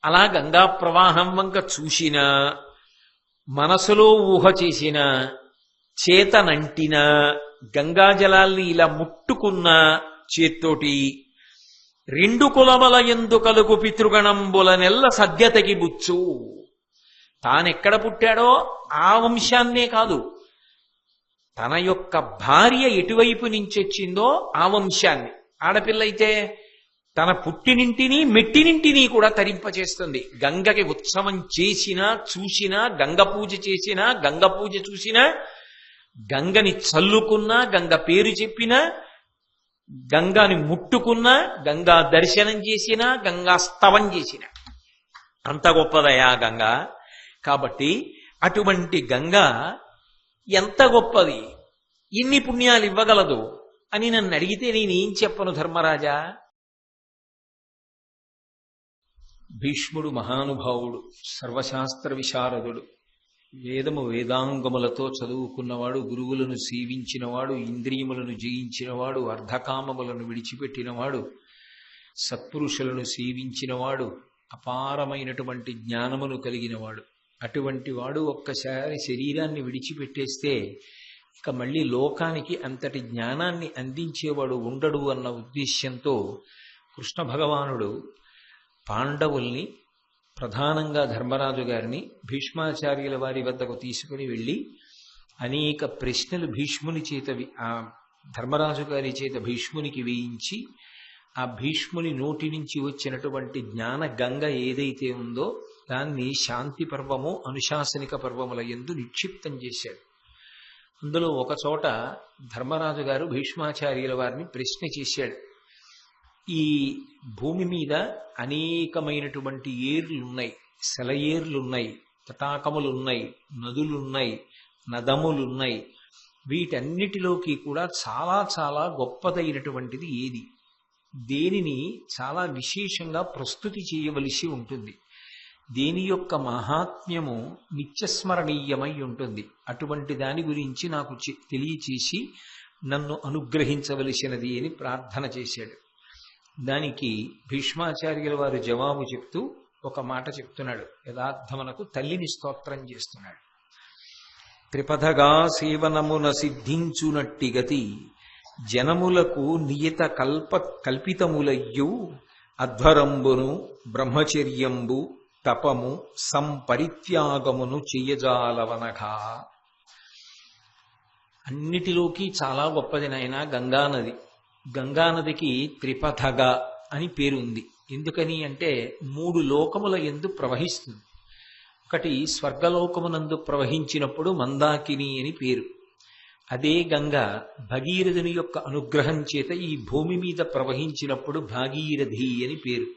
అలా గంగా ప్రవాహం వంక చూసినా, మనసులో ఊహ చేసిన, చేతనంటిన, గంగాజలాల్ని ఇలా ముట్టుకున్న చేత్తోటి రెండు కులముల యందు కలుగు పితృగణంబుల నెల్ల సద్యతకి బుచ్చు. తానెక్కడ పుట్టాడో ఆ వంశాన్నే కాదు, తన యొక్క భార్య ఎటువైపు నుంచి వచ్చిందో ఆ వంశాన్ని. ఆడపిల్ల అయితే తన పుట్టినింటిని మెట్టినింటిని కూడా తరింపచేస్తుంది. గంగకి ఉత్సవం చేసినా చూసినా, గంగ పూజ చేసినా, గంగ పూజ చూసినా, గంగని చల్లుకున్నా, గంగ పేరు చెప్పినా, గంగాని ముట్టుకున్నా, గంగా దర్శనం చేసినా, గంగా స్తవం చేసిన అంత గొప్పదయా గంగ. కాబట్టి అటువంటి గంగ ఎంత గొప్పది, ఎన్ని పుణ్యాలు ఇవ్వగలదు అని నన్ను అడిగితే నేనేం చెప్పను ధర్మరాజా? భీష్ముడు మహానుభావుడు, సర్వశాస్త్ర విశారదుడు, వేదము వేదాంగములతో చదువుకున్నవాడు, గురువులను సేవించినవాడు, ఇంద్రియములను జయించినవాడు, అర్ధకామములను విడిచిపెట్టినవాడు, సత్పురుషులను సేవించినవాడు, అపారమైనటువంటి జ్ఞానమును కలిగినవాడు. అటువంటి వాడు ఒక్కసారి శరీరాన్ని విడిచిపెట్టేస్తే ఇక మళ్ళీ లోకానికి అంతటి జ్ఞానాన్ని అందించేవాడు ఉండడు అన్న ఉద్దేశ్యంతో కృష్ణ భగవానుడు పాండవుల్ని, ప్రధానంగా ధర్మరాజు గారిని భీష్మాచార్యుల వారి వద్దకు తీసుకుని వెళ్ళి అనేక ప్రశ్నలు భీష్ముని చేత ఆ ధర్మరాజు గారి చేత భీష్మునికి వేయించి, ఆ భీష్ముని నోటి నుంచి వచ్చినటువంటి జ్ఞాన గంగ ఏదైతే ఉందో దాన్ని శాంతి పర్వము, అనుశాసనిక పర్వముల యందు నిక్షిప్తం చేశాడు. అందులో ఒక చోట ధర్మరాజు గారు భీష్మాచార్యుల వారిని ప్రశ్న చేశాడు. ఈ భూమి మీద అనేకమైనటువంటి ఏర్లున్నాయి, సెలయేర్లున్నాయి, తటాకములున్నాయి, నదులున్నాయి, నదములున్నాయి. వీటన్నిటిలోకి కూడా చాలా చాలా గొప్పదైనటువంటిది ఏది? దేనిని చాలా విశేషంగా ప్రస్తుతి చేయవలసి ఉంటుంది, దేని యొక్క మహాత్మ్యము నిత్యస్మరణీయమై ఉంటుంది. అటువంటి దాని గురించి నాకు తెలియచేసి నన్ను అనుగ్రహించవలసినది అని ప్రార్థన చేశాడు. దానికి భీష్మాచార్యుల వారు జవాబు చెప్తూ ఒక మాట చెప్తున్నాడు. యథార్థమునకు తల్లిని స్తోత్రం చేస్తున్నాడు. త్రిపథగా సేవనమున సిద్ధించునట్టి గతి జనములకు నియత కల్పితములయ్యు అధ్వరంబును బ్రహ్మచర్యంబు తపము సంపరిత్యాగమును చెయ్యజాలవనగా. అన్నిటిలోకి చాలా గొప్పది నాయన గంగానది. గంగానదికి త్రిపథగా అని పేరు ఉంది. ఎందుకని అంటే 3 లోకముల యందు ప్రవహిస్తుంది. ఒకటి స్వర్గలోకమునందు ప్రవహించినప్పుడు మందాకిని అని పేరు. అదే గంగ భగీరథుని యొక్క అనుగ్రహం చేత ఈ భూమి మీద ప్రవహించినప్పుడు భాగీరథి అని పేరు.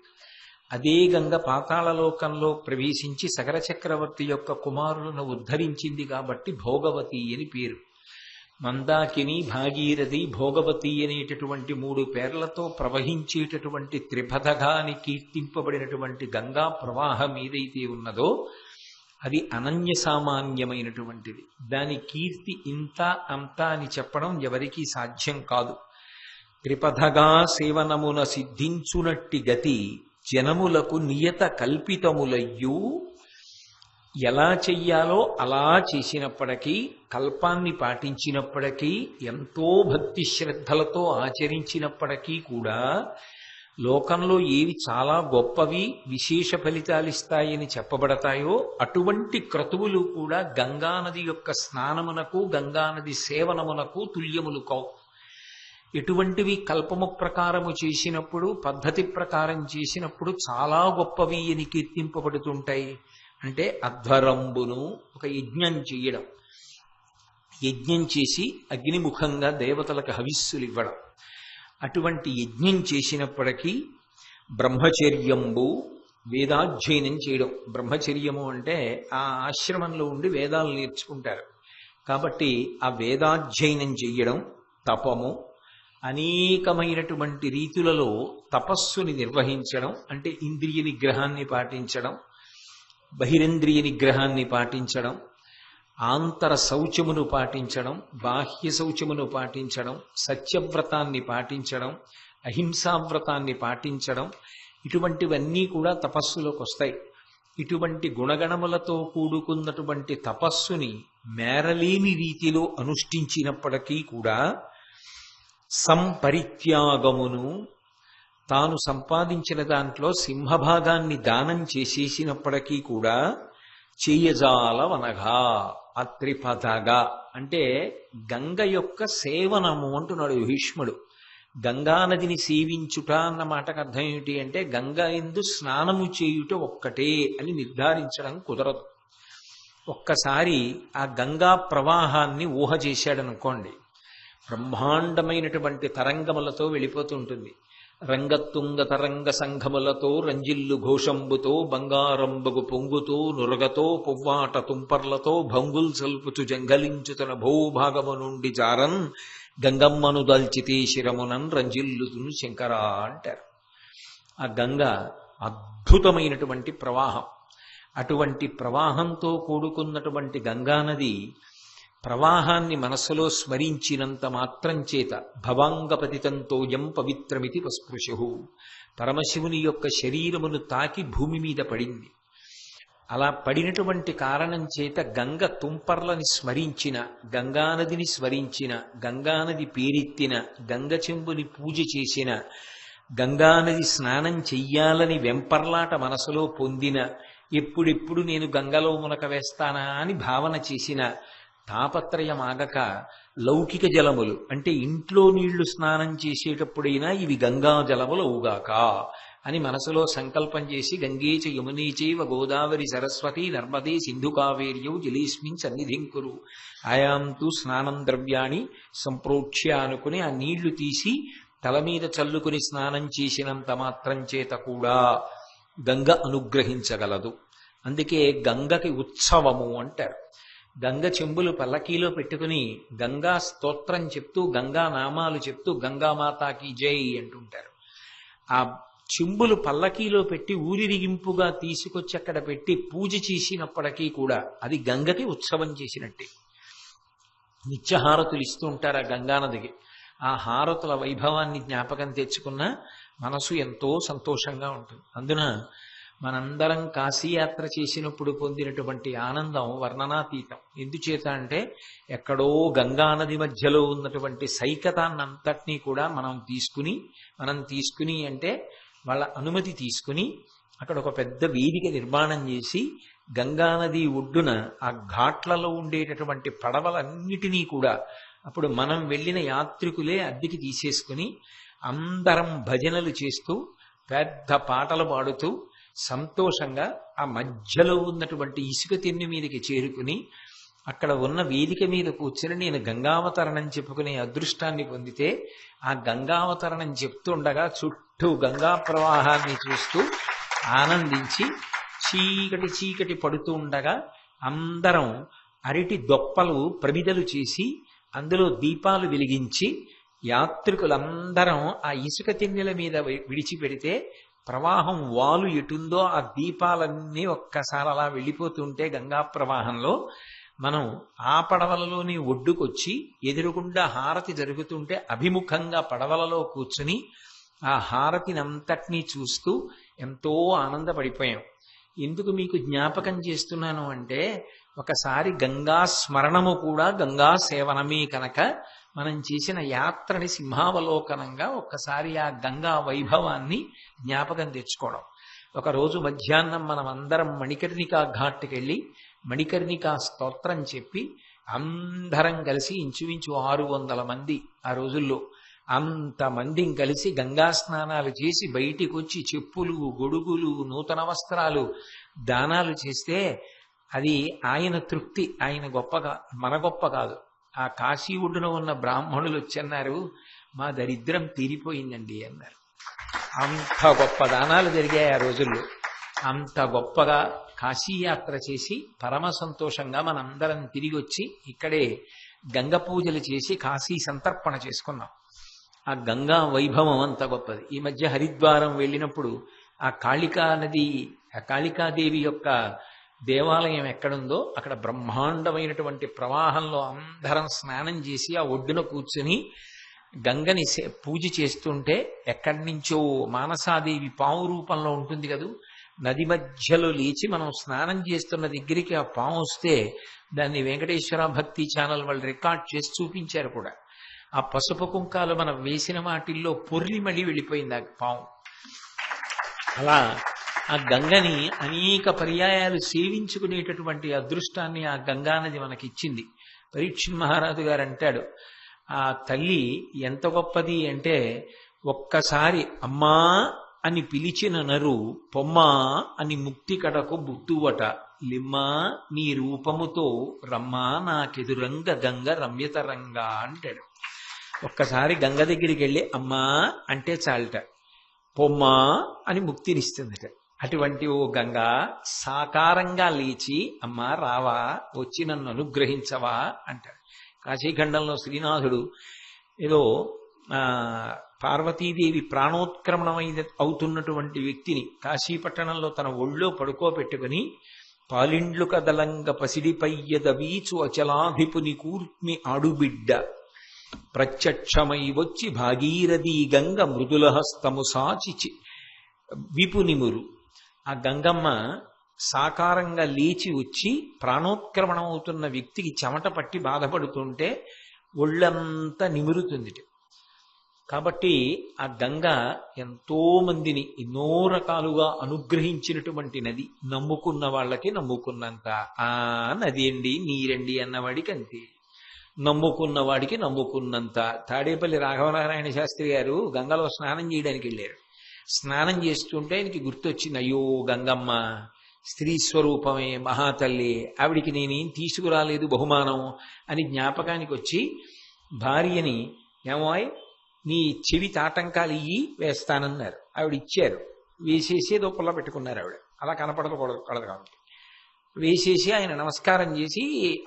అదే గంగ పాతాళలోకంలో ప్రవేశించి సగర చక్రవర్తి యొక్క కుమారులను ఉద్ధరించింది కాబట్టి భోగవతి అని పేరు. మందాకిని, భాగీరథి, భోగవతి అనేటటువంటి 3 పేర్లతో ప్రవహించేటటువంటి త్రిపథగా అని కీర్తింపబడినటువంటి గంగా ప్రవాహం ఏదైతే ఉన్నదో అది అనన్య సామాన్యమైనటువంటిది. దాని కీర్తి ఇంత అంత అని చెప్పడం ఎవరికీ సాధ్యం కాదు. త్రిపథగా సేవనమున సిద్ధించునట్టి గతి జనములకు నియత కల్పితములయ్యు. ఎలా చెయ్యాలో అలా చేసినప్పటికీ, కల్పాన్ని పాటించినప్పటికీ, ఎంతో భక్తి శ్రద్ధలతో ఆచరించినప్పటికీ కూడా లోకంలో ఏవి చాలా గొప్పవి, విశేష ఫలితాలిస్తాయని చెప్పబడతాయో అటువంటి క్రతువులు కూడా గంగానది యొక్క స్నానమునకు, గంగానది సేవనమునకు తుల్యములు కావు. ఎటువంటివి కల్పము ప్రకారము చేసినప్పుడు, పద్ధతి ప్రకారం చేసినప్పుడు చాలా గొప్పవి అని కీర్తింపబడుతుంటాయి అంటే అధ్వరంబును, ఒక యజ్ఞం చెయ్యడం, యజ్ఞం చేసి అగ్నిముఖంగా దేవతలకు హవిస్సులు ఇవ్వడం. అటువంటి యజ్ఞం చేసినప్పటికీ బ్రహ్మచర్యంబు, వేదాధ్యయనం చేయడం. బ్రహ్మచర్యము అంటే ఆ ఆశ్రమంలో ఉండి వేదాలు నేర్చుకుంటారు కాబట్టి ఆ వేదాధ్యయనం చెయ్యడం, తపము, అనేకమైనటువంటి రీతులలో తపస్సుని నిర్వహించడం అంటే ఇంద్రియ నిగ్రహాన్ని పాటించడం, బహిరేంద్రియ నిగ్రహాన్ని పాటించడం, ఆంతర శౌచమును పాటించడం, బాహ్య శౌచమును పాటించడం, సత్యవ్రతాన్ని పాటించడం, అహింసావ్రతాన్ని పాటించడం, ఇటువంటివన్నీ కూడా తపస్సులోకి వస్తాయి. ఇటువంటి గుణగణములతో కూడుకున్నటువంటి తపస్సుని మేరలేని రీతిలో అనుష్ఠించినప్పటికీ కూడా సంపరిత్యాగమును, తాను సంపాదించిన దాంట్లో సింహభాగాన్ని దానం చేసేసినప్పటికీ కూడా చేయజాలవనగా అత్రిపదగా, అంటే గంగ యొక్క సేవనము అంటున్నాడు భీష్ముడు. గంగానదిని సేవించుట అన్న మాటకు అర్థం ఏమిటి అంటే గంగా యందు స్నానము చేయుట ఒక్కటే అని నిర్ధారించడం కుదరదు. ఒక్కసారి ఆ గంగా ప్రవాహాన్ని ఊహ చేశాడనుకోండి, బ్రహ్మాండమైనటువంటి తరంగములతో వెళ్ళిపోతుంటుంది. రంగతుంగ తరంగ సంఘములతో రంజిల్లు ఘోషంబుతో బంగారంబగు పొంగుతో నురగతో పువ్వాట తుంపర్లతో భంగుల్ సల్పుచు జంగలించుతన భూభాగము నుండి జారన్ గంగమ్మను దల్చితే శిరమునన్ రంజిల్లుతును శంకర అంటారు. ఆ గంగ అద్భుతమైనటువంటి ప్రవాహం. అటువంటి ప్రవాహంతో కూడుకున్నటువంటి గంగానది ప్రవాహాన్ని మనస్సులో స్మరించినంత మాత్రం చేత భవాంగపతితంతోయం పవిత్రమితి వస్పృశు, పరమశివుని యొక్క శరీరమును తాకి భూమి మీద పడింది. అలా పడినటువంటి కారణం చేత గంగ తుంపర్లని స్మరించిన, గంగానదిని స్మరించిన, గంగానది పేరెత్తిన, గంగ చెంబుని పూజ చేసిన, గంగానది స్నానం చెయ్యాలని వెంపర్లాట మనసులో పొందిన, ఎప్పుడెప్పుడు నేను గంగలో మునక వేస్తానా అని భావన చేసిన, తాపత్రయమాగక లౌకిక జలములు అంటే ఇంట్లో నీళ్లు స్నానం చేసేటప్పుడైనా ఇవి గంగా జలములు అవుగాక అని మనసులో సంకల్పం చేసి గంగేచ యమునేచైవ గోదావరి సరస్వతి నర్మదే సింధు కావేర్యౌ జలేస్మిన్ సన్నిధిం కురు ఆయాంతు స్నానం ద్రవ్యాన్ని సంప్రోక్ష్య అనుకుని ఆ నీళ్లు తీసి తల మీద చల్లుకుని స్నానం చేసినంత మాత్రం చేత కూడా గంగ అనుగ్రహించగలదు. అందుకే గంగకి ఉత్సవము అంటారు. గంగ చెంబులు పల్లకీలో పెట్టుకుని గంగా స్తోత్రం చెప్తూ, గంగా నామాలు చెప్తూ గంగామాతాకి జై అంటుంటారు. ఆ చెంబులు పల్లకీలో పెట్టి ఊరిరిగింపుగా తీసుకొచ్చి అక్కడ పెట్టి పూజ చేసినప్పటికీ కూడా అది గంగకి ఉత్సవం చేసినట్టే. నిత్యహారతులు ఇస్తూ ఉంటారు ఆ గంగానదికి. ఆ హారతుల వైభవాన్ని జ్ఞాపకం తెచ్చుకున్న మనసు ఎంతో సంతోషంగా ఉంటుంది. అందున మనందరం కాశీయాత్ర చేసినప్పుడు పొందినటువంటి ఆనందం వర్ణనాతీతం. ఎందుచేత అంటే ఎక్కడో గంగానది మధ్యలో ఉన్నటువంటి సైకతాన్నంతటినీ కూడా మనం తీసుకుని అంటే వాళ్ళ అనుమతి తీసుకుని అక్కడ ఒక పెద్ద వేదిక నిర్మాణం చేసి గంగానది ఒడ్డున ఆ ఘాట్లలో ఉండేటటువంటి పడవలన్నిటినీ కూడా అప్పుడు మనం వెళ్ళిన యాత్రికులే అద్దెకి తీసేసుకుని అందరం భజనలు చేస్తూ పెద్ద పాటలు పాడుతూ సంతోషంగా ఆ మధ్యలో ఉన్నటువంటి ఇసుక తిన్నె మీదకి చేరుకుని అక్కడ ఉన్న వేదిక మీద కూర్చుని నేను గంగావతరణం చెప్పుకునే అదృష్టాన్ని పొందితే ఆ గంగావతరణం చెప్తుండగా చుట్టూ గంగా ప్రవాహాన్ని చూస్తూ ఆనందించి చీకటి పడుతూ ఉండగా అందరం అరటి దొప్పలు ప్రమిదలు చేసి అందులో దీపాలు వెలిగించి యాత్రికులందరం ఆ ఇసుక తిన్నెల మీద విడిచిపెడితే ప్రవాహం వాలు ఎటుందో ఆ దీపాలన్నీ ఒక్కసారి అలా వెళ్ళిపోతుంటే గంగా ప్రవాహంలో మనం ఆ పడవలలోని ఒడ్డుకొచ్చి ఎదురుగుండా హారతి జరుగుతుంటే అభిముఖంగా పడవలలో కూర్చుని ఆ హారతిని అంతటినీ చూస్తూ ఎంతో ఆనందపడిపోయాం. ఎందుకు మీకు జ్ఞాపకం చేస్తున్నాను అంటే ఒకసారి గంగా స్మరణము కూడా గంగా సేవనమే కనుక మనం చేసిన యాత్రని సింహావలోకనంగా ఒక్కసారి ఆ గంగా వైభవాన్ని జ్ఞాపకం తెచ్చుకోవడం. ఒకరోజు మధ్యాహ్నం మనం అందరం మణికర్ణికా ఘాట్కి వెళ్ళి మణికర్ణికా స్తోత్రం చెప్పి అందరం కలిసి ఇంచుమించు 600 మంది ఆ రోజుల్లో అంతమందిని కలిసి గంగా స్నానాలు చేసి బయటికి వచ్చి చెప్పులు, గొడుగులు, నూతన వస్త్రాలు దానాలు చేస్తే అది ఆయన తృప్తి, ఆయన గొప్పగా మన గొప్ప కాదు. ఆ కాశీ ఒడ్డున ఉన్న బ్రాహ్మణులు వచ్చన్నారు, మా దరిద్రం తీరిపోయిందండి అన్నారు. అంత గొప్ప దానాలు జరిగాయి ఆ రోజుల్లో. అంత గొప్పగా కాశీయాత్ర చేసి పరమ సంతోషంగా మనందరం తిరిగి వచ్చి ఇక్కడే గంగ పూజలు చేసి కాశీ సంతర్పణ చేసుకున్నాం. ఆ గంగా వైభవం అంత గొప్పది. ఈ మధ్య హరిద్వారం వెళ్ళినప్పుడు ఆ కాళికా నది, ఆ కాళికాదేవి యొక్క దేవాలయం ఎక్కడుందో అక్కడ బ్రహ్మాండమైనటువంటి ప్రవాహంలో అందరం స్నానం చేసి ఆ ఒడ్డున కూర్చుని గంగని పూజ చేస్తుంటే ఎక్కడి నుంచో మానసాదేవి పాము రూపంలో ఉంటుంది కదూ, నది మధ్యలో లేచి మనం స్నానం చేస్తున్న దగ్గరికి ఆ పాము వస్తే దాన్ని వెంకటేశ్వర భక్తి ఛానల్ వాళ్ళు రికార్డ్ చేసి చూపించారు కూడా. ఆ పసుపు కుంకాలు మనం వేసిన వాటిల్లో పొర్లి మళ్ళీ వెళ్ళిపోయింది ఆ పాము. అలా ఆ గంగని అనేక పర్యాయాలు సేవించుకునేటటువంటి అదృష్టాన్ని ఆ గంగానది మనకిచ్చింది. పరీక్షిత్ మహారాజు గారు అంటాడు, ఆ తల్లి ఎంత గొప్పది అంటే, ఒక్కసారి అమ్మా అని పిలిచిన నరు పొమ్మా అని ముక్తి కడకు బుద్ధువట, లిమ్మా నీ రూపముతో రమ్మా నాకెదురంగ గంగ రమ్యతరంగా అంటాడు. ఒక్కసారి గంగ దగ్గరికి వెళ్ళి అమ్మా అంటే చాలట, పొమ్మా అని ముక్తినిస్తుందట. అటువంటి ఓ గంగా సాకారంగా లేచి అమ్మా రావా, వచ్చి నన్ను అనుగ్రహించవా అంటాడు. కాశీఖండంలో శ్రీనాథుడు ఏదో పార్వతీదేవి అవుతున్నటువంటి వ్యక్తిని కాశీపట్టణంలో తన ఒళ్ళో పడుకోబెట్టుకుని, పాలిండ్లు కదలంగ పసిడిపయ్యద వీచు అచలాభిపుని కూర్మి ఆడుబిడ్డ ప్రత్యక్షమై వచ్చి భాగీరథీ గంగ మృదులహస్తము సాచి విపునిమురు. ఆ గంగమ్మ సాకారంగా లేచి వచ్చి ప్రాణోత్క్రమణం అవుతున్న వ్యక్తికి చెమట పట్టి బాధపడుతుంటే ఒళ్ళంతా నిమురుతుంది. కాబట్టి ఆ గంగ ఎంతో మందిని ఎన్నో రకాలుగా అనుగ్రహించినటువంటి నది. నమ్ముకున్న వాళ్ళకి నమ్ముకున్నంత. ఆ నది అండి నీరండి అన్నవాడికి అంతే, నమ్ముకున్న వాడికి నమ్ముకున్నంత. తాడేపల్లి రాఘవనారాయణ శాస్త్రి గారు గంగలో స్నానం చేయడానికి వెళ్ళారు. స్నానం చేస్తుంటే ఆయనకి గుర్తొచ్చింది, అయ్యో గంగమ్మ స్త్రీ స్వరూపమే, మహాతల్లి, ఆవిడికి నేనేం తీసుకురాలేదు బహుమానం అని జ్ఞాపకానికి వచ్చి భార్యని, ఏమోయ్ నీ చెవి తాటంకాలు ఇయ్యి వేస్తానన్నారు. ఆవిడ ఇచ్చారు. వేసేసి ఏదో పుల్ల పెట్టుకున్నారు ఆవిడ, అలా కనపడకూడదు కాబట్టి వేసేసి ఆయన నమస్కారం చేసి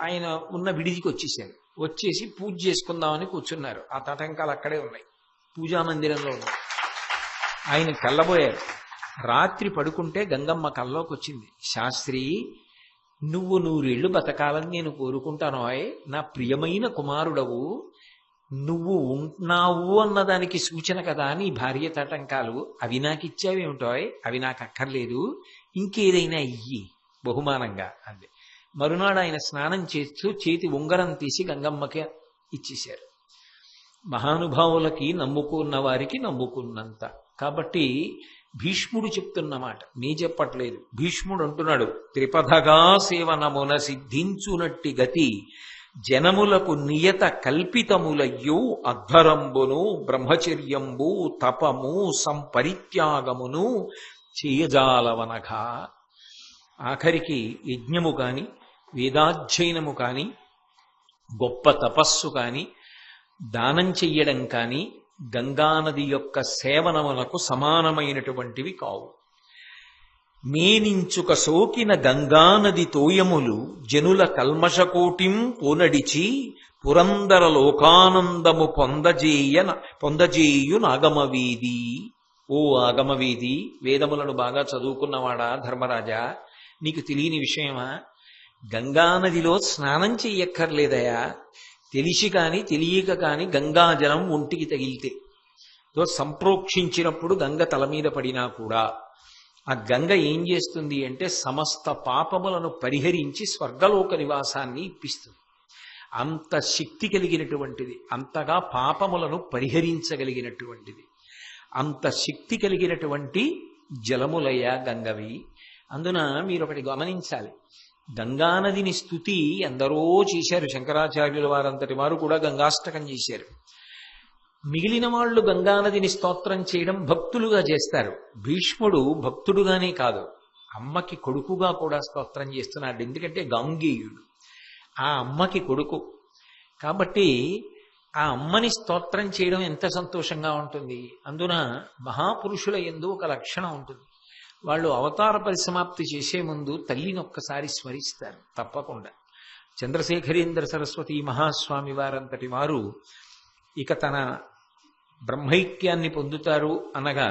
ఆయన ఉన్న విడిదికి వచ్చేసారు. వచ్చేసి పూజ చేసుకుందామని కూర్చున్నారు. ఆ తాటంకాలు అక్కడే ఉన్నాయి, పూజా మందిరంలో ఉన్నాయి. ఆయన కళ్ళబోయారు. రాత్రి పడుకుంటే గంగమ్మ కల్లోకి వచ్చింది. శాస్త్రి, నువ్వు 100 ఏళ్ళు బతకాలని నేను కోరుకుంటానోయ్, నా ప్రియమైన కుమారుడవు, నువ్వు ఉన్నావు అన్నదానికి సూచన కదా నీ భార్య తాటంకాలు, అవి నాకు ఇచ్చావేమిటోయ్, అవి నాకు అక్కర్లేదు, ఇంకేదైనా ఇయ్యి బహుమానంగా అంది. మరునాడు ఆయన స్నానం చేస్తూ చేతి ఉంగరం తీసి గంగమ్మకి ఇచ్చేశారు. మహానుభావులకి నమ్ముకున్న వారికి నమ్ముకున్నంత. కాబట్టి భీష్ముడు చెప్తున్నమాట నీ చెప్పట్లేదు. భీష్ముడు అంటున్నాడు, త్రిపథగా సేవనమున సిద్ధించునట్టి గతి జనములకు నియత కల్పితములయ్యు అధ్వరంబును బ్రహ్మచర్యంబు తపము సంపరిత్యాగమును చేయజాలవనగా. ఆఖరికి యజ్ఞము కాని వేదాధ్యయనము కాని గొప్ప తపస్సు కాని దానం చెయ్యడం కాని గంగానది యొక్క సేవనములకు సమానమైనటువంటివి కావు. మేనించుక సోకిన గంగానది తోయములు జనుల కల్మషకోటిం పోనడిచి పురందర లోకానందము పొందజేయు నాగమవీది. ఓ ఆగమవీది, వేదములను బాగా చదువుకున్నవాడా ధర్మరాజా, నీకు తెలియని విషయమా? గంగానదిలో స్నానం చెయ్యక్కర్లేదయా. తెలిసి కాని తెలియక కాని గంగాజలం ఒంటికి తగిలితే, సంప్రోక్షించినప్పుడు గంగ తల మీద పడినా కూడా ఆ గంగ ఏం చేస్తుంది అంటే సమస్త పాపములను పరిహరించి స్వర్గలోక నివాసాన్ని ఇప్పిస్తుంది. అంత శక్తి కలిగినటువంటిది, అంతగా పాపములను పరిహరించగలిగినటువంటిది, అంత శక్తి కలిగినటువంటి జలములయ గంగవి. అందున మీరు ఒకటి గమనించాలి, గంగానదిని స్తుతి ఎందరో చేశారు. శంకరాచార్యుల వారంతటి వారు కూడా గంగాష్టకం చేశారు. మిగిలిన వాళ్ళు గంగానదిని స్తోత్రం చేయడం భక్తులుగా చేస్తారు. భీష్ముడు భక్తుడుగానే కాదు, అమ్మకి కొడుకుగా కూడా స్తోత్రం చేస్తున్నాడు. ఎందుకంటే గాంగేయుడు ఆ అమ్మకి కొడుకు కాబట్టి ఆ అమ్మని స్తోత్రం చేయడం ఎంత సంతోషంగా ఉంటుంది. అందున మహాపురుషుల యందు ఒక లక్షణం ఉంటుంది, వాళ్ళు అవతార పరిసమాప్తి చేసే ముందు తల్లిని ఒక్కసారి స్మరిస్తారు తప్పకుండా. చంద్రశేఖరేంద్ర సరస్వతి మహాస్వామి వారంతటి వారు ఇక తన బ్రహ్మైక్యాన్ని పొందుతారు అనగా,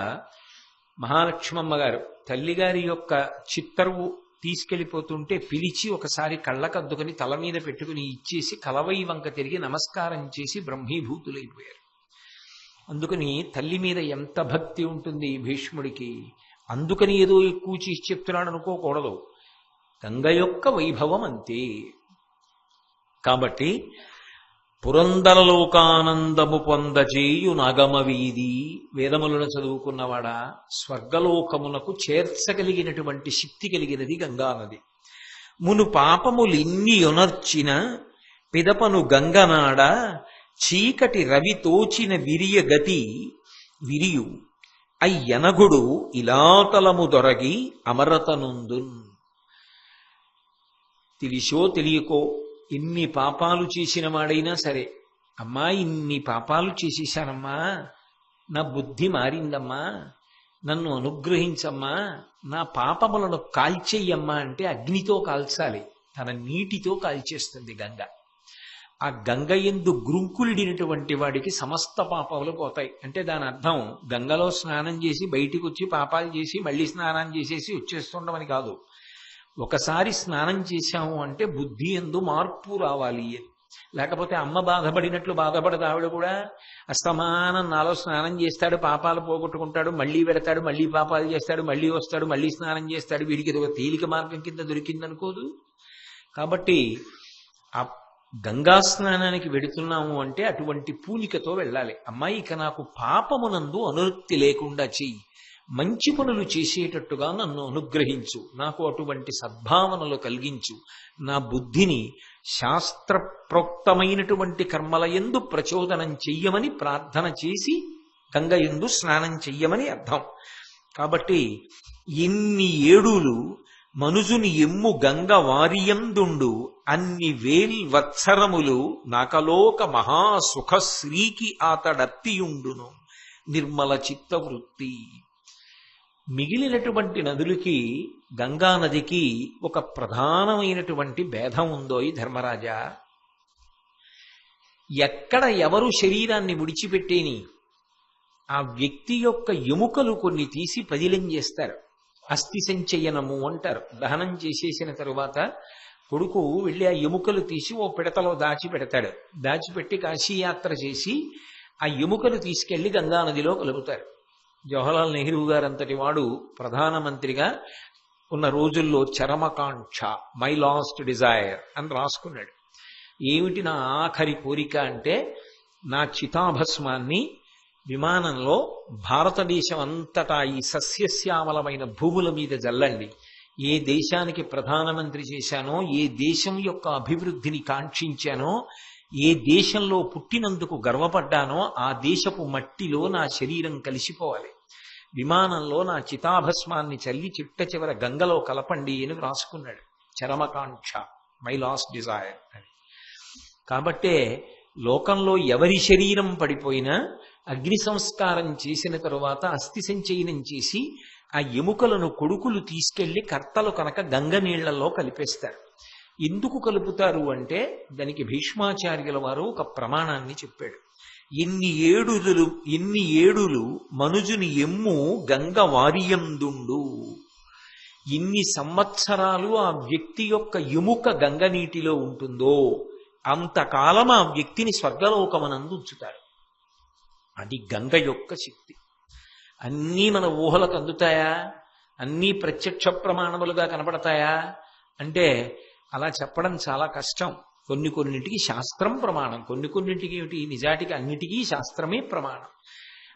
మహాలక్ష్మమ్మ గారు తల్లిగారి యొక్క చిత్తరువు తీసుకెళ్లిపోతుంటే పిలిచి ఒకసారి కళ్ళకద్దుకుని తల మీద పెట్టుకుని ఇచ్చేసి కలవై వంక తిరిగి నమస్కారం చేసి బ్రహ్మీభూతులైపోయారు. అందుకని తల్లి మీద ఎంత భక్తి ఉంటుంది భీష్ముడికి. అందుకని ఏదో ఎక్కువ చేసి చెప్తున్నాడు అనుకోకూడదు. గంగ యొక్క వైభవం అంతే. కాబట్టి పురందరలోకానందము పొందజేయు నాగమ వీధి, వేదములను చదువుకున్నవాడా, స్వర్గలోకమునకు చేర్చగలిగినటువంటి శక్తి కలిగినది గంగానది. మును పాపములిన్ని యొనర్చిన పిదపను గంగనాడ, చీకటి రవి తోచిన విరియ గతి విరియు అయ్యనగుడు ఇలాతలము దొరగి అమరతనుందున్. తెలిసో తెలియకో ఎన్ని పాపాలు చేసిన వాడైనా సరే, అమ్మా ఇన్ని పాపాలు చేసేశానమ్మా, నా బుద్ధి మారిందమ్మా, నన్ను అనుగ్రహించమ్మా, నా పాపములను కాల్చేయమ్మా అంటే అగ్నితో కాల్చాలి, తన నీటితో కాల్చేస్తుంది గంగ. ఆ గంగ యందు గ్రుంకులిడినటువంటి వాడికి సమస్త పాపములు పోతాయి. అంటే దాని అర్థం గంగలో స్నానం చేసి బయటికి వచ్చి పాపాలు చేసి మళ్ళీ స్నానం చేసేసి వచ్చేస్తుండమని కాదు. ఒకసారి స్నానం చేశాము అంటే బుద్ధి యందు మార్పు రావాలి. లేకపోతే అమ్మ బాధపడినట్లు బాధపడదు ఆవిడ కూడా. అస్తమానం నాలో స్నానం చేస్తాడు, పాపాలు పోగొట్టుకుంటాడు, మళ్ళీ వెడతాడు, మళ్ళీ పాపాలు చేస్తాడు, మళ్ళీ వస్తాడు, మళ్ళీ స్నానం చేస్తాడు, వీడికి ఒక తేలిక మార్గం కింద దొరికిందనుకోదు. కాబట్టి ఆ గంగా స్నానానికి వెడుతున్నాము అంటే అటువంటి పూనికతో వెళ్ళాలి. అమ్మాయి ఇక నాకు పాపమునందు అనురక్తి లేకుండా చెయ్యి, మంచి పనులు చేసేటట్టుగా నన్ను అనుగ్రహించు, నాకు అటువంటి సద్భావనలు కలిగించు, నా బుద్ధిని శాస్త్రప్రోక్తమైనటువంటి కర్మల యందు ప్రచోదనం చెయ్యమని ప్రార్థన చేసి గంగ యందు స్నానం చెయ్యమని అర్థం. కాబట్టి ఎన్ని ఏడులు మనుజుని ఎమ్ము గంగ వారియందుండు, అన్ని వేల్వత్సరములు నాకలోక మహాసుఖ శ్రీకి ఆతడత్తియుండును నిర్మల చిత్తవృత్తి. మిగిలినటువంటి నదులకి గంగా నదికి ఒక ప్రధానమైనటువంటి భేదం ఉందో ఈ ధర్మరాజా. ఎక్కడ ఎవరు శరీరాన్ని విడిచిపెట్టేని ఆ వ్యక్తి యొక్క ఎముకలు కొన్ని తీసి పదిలం చేస్తారు, అస్థి సంచయనము అంటారు. దహనం చేసేసిన తరువాత కొడుకు వెళ్ళి ఆ ఎముకలు తీసి ఓ పిడతలో దాచిపెడతాడు. దాచిపెట్టి కాశీయాత్ర చేసి ఆ ఎముకలు తీసుకెళ్లి గంగానదిలో కలుపుతారు. జవహర్లాల్ నెహ్రూ గారంతటి వాడు ప్రధానమంత్రిగా ఉన్న రోజుల్లో చరమకాంక్ష, మై లాస్ట్ డిజైర్ అని రాసుకున్నాడు. ఏమిటి నా ఆఖరి కోరిక అంటే, నా చితాభస్మాన్ని విమానంలో భారతదేశం అంతటా ఈ సస్యశ్యామలమైన భూముల మీద జల్లండి. ఏ దేశానికి ప్రధానమంత్రి చేశానో, ఏ దేశం యొక్క అభివృద్ధిని కాంక్షించానో, ఏ దేశంలో పుట్టినందుకు గర్వపడ్డానో ఆ దేశపు మట్టిలో నా శరీరం కలిసిపోవాలి. విమానంలో నా చితాభస్మాన్ని చల్లి చిట్ట చివర గంగలో కలపండి అని రాసుకున్నాడు. చరమకాంక్ష, మై లాస్ట్ డిజైర్ అని. కాబట్టే లోకంలో ఎవరి శరీరం పడిపోయినా అగ్ని సంస్కారం చేసిన తరువాత అస్థి సంచయనం చేసి ఆ ఎముకలను కొడుకులు తీసుకెళ్లి కర్తలు కనుక గంగ నీళ్లలో కలిపేస్తారు. ఎందుకు కలుపుతారు అంటే దానికి భీష్మాచార్యుల వారు ఒక ప్రమాణాన్ని చెప్పాడు. ఎన్ని ఏడులు మనుజుని ఎమ్ము గంగ వారియందుండు, ఇన్ని సంవత్సరాలు ఆ వ్యక్తి యొక్క ఎముక గంగ నీటిలో ఉంటుందో అంతకాలం ఆ వ్యక్తిని స్వర్గలోకమనందు ఉంచుతారు. అది గంగ యొక్క శక్తి. అన్నీ మన ఊహలకు అందుతాయా? అన్నీ ప్రత్యక్ష ప్రమాణములుగా కనపడతాయా అంటే అలా చెప్పడం చాలా కష్టం. కొన్నింటికి శాస్త్రం ప్రమాణం, కొన్నింటికి ఏమిటి నిజాటికి అన్నిటికీ శాస్త్రమే ప్రమాణం.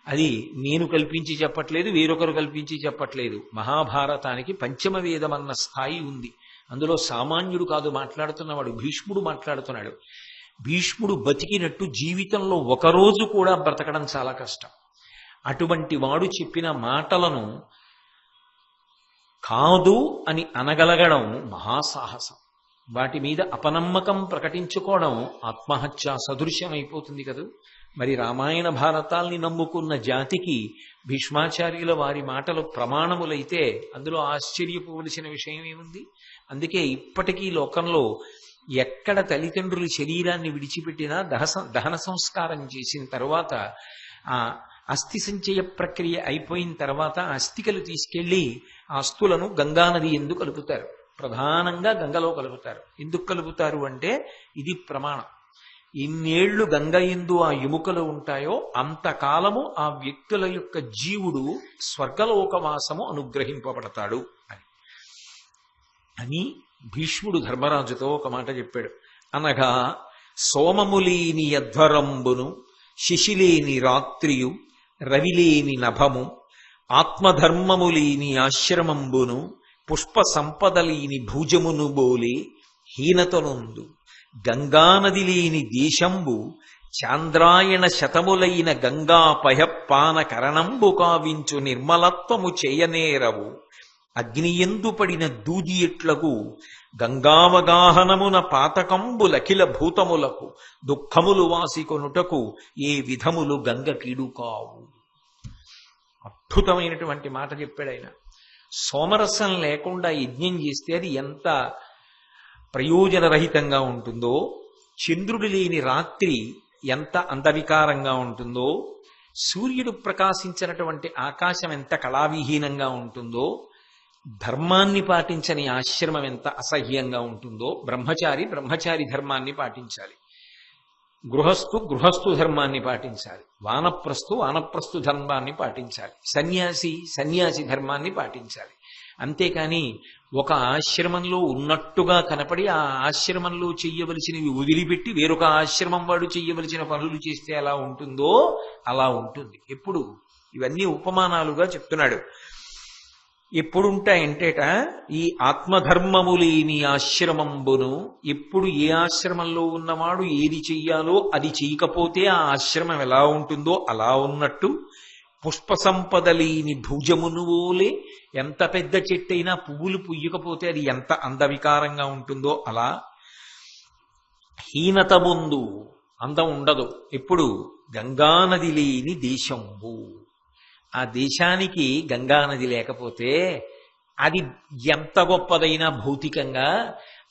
అది నేను కల్పించి చెప్పట్లేదు, వేరొకరు కల్పించి చెప్పట్లేదు. మహాభారతానికి పంచమ వేదమన్న స్థాయి ఉంది. అందులో సామాన్యుడు కాదు మాట్లాడుతున్నవాడు, భీష్ముడు మాట్లాడుతున్నాడు. భీష్ముడు బతికినట్టు జీవితంలో ఒకరోజు కూడా బ్రతకడం చాలా కష్టం. అటువంటి వాడు చెప్పిన మాటలను కాదు అని అనగలగడం మహాసాహసం. వాటి మీద అపనమ్మకం ప్రకటించుకోవడం ఆత్మహత్య సదృశ్యం అయిపోతుంది కదూ. మరి రామాయణ భారతాల్ని నమ్ముకున్న జాతికి భీష్మాచార్యుల వారి మాటలు ప్రమాణములైతే అందులో ఆశ్చర్యపోవలసిన విషయం ఏముంది? అందుకే ఇప్పటికీ లోకంలో ఎక్కడ తల్లిదండ్రులు శరీరాన్ని విడిచిపెట్టినా దహన సంస్కారం చేసిన తర్వాత ఆ అస్థి సంచయ ప్రక్రియ అయిపోయిన తర్వాత అస్థికలు తీసుకెళ్లి ఆ అస్థులను గంగానది ఎందుకు కలుపుతారు. ప్రధానంగా గంగలో కలుపుతారు. ఎందుకు కలుపుతారు అంటే ఇది ప్రమాణం. ఇన్నేళ్లు గంగ యందు ఆ ఎముకలు ఉంటాయో అంతకాలము ఆ వ్యక్తుల యొక్క జీవుడు స్వర్గలోకవాసము అనుగ్రహింపబడతాడు అని భీష్ముడు ధర్మరాజుతో ఒక మాట చెప్పాడు. అనగా సోమములేని యధ్వరంబును శిశిలేని రాత్రియు రవిలేని నభము ఆత్మధర్మములేని ఆశ్రమంబును పుష్ప సంపదలేని భుజమును బోలే హీనతనుందు గంగానది లేని దేశంబు చాంద్రాయణ శతములైన గంగా పయపాన కరణంబు కావించు నిర్మలత్వము చేయనేరవు అగ్నియందు పడిన దూది ఎట్లకు గంగావగాహనమున పాతకంబులఖిల భూతములకు దుఃఖములు వాసికొనుటకు ఏ విధములు గంగ కీడు కావు. అద్భుతమైనటువంటి మాట చెప్పాడు ఆయన. సోమరసం లేకుండా యజ్ఞం చేస్తే అది ఎంత ప్రయోజనరహితంగా ఉంటుందో, చంద్రుడు లేని రాత్రి ఎంత అందవికారంగా ఉంటుందో, సూర్యుడు ప్రకాశించినటువంటి ఆకాశం ఎంత కళావిహీనంగా ఉంటుందో, ధర్మాన్ని పాటించని ఆశ్రమం ఎంత అసహ్యంగా ఉంటుందో, బ్రహ్మచారి ధర్మాన్ని పాటించాలి, గృహస్థు ధర్మాన్ని పాటించాలి, వానప్రస్థు ధర్మాన్ని పాటించాలి, సన్యాసి ధర్మాన్ని పాటించాలి. అంతేకాని ఒక ఆశ్రమంలో ఉన్నట్టుగా కనపడి ఆ ఆశ్రమంలో చెయ్యవలసినవి వదిలిపెట్టి వేరొక ఆశ్రమం వాడు చెయ్యవలసిన పనులు చేస్తే ఎలా ఉంటుందో అలా ఉంటుంది. ఎప్పుడు ఇవన్నీ ఉపమానాలుగా చెప్తున్నాడు. ఎప్పుడుంటాయంటేట ఈ ఆత్మధర్మము లేని ఆశ్రమంబును, ఎప్పుడు ఏ ఆశ్రమంలో ఉన్నవాడు ఏది చెయ్యాలో అది చేయకపోతే ఆ ఆశ్రమం ఎలా ఉంటుందో అలా ఉన్నట్టు, పుష్ప సంపద లేని భుజమును ఓలే, ఎంత పెద్ద చెట్టైనా పువ్వులు పుయ్యకపోతే అది ఎంత అందవికారంగా ఉంటుందో అలా, హీనత ముందు అందం ఉండదు. ఇప్పుడు గంగానది లేని దేశంబు, ఆ దేశానికి గంగానది లేకపోతే అది ఎంత గొప్పదైనా భౌతికంగా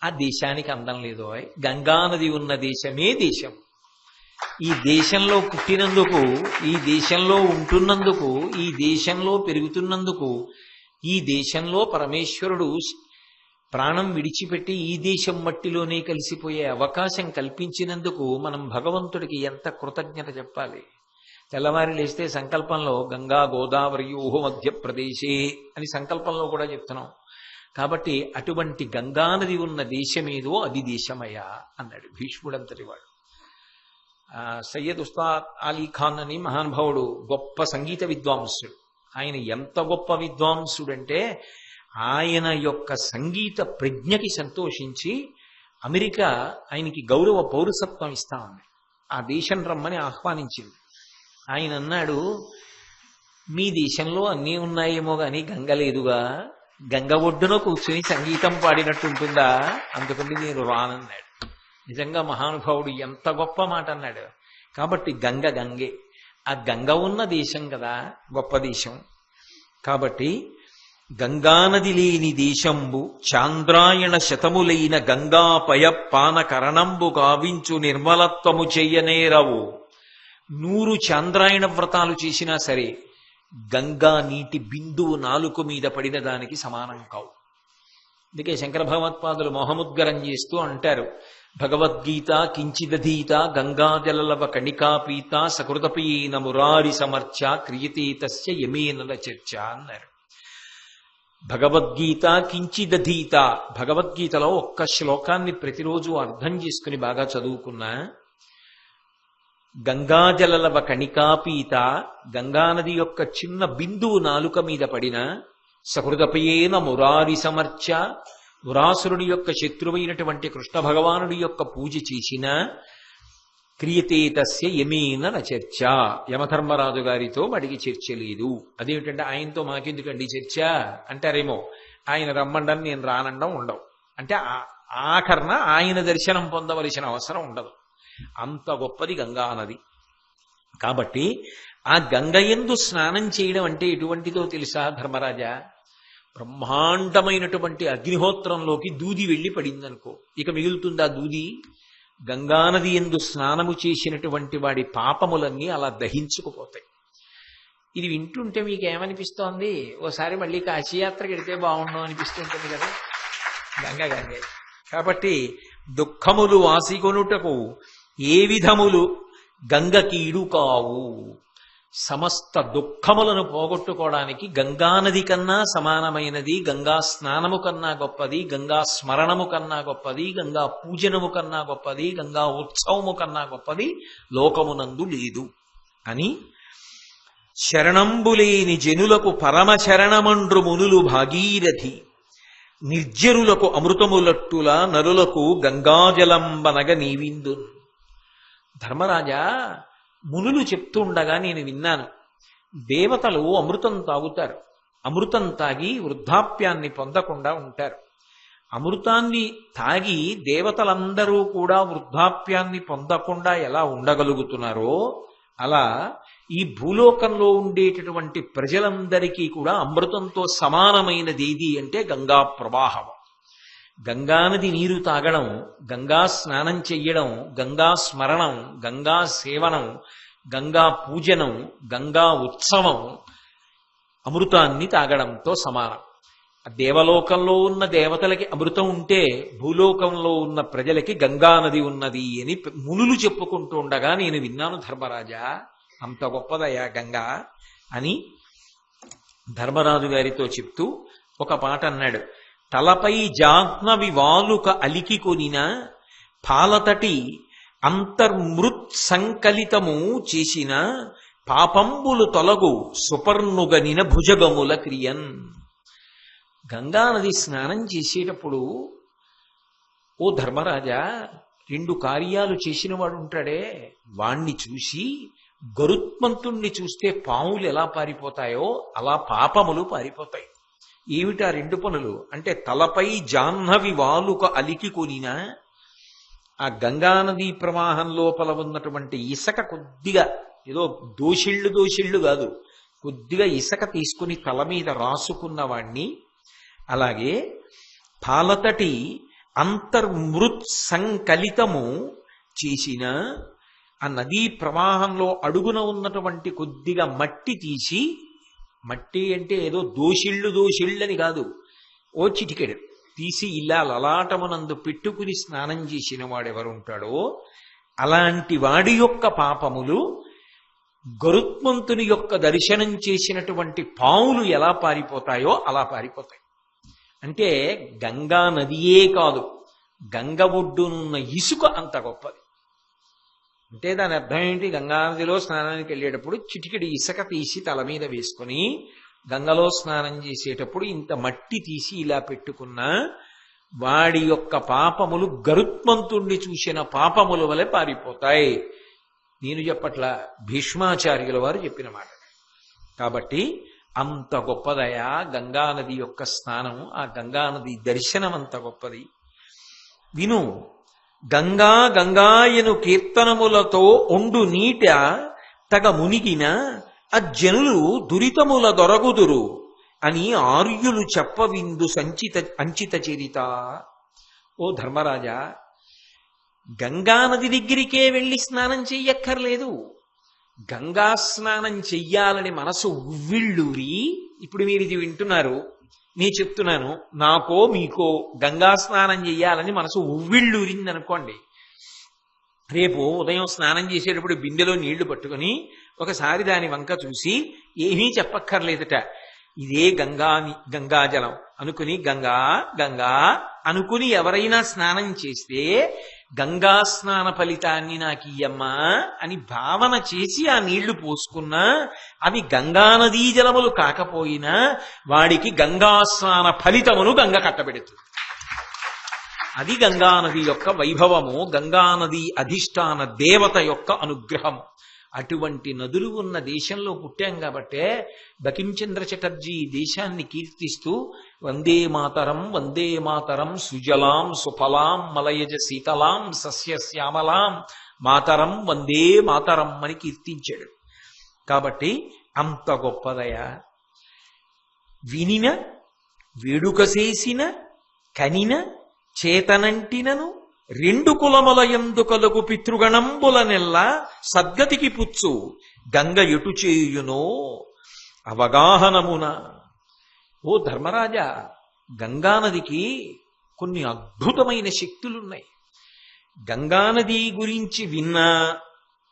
ఆ దేశానికి అందం లేదు. గంగానది ఉన్న దేశమే దేశం. ఈ దేశంలో పుట్టినందుకు, ఈ దేశంలో ఉంటున్నందుకు, ఈ దేశంలో పెరుగుతున్నందుకు, ఈ దేశంలో పరమేశ్వరుడు ప్రాణం విడిచిపెట్టి ఈ దేశం మట్టిలోనే కలిసిపోయే అవకాశం కల్పించినందుకు మనం భగవంతుడికి ఎంత కృతజ్ఞత చెప్పాలి. తెల్లవారి లేస్తే సంకల్పంలో గంగా గోదావరియోహో మధ్యప్రదేశే అని సంకల్పంలో కూడా చెప్తున్నాం. కాబట్టి అటువంటి గంగానది ఉన్న దేశమేదో అది దేశమయ్యా అన్నాడు భీష్ముడంతటి వాడు. సయ్యద్ ఉస్తాద్ అలీ ఖాన్ అని మహానుభావుడు, గొప్ప సంగీత విద్వాంసుడు. ఆయన ఎంత గొప్ప విద్వాంసుడంటే ఆయన యొక్క సంగీత ప్రజ్ఞకి సంతోషించి అమెరికా ఆయనకి గౌరవ పౌరసత్వం ఇస్తా ఉంది. ఆ దేశం రమ్మని ఆహ్వానించింది. ఆయన అన్నాడు, మీ దేశంలో అన్నీ ఉన్నాయేమో గాని గంగ లేదుగా, గంగ ఒడ్డున కూర్చుని సంగీతం పాడినట్టుంటుందా, అందుకని నేను రానన్నాడు. నిజంగా మహానుభావుడు ఎంత గొప్ప మాట అన్నాడు. కాబట్టి గంగే, ఆ గంగ ఉన్న దేశం కదా గొప్ప దేశం. కాబట్టి గంగానది లేని దేశంబు చాంద్రాయణ శతములైన గంగాపయ పాన కరణంబు గావించు నిర్మలత్వము చెయ్యనేరవు. 100 చాంద్రాయణ వ్రతాలు చేసినా సరే గంగా నీటి బిందువు నాలుక మీద పడిన దానికి సమానం కావు. అందుకే శంకర భగవత్పాదులు మోహముద్గరం చేస్తూ అంటారు, భగవద్గీత కించిదధీత గంగాజలలవ కణికాపీత సకృతపీన మురారి సమర్చ క్రియతే తస్య యమేనల చర్చ అన్నారు. భగవద్గీత కించిదధీత, భగవద్గీతలో ఒక్క శ్లోకాన్ని ప్రతిరోజు అర్థం చేసుకుని బాగా చదువుకున్నా, గంగాజలలవ కణికాపీత, గంగానది యొక్క చిన్న బిందువు నాలుక మీద పడిన, సహృదపయేన మురారి సమర్చ, మురాసురుడి యొక్క శత్రువైనటువంటి కృష్ణ భగవానుడి యొక్క పూజ చేసిన, క్రియతే తస్య యమేన చర్చ, యమధర్మరాజు గారితో వాడికి చర్చ లేదు. అదేమిటంటే ఆయనతో మాకెందుకండి చర్చ అంటారేమో, ఆయన రమ్మండం నేను రానండం ఉండవు. అంటే ఆఖరణ ఆయన దర్శనం పొందవలసిన అవసరం ఉండదు. అంత గొప్పది గంగా నది. కాబట్టి ఆ గంగయందు స్నానం చేయడం అంటే ఎటువంటిదో తెలుసా ధర్మరాజా? బ్రహ్మాండమైనటువంటి అగ్నిహోత్రంలోకి దూది వెళ్ళి పడిందనుకో, ఇక మిగులుతుందా దూది? గంగానది యందు స్నానము చేసినటువంటి వాడి పాపములన్నీ అలా దహించుకుపోతాయి. ఇది వింటుంటే మీకు ఏమనిపిస్తోంది? ఓసారి మళ్ళీ కాశీయాత్రకి వెడితే బాగుండు అనిపిస్తుంటుంది కదా. గంగే. కాబట్టి దుఃఖములు వాసికొనుటకు ఏ విధములు గంగకీడు కావు. సమస్త దుఃఖములను పోగొట్టుకోవడానికి గంగానది కన్నా సమానమైనది, గంగా స్నానము కన్నా గొప్పది, గంగా స్మరణము కన్నా గొప్పది, గంగా పూజనము కన్నా గొప్పది, గంగా ఉత్సవము కన్నా గొప్పది లోకమునందు లేదు అని శరణంబులేని జనులకు పరమ శరణమండ్రు మునులు భాగీరథి, నిర్జరులకు అమృతములట్టుల నరులకు గంగాజలంబనగ నీవిందు. ధర్మరాజా, మునులు చెప్తుండగా నేను విన్నాను, దేవతలు అమృతం తాగుతారు, అమృతం తాగి వృద్ధాప్యాన్ని పొందకుండా ఉంటారు. అమృతాన్ని తాగి దేవతలందరూ కూడా వృద్ధాప్యాన్ని పొందకుండా ఎలా ఉండగలుగుతున్నారో, అలా ఈ భూలోకంలో ఉండేటటువంటి ప్రజలందరికీ కూడా అమృతంతో సమానమైనది ఏది అంటే గంగా ప్రవాహం. గంగానది నీరు తాగడం, గంగా స్నానం చెయ్యడం, గంగా స్మరణం, గంగా సేవనం, గంగా పూజనం, గంగా ఉత్సవం అమృతాన్ని తాగడంతో సమానం. దేవలోకంలో ఉన్న దేవతలకి అమృతం ఉంటే భూలోకంలో ఉన్న ప్రజలకి గంగానది ఉన్నది అని మునులు చెప్పుకుంటూ ఉండగా నేను విన్నాను ధర్మరాజా. అంత గొప్పదయా గంగా అని ధర్మరాజు గారితో చెప్తూ ఒక పాట అన్నాడు. తలపై జాహ్నవి వాలుక అలికి కొనిన పాలతటి అంతర్మృత్ సంకలితము చేసిన పాపంబులు తొలగు సుపర్ణుగనిన భుజగముల క్రియన్. గంగానది స్నానం చేసేటప్పుడు ఓ ధర్మరాజా, 2 కార్యాలు చేసిన వాడు ఉంటాడే, వాణ్ణి చూసి గరుత్మంతుణ్ణి చూస్తే పాములు ఎలా పారిపోతాయో అలా పాపములు పారిపోతాయి. ఏమిటా 2 పనులు అంటే, తలపై జాహ్నవి వాలుక అలికి కొనిన, ఆ గంగానదీ ప్రవాహం లోపల ఉన్నటువంటి ఇసక కొద్దిగా, ఏదో దోషిళ్ళు కాదు, కొద్దిగా ఇసక తీసుకుని తల మీద రాసుకున్న వాణ్ణి, అలాగే పాలతటి అంతర్మృత్ సంకలితము చేసిన ఆ నదీ ప్రవాహంలో అడుగున ఉన్నటువంటి కొద్దిగా మట్టి తీసి, మట్టి అంటే ఏదో దోషిళ్ళని కాదు, ఓ చిటికెడు తీసి ఇలా లలాటమునందు పెట్టుకుని స్నానం చేసిన వాడెవరుంటాడో అలాంటి వాడి యొక్క పాపములు గరుత్మంతుని యొక్క దర్శనం చేసినటువంటి పాములు ఎలా పారిపోతాయో అలా పారిపోతాయి. అంటే గంగా నదియే కాదు, గంగ ఒడ్డునున్న ఇసుక అంత గొప్పది. అంటే దాని అర్థం ఏంటి? గంగానదిలో స్నానానికి వెళ్ళేటప్పుడు చిటికెడి ఇసుక తీసి తల మీద వేసుకొని గంగలో స్నానం చేసేటప్పుడు ఇంత మట్టి తీసి ఇలా పెట్టుకున్న వాడి యొక్క పాపములు గరుత్మంతుణ్ణి చూసిన పాపముల వలె పారిపోతాయి. నేను చెప్పట్లా, భీష్మాచార్యుల వారు చెప్పిన మాట. కాబట్టి అంత గొప్పదయా గంగానది యొక్క స్నానం, ఆ గంగానది దర్శనం అంత గొప్పది. విను, గంగా గంగాయను కీర్తనములతో ఒండు నీట తగ మునిగిన అజ్జనులు దురితముల దొరగుదురు అని ఆర్యులు చెప్పవిందు అంచిత చరిత. ఓ ధర్మరాజా, గంగానది దగ్గరికే వెళ్ళి స్నానం చెయ్యక్కర్లేదు. గంగా స్నానం చెయ్యాలని మనసు ఉవ్విళ్ళూరి, ఇప్పుడు మీరు ఇది వింటున్నారు, నేను చెప్తున్నాను, నాకో మీకో గంగా స్నానం చెయ్యాలని మనసు ఉవ్విళ్ళూరింది అనుకోండి. రేపు ఉదయం స్నానం చేసేటప్పుడు బిందెలో నీళ్లు పట్టుకుని ఒకసారి దాని వంక చూసి ఏమీ చెప్పక్కర్లేదట, ఇదే గంగాజలం అనుకుని గంగా గంగా అనుకుని ఎవరైనా స్నానం చేస్తే గంగా స్నాన ఫలితాన్ని నాకు ఇయ్యమ్మా అని భావన చేసి ఆ నీళ్లు పోసుకున్నా అవి గంగానదీ జలములు కాకపోయినా వాడికి గంగా స్నాన ఫలితమును గంగ కట్టబెడుతుంది. అది గంగానది యొక్క వైభవము, గంగానది అధిష్టాన దేవత యొక్క అనుగ్రహము. అటువంటి నదులు ఉన్న దేశంలో పుట్టాం కాబట్టే బకించంద్ర చటర్జీ దేశాన్ని కీర్తిస్తూ వందే మాతరం సుజలాం సుఫలాం మలయజ శీతలాం సస్యశ్యామలాం మాతరం వందే మాతరం అని కీర్తించాడు. కాబట్టి అంత గొప్పదయా. వినిన, వేడుక చేసిన, కనిన, చేతనంటినను 2 కులములయందు కలుగు పితృగణంబులనెల్లా సద్గతికి పుచ్చు గంగ ఎటు చేయునో అవగాహనమున. ఓ ధర్మరాజా, గంగానదికి కొన్ని అద్భుతమైన శక్తులున్నాయి. గంగానది గురించి విన్నా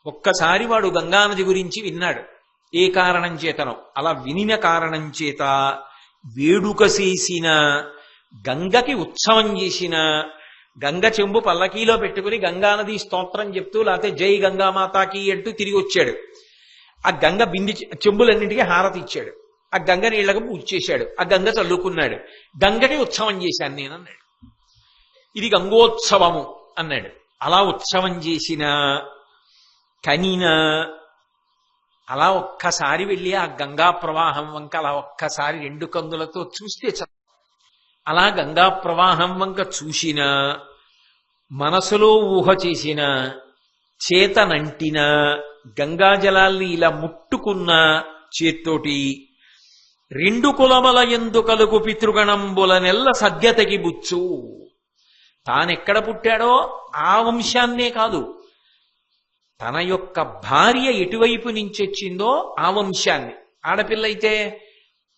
ఒక్కసారి వాడు గంగానది గురించి విన్నాడు. ఏ కారణం చేతనో అలా వినిన కారణం చేత వేడుక చేసిన, గంగకి ఉత్సవం చేసిన, గంగ చెంబు పల్లకీలో పెట్టుకుని గంగానది స్తోత్రం చెప్తూ లేకపోతే జై గంగామాతాకి అంటూ తిరిగి వచ్చాడు. ఆ గంగ బింది చెంబులన్నింటికీ హారతి ఇచ్చాడు. ఆ గంగ నీళ్లకు పూజ చేశాడు. ఆ గంగ చల్లుకున్నాడు. గంగకి ఉత్సవం చేశాను నేను అన్నాడు. ఇది గంగోత్సవము అన్నాడు. అలా ఉత్సవం చేసిన కనిన అలా ఒక్కసారి వెళ్ళి ఆ గంగా ప్రవాహం వంక అలా ఒక్కసారి 2 కన్నులతో చూస్తే అలా గంగా ప్రవాహం వంక చూసిన, మనసులో ఊహ చేసిన, చేతనంటిన, గంగాజలాల్ని ఇలా ముట్టుకున్న చేత్తోటి 2 కులముల యందు కలుగు పితృగణంబులనెల్ల సద్యతకి బుచ్చు. తానెక్కడ పుట్టాడో ఆ వంశాన్నే కాదు, తన యొక్క భార్య ఎటువైపు నుంచి వచ్చిందో ఆ వంశాన్ని. ఆడపిల్ల అయితే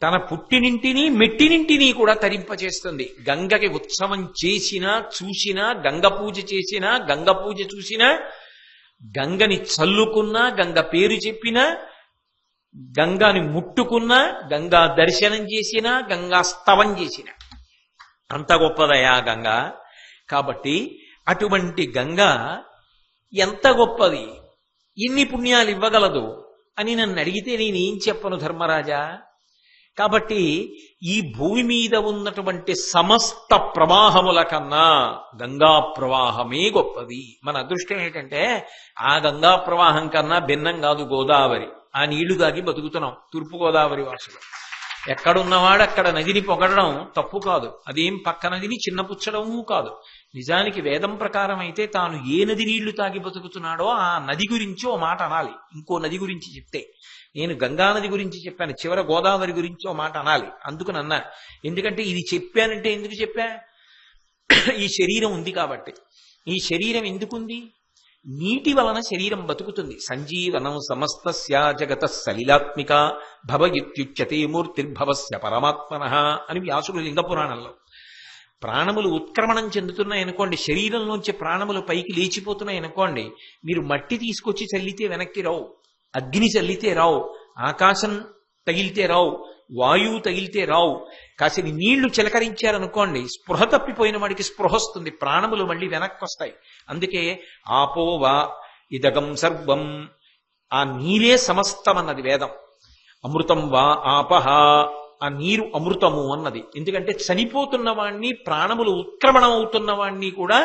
తన పుట్టినింటిని మెట్టినింటిని కూడా తరింపచేస్తుంది. గంగకి ఉత్సవం చేసినా చూసినా, గంగ పూజ చేసినా, గంగ పూజ చూసినా, గంగని చల్లుకున్నా, గంగ పేరు చెప్పినా, గంగాని ముట్టుకున్నా, గంగా దర్శనం చేసినా, గంగా స్తవం చేసిన అంత గొప్పదయా గంగ. కాబట్టి అటువంటి గంగ ఎంత గొప్పది, ఎన్ని పుణ్యాలు ఇవ్వగలదు అని నన్ను అడిగితే నేనేం చెప్పను ధర్మరాజా. కాబట్టి ఈ భూమి మీద ఉన్నటువంటి సమస్త ప్రవాహముల కన్నా గంగా ప్రవాహమే గొప్పది. మన అదృష్టం ఏంటంటే ఆ గంగా ప్రవాహం కన్నా భిన్నం కాదు గోదావరి. ఆ నీళ్లు తాగి బతుకుతున్నాం తూర్పుగోదావరి వాసులు. ఎక్కడున్నవాడు అక్కడ నదిని పొగడడం తప్పు కాదు, అదేం పక్క నదిని చిన్నపుచ్చడము కాదు. నిజానికి వేదం ప్రకారం అయితే తాను ఏ నది నీళ్లు తాగి బతుకుతున్నాడో ఆ నది గురించి ఓ మాట అనాలి. ఇంకో నది గురించి చెప్తే, నేను గంగా నది గురించి చెప్పాను, చివర గోదావరి గురించి ఓ మాట అనాలి. అందుకని అన్నా. ఎందుకంటే ఇది చెప్పానంటే ఎందుకు చెప్పా, ఈ శరీరం ఉంది కాబట్టి. ఈ శరీరం ఎందుకుంది, నీటి వలన శరీరం బతుకుతుంది. సంజీవనం సమస్తస్య జగత సలిలాత్మిక భవయుత్యుచ్యతే మూర్తిర్భవస్య పరమాత్మనః అని వ్యాసుడు లింగ పురాణంలో. ప్రాణములు ఉత్క్రమణం చెందుతున్నాయి అనుకోండి, శరీరంలోంచి ప్రాణములు పైకి లేచిపోతున్నాయి అనుకోండి, మీరు మట్టి తీసుకొచ్చి చల్లితే వెనక్కి రావు, అగ్ని చల్లితే రావు, ఆకాశం తగిలితే రావు, వాయువు తగిలితే రావు. కాసిని నీళ్లు చిలకరించారనుకోండి, స్పృహ తప్పిపోయిన వాడికి స్పృహ వస్తుంది, ప్రాణములు మళ్ళీ వెనక్కి వస్తాయి. అందుకే ఆపోవా ఇదగం సర్వం, ఆ నీరే సమస్తం అన్నది వేదం. అమృతం వా ఆపహ, ఆ నీరు అమృతము అన్నది. ఎందుకంటే చనిపోతున్న వాణ్ణి, ప్రాణములు ఉత్క్రమణం అవుతున్న వాణ్ణి కూడా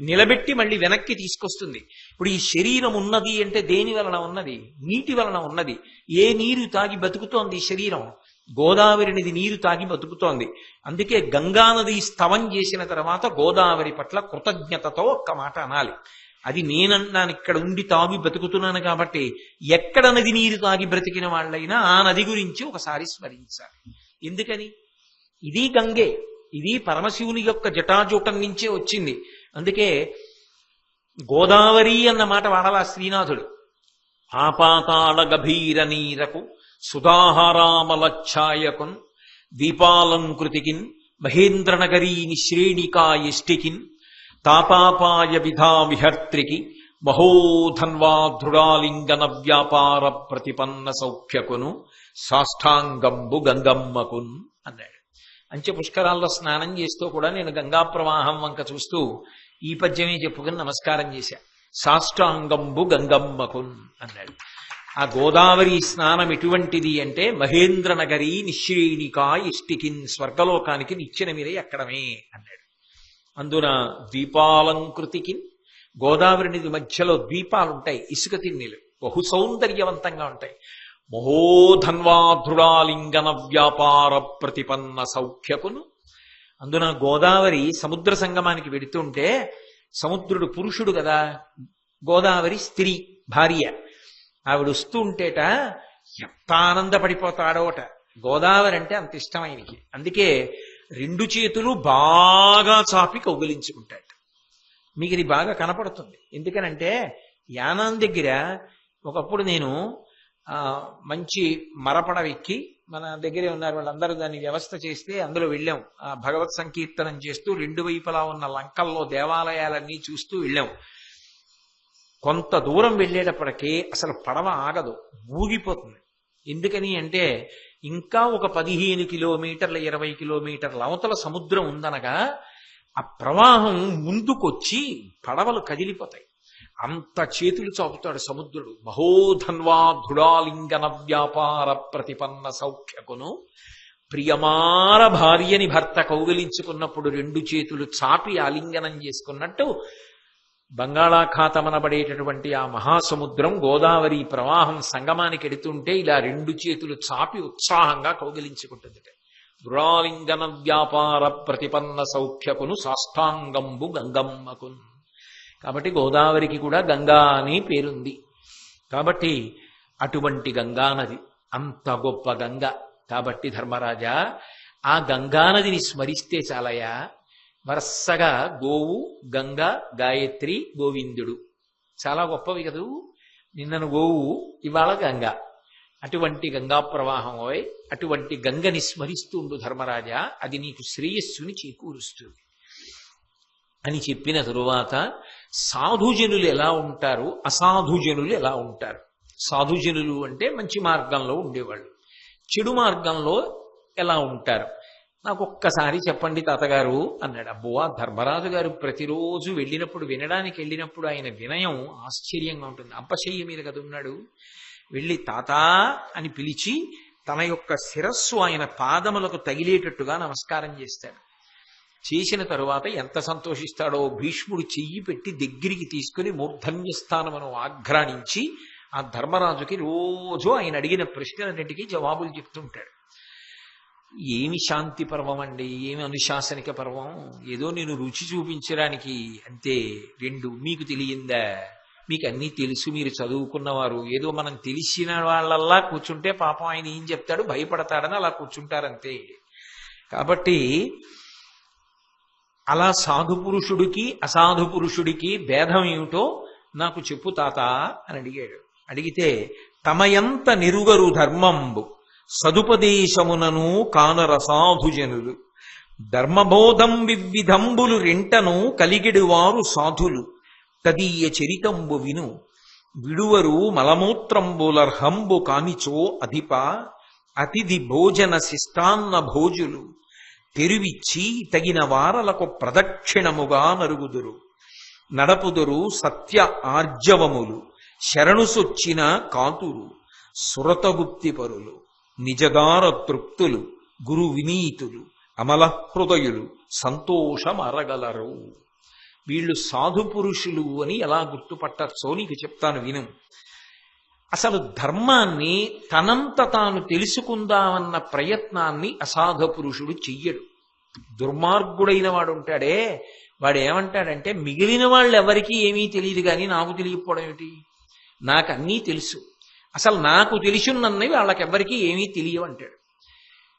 నిలబెట్టి మళ్ళీ వెనక్కి తీసుకొస్తుంది. ఇప్పుడు ఈ శరీరం ఉన్నది అంటే దేని వలన ఉన్నది, నీటి వలన ఉన్నది. ఏ నీరు తాగి బతుకుతోంది ఈ శరీరం, గోదావరి నది నీరు తాగి బతుకుతోంది. అందుకే గంగానది స్తవం చేసిన తర్వాత గోదావరి పట్ల కృతజ్ఞతతో ఒక్క మాట అనాలి. అది నేనన్నాను, ఇక్కడ ఉండి తాగి బతుకుతున్నాను కాబట్టి. ఎక్కడ నది నీరు తాగి బ్రతికిన వాళ్ళైనా ఆ నది గురించి ఒకసారి స్మరించాలి. ఎందుకని, ఇది గంగే, ఇది పరమశివుని యొక్క జటాజూటం నుంచే వచ్చింది. అందుకే గోదావరి అన్న మాట వాడలా శ్రీనాథుడు. ఆపాతాళ గభీర నీరకు సుధాహారామలఛాయకున్ దీపాలంకృతికిన్ మహేంద్రనగరీ నిశ్రేణికాయిష్టికిన్ తాపాపాయ విధా విహర్త్రికి మహోధన్వాధృడాలింగన వ్యాపార ప్రతిపన్న సౌఖ్యకును సాష్టాంగంబు గంగమ్మకున్ అన్నాడు. అంచె పుష్కరాల్లో స్నానం చేస్తూ కూడా నేను గంగా ప్రవాహం వంక చూస్తూ ఈ పద్యమే చెప్పుకుని నమస్కారం చేశా. సాష్టాంగంబు గంగమ్మకున్ అన్నాడు. ఆ గోదావరి స్నానం ఎటువంటిది అంటే మహేంద్ర నగరీ నిశ్రేణికా ఇష్టికిన్, స్వర్గలోకానికి నిచ్చెన మీద ఎక్కడమే అన్నాడు. అందున ద్వీపాలంకృతికి, గోదావరి నది మధ్యలో ద్వీపాలుంటాయి, ఇసుక తిన్నెలు, బహు సౌందర్యవంతంగా ఉంటాయి. మహోధన్వాధృడాలింగన వ్యాపార ప్రతిపన్న సౌఖ్యకును. అందున గోదావరి సముద్ర సంగమానికి వెడుతుంటే, సముద్రుడు పురుషుడు కదా, గోదావరి స్త్రీ భార్య. ఆవిడ వస్తూ ఉంటేట ఎంత ఆనందపడిపోతాడోట. గోదావరి అంటే అంత ఇష్టం ఆయనకి. అందుకే 2 చేతులు బాగా చాపి కౌగిలించుకుంటాడు. మీకు ఇది బాగా కనపడుతుంది. ఎందుకనంటే యానాం దగ్గర ఒకప్పుడు నేను మంచి మరపడ ఎక్కి మన దగ్గరే ఉన్నారు వాళ్ళందరూ దాన్ని వ్యవస్థ చేస్తే అందులో వెళ్ళాం. భగవత్ సంకీర్తనం చేస్తూ రెండు వైపులా ఉన్న లంకల్లో దేవాలయాలన్నీ చూస్తూ వెళ్ళాం. కొంత దూరం వెళ్ళేటప్పటికీ అసలు పడవ ఆగదు, ఊగిపోతుంది. ఎందుకని అంటే ఇంకా ఒక 15 కిలోమీటర్ల 20 కిలోమీటర్ల అవతల సముద్రం ఉందనగా ఆ ప్రవాహం ముందుకొచ్చి పడవలు కదిలిపోతాయి. అంత చేతులు చాపుతాడు సముద్రుడు. మహోధన్వా దృఢాలింగన వ్యాపార ప్రతిపన్న సౌఖ్యకును ప్రియమార భార్యని భర్త కౌగిలించుకున్నప్పుడు రెండు చేతులు చాపి ఆలింగనం చేసుకున్నట్టు బంగాళాఖాతమనబడేటటువంటి ఆ మహాసముద్రం గోదావరి ప్రవాహం సంగమానికి ఎడుతుంటే ఇలా రెండు చేతులు చాపి ఉత్సాహంగా కౌగిలించుకుంటుంది. దృఢాలింగన వ్యాపార ప్రతిపన్న సౌఖ్యకును సాష్టాంగంబు గంగమ్మకున్. కాబట్టి గోదావరికి కూడా గంగా అని పేరుంది. కాబట్టి అటువంటి గంగానది అంత గొప్ప గంగ. కాబట్టి ధర్మరాజా, ఆ గంగానదిని స్మరిస్తే చాలయా, వరసగా గోవు, గంగ, గాయత్రి, గోవిందుడు చాలా గొప్పవి కదూ. నిన్నను గోవు, ఇవాళ గంగ. అటువంటి గంగా ప్రవాహం ఓయ్, అటువంటి గంగని స్మరిస్తుండు ధర్మరాజా, అది నీకు శ్రేయస్సుని చేకూరుస్తుంది అని చెప్పిన తరువాత సాధుజనులు ఎలా ఉంటారు, అసాధుజనులు ఎలా ఉంటారు. సాధుజనులు అంటే మంచి మార్గంలో ఉండేవాళ్ళు, చెడు మార్గంలో ఎలా ఉంటారు నాకు ఒక్కసారి చెప్పండి తాతగారు అన్నాడు. అబ్బో, ధర్మరాజు గారు ప్రతిరోజు వెళ్ళినప్పుడు వెళ్ళినప్పుడు ఆయన వినయం ఆశ్చర్యంగా ఉంటుంది. అంపశయ్య మీద కదా ఉన్నాడు. వెళ్ళి తాత అని పిలిచి తన యొక్క శిరస్సు ఆయన పాదములకు తగిలేటట్టుగా నమస్కారం చేస్తాడు. చేసిన తరువాత ఎంత సంతోషిస్తాడో, భీష్ముడు చెయ్యి పెట్టి దగ్గరికి తీసుకుని మూర్ధన్య స్థానమును ఆఘ్రాణించి ఆ ధర్మరాజుకి రోజు ఆయన అడిగిన ప్రశ్నలన్నింటికీ జవాబులు చెప్తుంటాడు. ఏమి శాంతి పర్వం అండి, ఏమి అనుశాసనిక పర్వం, ఏదో నేను రుచి చూపించడానికి అంతే. రెండు, మీకు తెలియందా, మీకు అన్నీ తెలుసు, మీరు చదువుకున్నవారు, ఏదో మనం తెలిసిన వాళ్ళల్లా కూర్చుంటే పాపం ఆయన ఏం చెప్తాడు భయపడతాడని అలా కూర్చుంటారంతే. కాబట్టి అలా సాధు పురుషుడికి అసాధు పురుషుడికి భేదం ఏమిటో నాకు చెప్పు తాత అని అడిగాడు. అడిగితే తమయంత నిరుగరు ధర్మంబు సదుపదేశమునను కానర సాధుజనులు ధర్మబోధం వివిధంబులు రెంటను కలిగిడువారు సాధులు తదీయ చరితంబు విను విడువరు మలమూత్రంబులర్హంబు కానిచో అధిప అతిథి భోజన శిష్టాన్న భోజులు తెరువిచ్చి తగిన వారలకు ప్రదక్షిణముగా నరుగుదురు నడపుదురు సత్య ఆర్జవములు శరణుసొచ్చిన కాతురు సురతగుప్తి పరులు నిజగార తృప్తులు గురు వినీతులు అమల హృదయులు సంతోషమరగలరు. వీళ్ళు సాధు పురుషులు అని ఎలా గుర్తుపట్టచ్చో నీకు చెప్తాను విను. అసలు ధర్మాన్ని తనంత తాను తెలుసుకుందామన్న ప్రయత్నాన్ని అసాధు పురుషుడు చెయ్యడు. దుర్మార్గుడైన వాడు ఉంటాడే, వాడు ఏమంటాడంటే మిగిలిన వాళ్ళు ఎవరికీ ఏమీ తెలియదు కానీ నాకు తెలియకపోవడం ఏమిటి, నాకు అన్నీ తెలుసు, అసలు నాకు తెలుసున్నవి వాళ్ళకెవ్వరికీ ఏమీ తెలియవంటాడు.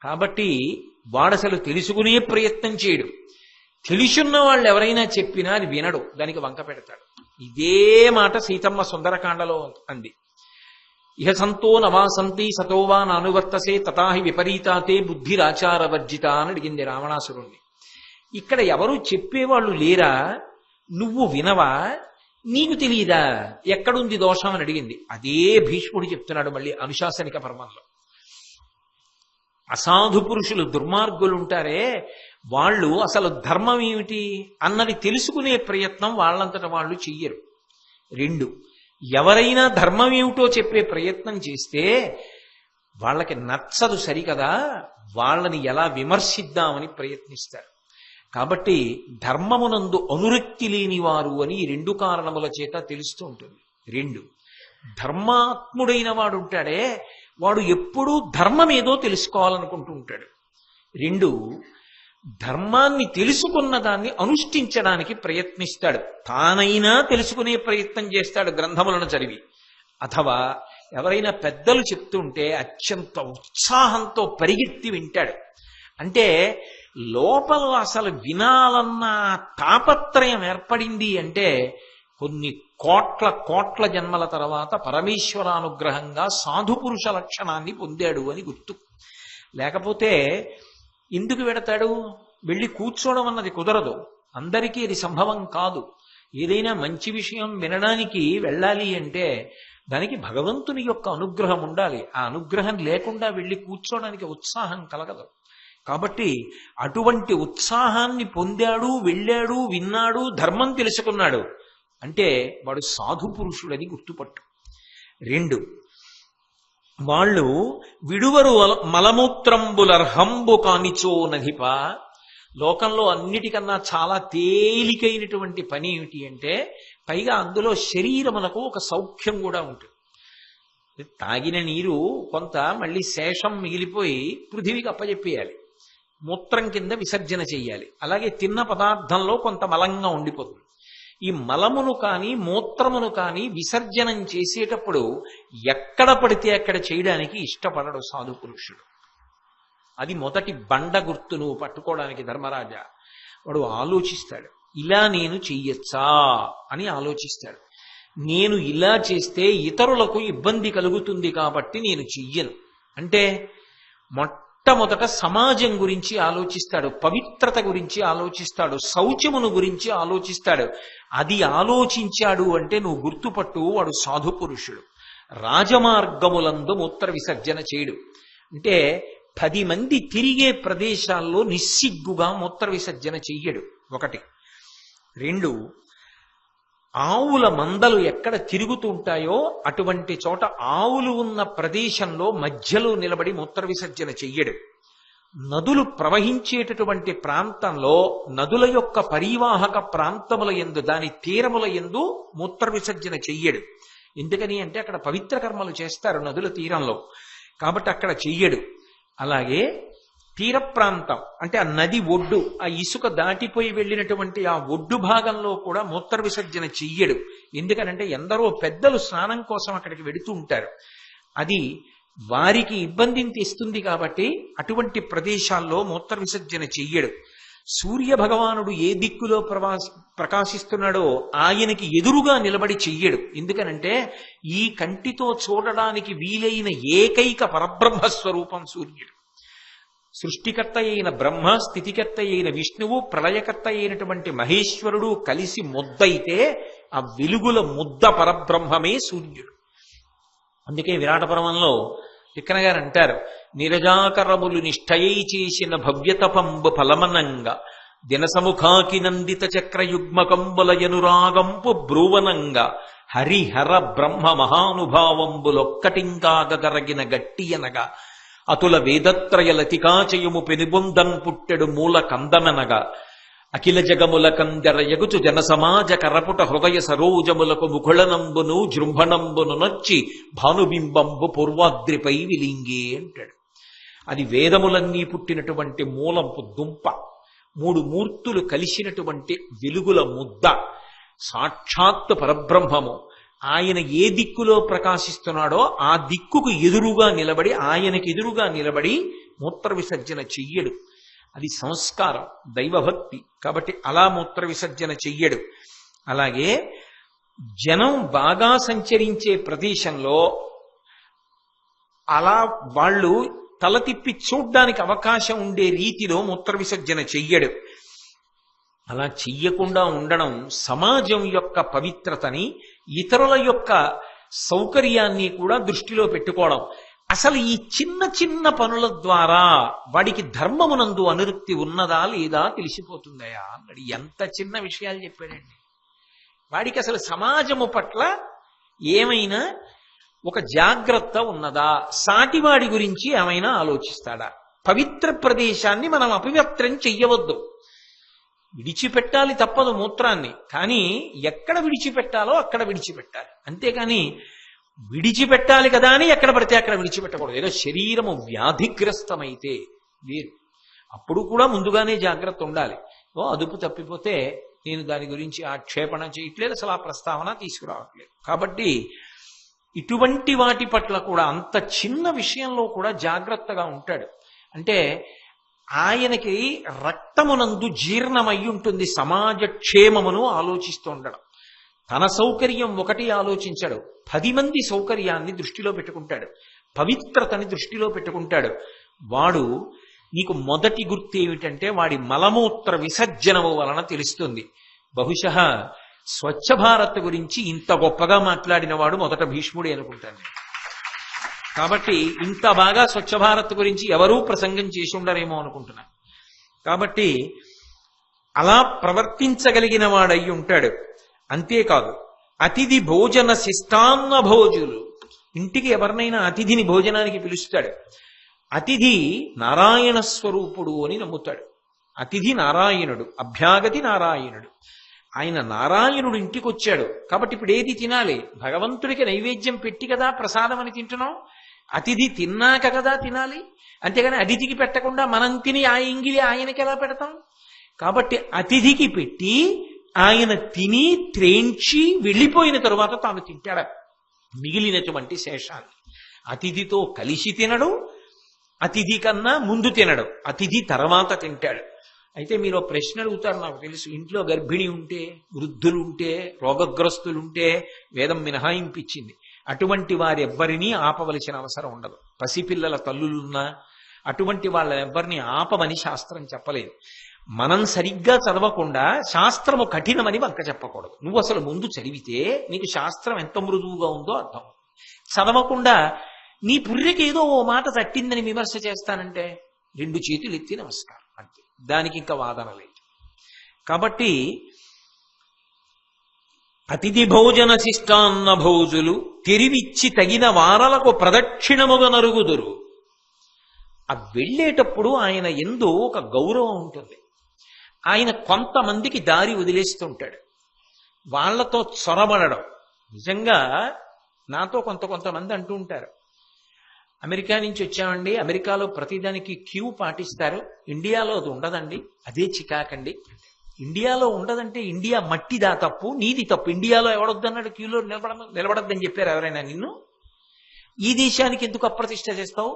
కాబట్టి వాడు అసలు తెలుసుకునే ప్రయత్నం చేయడు. తెలుసున్న వాళ్ళు ఎవరైనా చెప్పినా అది వినడు, దానికి వంక పెడతాడు. ఇదే మాట సీతమ్మ సుందరకాండలో అంది. ఇహ సంతో నవాసంతి సతోవా నానువర్తసే తథాహి విపరీతాతే బుద్ధిరాచారవర్జిత అని అడిగింది రావణాసురుణ్ణి. ఇక్కడ ఎవరు చెప్పేవాళ్ళు లేరా, నువ్వు వినవా, నీకు తెలియదా, ఎక్కడుంది దోషం అని అడిగింది. అదే భీష్ముడు చెప్తున్నాడు మళ్ళీ అనుశాసనిక పర్వంలో. అసాధు పురుషులు దుర్మార్గులు ఉంటారే, వాళ్ళు అసలు ధర్మం ఏమిటి అన్నది తెలుసుకునే ప్రయత్నం వాళ్ళంతట వాళ్ళు చెయ్యరు. రెండు, ఎవరైనా ధర్మం ఏమిటో చెప్పే ప్రయత్నం చేస్తే వాళ్ళకి నచ్చదు సరికదా, వాళ్ళని ఎలా విమర్శిద్దామని ప్రయత్నిస్తారు. కాబట్టి ధర్మమునందు అనురక్తి లేని వారు అని ఈ రెండు కారణముల చేత తెలుస్తూ ఉంటుంది. రెండు, ధర్మాత్ముడైన వాడు ఉంటాడే, వాడు ఎప్పుడూ ధర్మం ఏదో తెలుసుకోవాలనుకుంటూ ఉంటాడు. రెండు, ధర్మాన్ని తెలుసుకున్న దాన్ని అనుష్ఠించడానికి ప్రయత్నిస్తాడు. తానైనా తెలుసుకునే ప్రయత్నం చేస్తాడు గ్రంథములను చదివి. అథవా ఎవరైనా పెద్దలు చెప్తుంటే అత్యంత ఉత్సాహంతో పరిగెత్తి వింటాడు. అంటే లోపల అసలు వినాలన్న తాపత్రయం ఏర్పడింది అంటే కొన్ని కోట్ల కోట్ల జన్మల తర్వాత పరమేశ్వరానుగ్రహంగా సాధు పురుష లక్షణాన్ని పొందాడు అని గుర్తు. లేకపోతే ఎందుకు వెడతాడు? వెళ్ళి కూర్చోవడం అన్నది కుదరదు, అందరికీ అది సంభవం కాదు. ఏదైనా మంచి విషయం వినడానికి వెళ్ళాలి అంటే దానికి భగవంతుని యొక్క అనుగ్రహం ఉండాలి. ఆ అనుగ్రహం లేకుండా వెళ్ళి కూర్చోడానికి ఉత్సాహం కలగదు. కాబట్టి అటువంటి ఉత్సాహాన్ని పొందాడు, వెళ్ళాడు, విన్నాడు, ధర్మం తెలుసుకున్నాడు అంటే వాడు సాధు పురుషుడని గుర్తుపట్టు. 2, వాళ్ళు విడువరు మలమూత్రంబులర్హంబు కానిచో నధిప. లోకంలో అన్నిటికన్నా చాలా తేలికైనటువంటి పని ఏమిటి అంటే, పైగా అందులో శరీరమునకు ఒక సౌఖ్యం కూడా ఉంటుంది. తాగిన నీరు కొంత మళ్ళీ శేషం మిగిలిపోయి పృథివీకి అప్పచెప్పేయాలి, మూత్రం కింద విసర్జన చెయ్యాలి. అలాగే తిన్న పదార్థంలో కొంత మలంగా ఉండిపోతుంది. ఈ మలమును కానీ మూత్రమును కానీ విసర్జనం చేసేటప్పుడు ఎక్కడ పడితే అక్కడ చేయడానికి ఇష్టపడడు సాధు పురుషుడు. అది మొదటి బండ గుర్తు నువ్వు పట్టుకోవడానికి ధర్మరాజా. వాడు ఆలోచిస్తాడు, ఇలా నేను చెయ్యొచ్చా అని ఆలోచిస్తాడు. నేను ఇలా చేస్తే ఇతరులకు ఇబ్బంది కలుగుతుంది కాబట్టి నేను చెయ్యను అంటే మొట్టమొదట సమాజం గురించి ఆలోచిస్తాడు, పవిత్రత గురించి ఆలోచిస్తాడు, శౌచమును గురించి ఆలోచిస్తాడు. అది ఆలోచించాడు అంటే నువ్వు గుర్తుపట్టు, వాడు సాధు పురుషుడు. రాజమార్గములందు మూత్ర విసర్జన చేయడు అంటే 10 మంది తిరిగే ప్రదేశాల్లో నిస్సిగ్గుగా మూత్ర విసర్జన చెయ్యడు. 1. 2, ఆవుల మందలు ఎక్కడ తిరుగుతూ ఉంటాయో అటువంటి చోట ఆవులు ఉన్న ప్రదేశంలో మధ్యలో నిలబడి మూత్ర విసర్జన చెయ్యడు. నదులు ప్రవహించేటటువంటి ప్రాంతంలో నదుల యొక్క పరివాహక ప్రాంతముల యందు, దాని తీరముల యందు మూత్ర విసర్జన చెయ్యడు. ఎందుకని అంటే అక్కడ పవిత్ర కర్మలు చేస్తారు నదుల తీరంలో, కాబట్టి అక్కడ చెయ్యడు. అలాగే తీర ప్రాంతం అంటే ఆ నది ఒడ్డు, ఆ ఇసుక దాటిపోయి వెళ్ళినటువంటి ఆ ఒడ్డు భాగంలో కూడా మూత్ర విసర్జన చెయ్యడు. ఎందుకనంటే ఎందరో పెద్దలు స్నానం కోసం అక్కడికి వెడుతూ ఉంటారు, అది వారికి ఇబ్బందిని తెస్తుంది కాబట్టి అటువంటి ప్రదేశాల్లో మూత్ర విసర్జన చెయ్యడు. సూర్య భగవానుడు ఏ దిక్కులో ప్రకాశిస్తున్నాడో ఆయనకి ఎదురుగా నిలబడి చెయ్యడు. ఎందుకనంటే ఈ కంటితో చూడడానికి వీలైన ఏకైక పరబ్రహ్మ స్వరూపం సూర్యుడు. సృష్టికర్త అయిన బ్రహ్మ, స్థితికర్త అయిన విష్ణువు, ప్రళయకర్త అయినటువంటి మహేశ్వరుడు కలిసి ముద్దయితే ఆ వెలుగుల ముద్ద పరబ్రహ్మమే సూర్యుడు. అందుకే విరాట పర్వంలో తిక్కన గారు అంటారు, నిరజాకరములు నిష్ఠయై చేసిన భవ్యతపంబు ఫలమనంగా దినసముఖాకి నందిత చక్రయుగ్మకంబులయనురాగంపు బ్రూవనంగా హరిహర బ్రహ్మ మహానుభావంబులొక్కటింకాగరగిన గట్టియనగా అతుల వేదత్రయలతికాచయము పెనుబొందన్ పుట్టెడు మూల కందమనగా అఖిల జగముల కందర యగుచు జన సమాజ కరపుట హృదయ సరోజములకు ముఖుళనంబును జృంభణంబును నొచ్చి భానుబింబంబు పూర్వాద్రిపై విలింగే అంటాడు. అది వేదములన్నీ పుట్టినటువంటి మూలంపు దుంప, 3 మూర్తులు కలిసినటువంటి వెలుగుల ముద్ద, సాక్షాత్ పరబ్రహ్మము. ఆయన ఏ దిక్కులో ప్రకాశిస్తున్నాడో ఆ దిక్కుకు ఎదురుగా నిలబడి, ఆయనకి ఎదురుగా నిలబడి మూత్ర విసర్జన చెయ్యడు. అది సంస్కారం, దైవభక్తి. కాబట్టి అలా మూత్ర విసర్జన చెయ్యడు. అలాగే జనం బాగా సంచరించే ప్రదేశంలో అలా వాళ్ళు తల తిప్పి చూడ్డానికి అవకాశం ఉండే రీతిలో మూత్ర విసర్జన చెయ్యడు. అలా చెయ్యకుండా ఉండడం సమాజం యొక్క పవిత్రతని, ఇతరుల యొక్క సౌకర్యాన్ని కూడా దృష్టిలో పెట్టుకోవడం. అసలు ఈ చిన్న చిన్న పనుల ద్వారా వాడికి ధర్మమునందు అనురక్తి ఉన్నదా లేదా తెలిసిపోతుందయా అన్నాడు. ఎంత చిన్న విషయాలు చెప్పాడండి. వాడికి అసలు సమాజము పట్ల ఏమైనా ఒక జాగ్రత్త ఉన్నదా, సాటివాడి గురించి ఏమైనా ఆలోచిస్తాడా? పవిత్ర ప్రదేశాన్ని మనం అపవిత్రం చెయ్యవద్దు. విడిచిపెట్టాలి తప్పదు మూత్రాన్ని, కానీ ఎక్కడ విడిచిపెట్టాలో అక్కడ విడిచిపెట్టాలి. అంతేకాని విడిచిపెట్టాలి కదా అని ఎక్కడ పడితే అక్కడ విడిచిపెట్టకూడదు. ఏదో శరీరము వ్యాధిగ్రస్తమైతే వేరు, అప్పుడు కూడా ముందుగానే జాగ్రత్త ఉండాలి. అదుపు తప్పిపోతే నేను దాని గురించి ఆక్షేపణ చేయట్లేదు, అసలు ఆ ప్రస్తావన తీసుకురావట్లేదు. కాబట్టి ఇటువంటి వాటి పట్ల కూడా అంత చిన్న విషయంలో కూడా జాగ్రత్తగా ఉంటాడు. అంటే ఆయనకి రక్తమునందు జీర్ణమై ఉంటుంది, సమాజ క్షేమమును ఆలోచిస్తూ ఉండడం. తన సౌకర్యం ఒకటి ఆలోచించాడు, 10 మంది సౌకర్యాన్ని దృష్టిలో పెట్టుకుంటాడు, పవిత్రతని దృష్టిలో పెట్టుకుంటాడు. వాడు నీకు మొదటి గుర్తు ఏమిటంటే వాడి మలమూత్ర విసర్జనము వలన తెలుస్తుంది. బహుశः స్వచ్ఛ భారత్ గురించి ఇంత గొప్పగా మాట్లాడిన వాడు మొదట భీష్ముడే అనుకుంటాను. కాబట్టి ఇంత బాగా స్వచ్ఛ భారత్ గురించి ఎవరూ ప్రసంగం చేసి ఉండరేమో అనుకుంటున్నాను. కాబట్టి అలా ప్రవర్తించగలిగిన వాడై ఉంటాడు. అంతేకాదు, అతిథి భోజన శిష్టాన్న భోజులు, ఇంటికి ఎవరినైనా అతిథిని భోజనానికి పిలుస్తాడు. అతిథి నారాయణ స్వరూపుడు అని నమ్ముతాడు. అతిథి నారాయణుడు, అభ్యాగతి నారాయణుడు. ఆయన నారాయణుడు ఇంటికి వచ్చాడు కాబట్టి ఇప్పుడు ఏది తినాలి? భగవంతుడికి నైవేద్యం పెట్టి కదా ప్రసాదం అని తింటున్నాం. అతిథి తిన్నాక కదా తినాలి. అంతేగాని అతిథికి పెట్టకుండా మనం తిని ఆ ఇంగిలి ఆయనకి ఎలా పెడతాం? కాబట్టి అతిథికి పెట్టి ఆయన తిని త్రేంచి వెళ్ళిపోయిన తరువాత తాను తింటాడు మిగిలినటువంటి శేషాన్ని. అతిథితో కలిసి తినడు, అతిథి కన్నా ముందు తినడు, అతిథి తర్వాత తింటాడు. అయితే మీరు ప్రశ్న అడుగుతారు, నాకు తెలుసు. ఇంట్లో గర్భిణి ఉంటే, వృద్ధులుంటే, రోగగ్రస్తులుంటే వేదం మినహాయింపిచ్చింది. అటువంటి వారెవ్వరినీ ఆపవలసిన అవసరం ఉండదు. పసిపిల్లల తల్లులున్నా అటువంటి వాళ్ళెవ్వరిని ఆపమని శాస్త్రం చెప్పలేదు. మనం సరిగ్గా చదవకుండా శాస్త్రము కఠినమని వంక చెప్పకూడదు. నువ్వు అసలు ముందు చదివితే నీకు శాస్త్రం ఎంత మృదువుగా ఉందో అర్థం. చదవకుండా నీ పుర్రెకి ఏదో ఓ మాట తట్టిందని విమర్శ చేస్తానంటే 2 చేతులు ఎత్తి నమస్కారం అంతే, దానికి ఇంకా వాదన లేదు. కాబట్టి అతిథి భోజన శిష్టాన్న భోజులు తెరివిచ్చి తగిన వారలకు ప్రదక్షిణముగా నరుగుదురు. ఆ వెళ్ళేటప్పుడు ఆయన ఎందు ఒక గౌరవం ఉంటుంది. ఆయన కొంతమందికి దారి వదిలేస్తుంటాడు, వాళ్లతో చొరబడడం. నిజంగా నాతో కొంతమంది అంటూ ఉంటారు, అమెరికా నుంచి వచ్చామండి, అమెరికాలో ప్రతిదానికి క్యూ పాటిస్తారు, ఇండియాలో అది ఉండదండి, అదే చికాకండి. ఇండియాలో ఉండదంటే ఇండియా మట్టిదా తప్పు, నీది తప్పు. ఇండియాలో ఎవడొద్దన్నాడు క్యూలో నిలబడద్దని చెప్పారు ఎవరైనా నిన్ను? ఈ దేశానికి ఎందుకు అప్రతిష్ట చేస్తావు?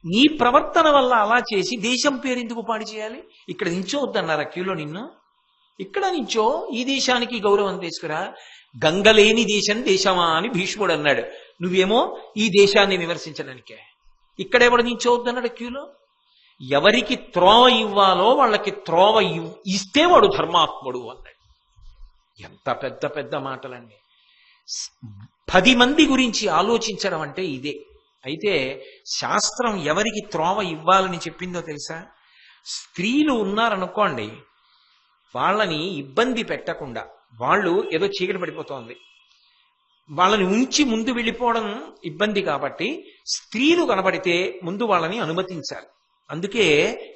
నీ ప్రవర్తన వల్ల అలా చేసి దేశం పేరు ఎందుకు పాడు చేయాలి? ఇక్కడ నించోవద్దన్నారా క్యూలో నిన్ను? ఇక్కడ నించో, ఈ దేశానికి గౌరవం తీసుకురా. గంగలేని దేశం దేశమా అని భీష్ముడు అన్నాడు. నువ్వేమో ఈ దేశాన్ని విమర్శించడానికే. ఇక్కడెవడు నించోవద్దన్నాడు క్యూలో? ఎవరికి త్రోవ ఇవ్వాలో వాళ్ళకి త్రోవ ఇస్తే వాడు ధర్మాత్ముడు అన్నాడు. ఎంత పెద్ద పెద్ద మాటలండి. 10 మంది గురించి ఆలోచించడం అంటే ఇదే. అయితే శాస్త్రం ఎవరికి త్రోవ ఇవ్వాలని చెప్పిందో తెలుసా? స్త్రీలు ఉన్నారనుకోండి, వాళ్ళని ఇబ్బంది పెట్టకుండా, వాళ్ళు ఏదో చీకటి పడిపోతోంది, వాళ్ళని ఉంచి ముందు వెళ్ళిపోవడం ఇబ్బంది కాబట్టి స్త్రీలు కనబడితే ముందు వాళ్ళని అనుమతించాలి. అందుకే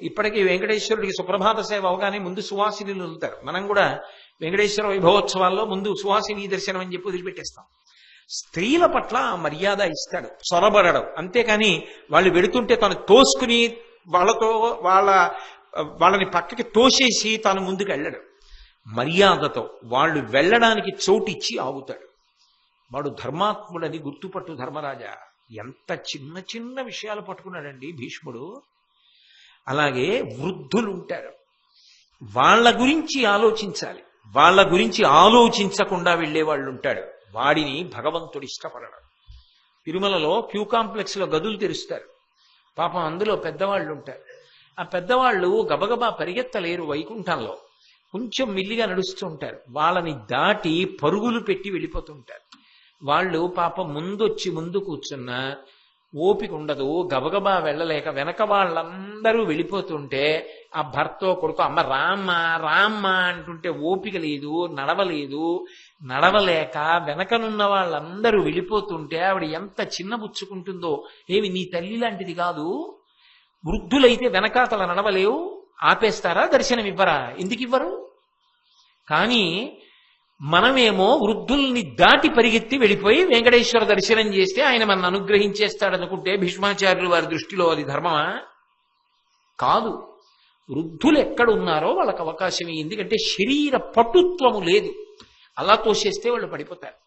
ఇప్పటికీ వెంకటేశ్వరుడికి సుప్రభాత సేవ అవగానే ముందు సువాసినులు వెళ్తారు. మనం కూడా వెంకటేశ్వర వైభవోత్సవాల్లో ముందు సువాసిని దర్శనం అని చెప్పి వదిలిపెట్టేస్తాం. స్త్రీల పట్ల మర్యాద ఇస్తాడు, చొరబడడం. అంతేకాని వాళ్ళు వెడుతుంటే తను తోసుకుని వాళ్ళని పక్కకి తోసేసి తాను ముందుకు వెళ్ళడు. మర్యాదతో వాళ్ళు వెళ్ళడానికి చోటిచ్చి ఆగుతాడు. వాడు ధర్మాత్ముడని గుర్తుపట్టు ధర్మరాజా. ఎంత చిన్న చిన్న విషయాలు పట్టుకున్నాడండి భీష్ముడు. అలాగే వృద్ధులు ఉంటారు, వాళ్ళ గురించి ఆలోచించాలి. వాళ్ళ గురించి ఆలోచించకుండా వెళ్ళేవాళ్ళు ఉంటాడు, వాడిని భగవంతుడు ఇష్టపడడు. తిరుమలలో క్యూ కాంప్లెక్స్ లో గదులు తెరుస్తారు. పాపం అందులో పెద్దవాళ్ళు ఉంటారు. ఆ పెద్దవాళ్ళు గబగబా పరిగెత్తలేరు, వైకుంఠంలో కొంచెం మిల్లిగా నడుస్తూ ఉంటారు. వాళ్ళని దాటి పరుగులు పెట్టి వెళ్ళిపోతుంటారు. వాళ్ళు పాపం ముందొచ్చి ముందు కూర్చున్నా ఓపిక ఉండదు, గబగబా వెళ్ళలేక వెనక వాళ్ళందరూ వెళ్ళిపోతుంటే ఆ భర్తో కొడుకు అమ్మ రామ్మ రామ్మ అంటుంటే ఓపిక లేదు, నడవలేక వెనకనున్న వాళ్ళందరూ వెళ్ళిపోతుంటే ఆవిడ ఎంత చిన్నబుచ్చుకుంటుందో. ఏమి నీ తల్లి లాంటిది కాదు? వృద్ధులైతే వెనకాతల నడవలేవు, ఆపేస్తారా? దర్శనం ఇవ్వరా? ఎందుకు ఇవ్వరు? కానీ మనమేమో వృద్ధుల్ని దాటి పరిగెత్తి వెళ్ళిపోయి వెంకటేశ్వర దర్శనం చేస్తే ఆయన మన అనుగ్రహించేస్తాడనుకుంటే భీష్మాచార్యులు వారి దృష్టిలో అది ధర్మమా? కాదు. వృద్ధులు ఎక్కడున్నారో వాళ్ళకి అవకాశం. ఎందుకంటే శరీర పటుత్వము లేదు, అలా తోసేస్తే వాళ్ళు పడిపోతారు.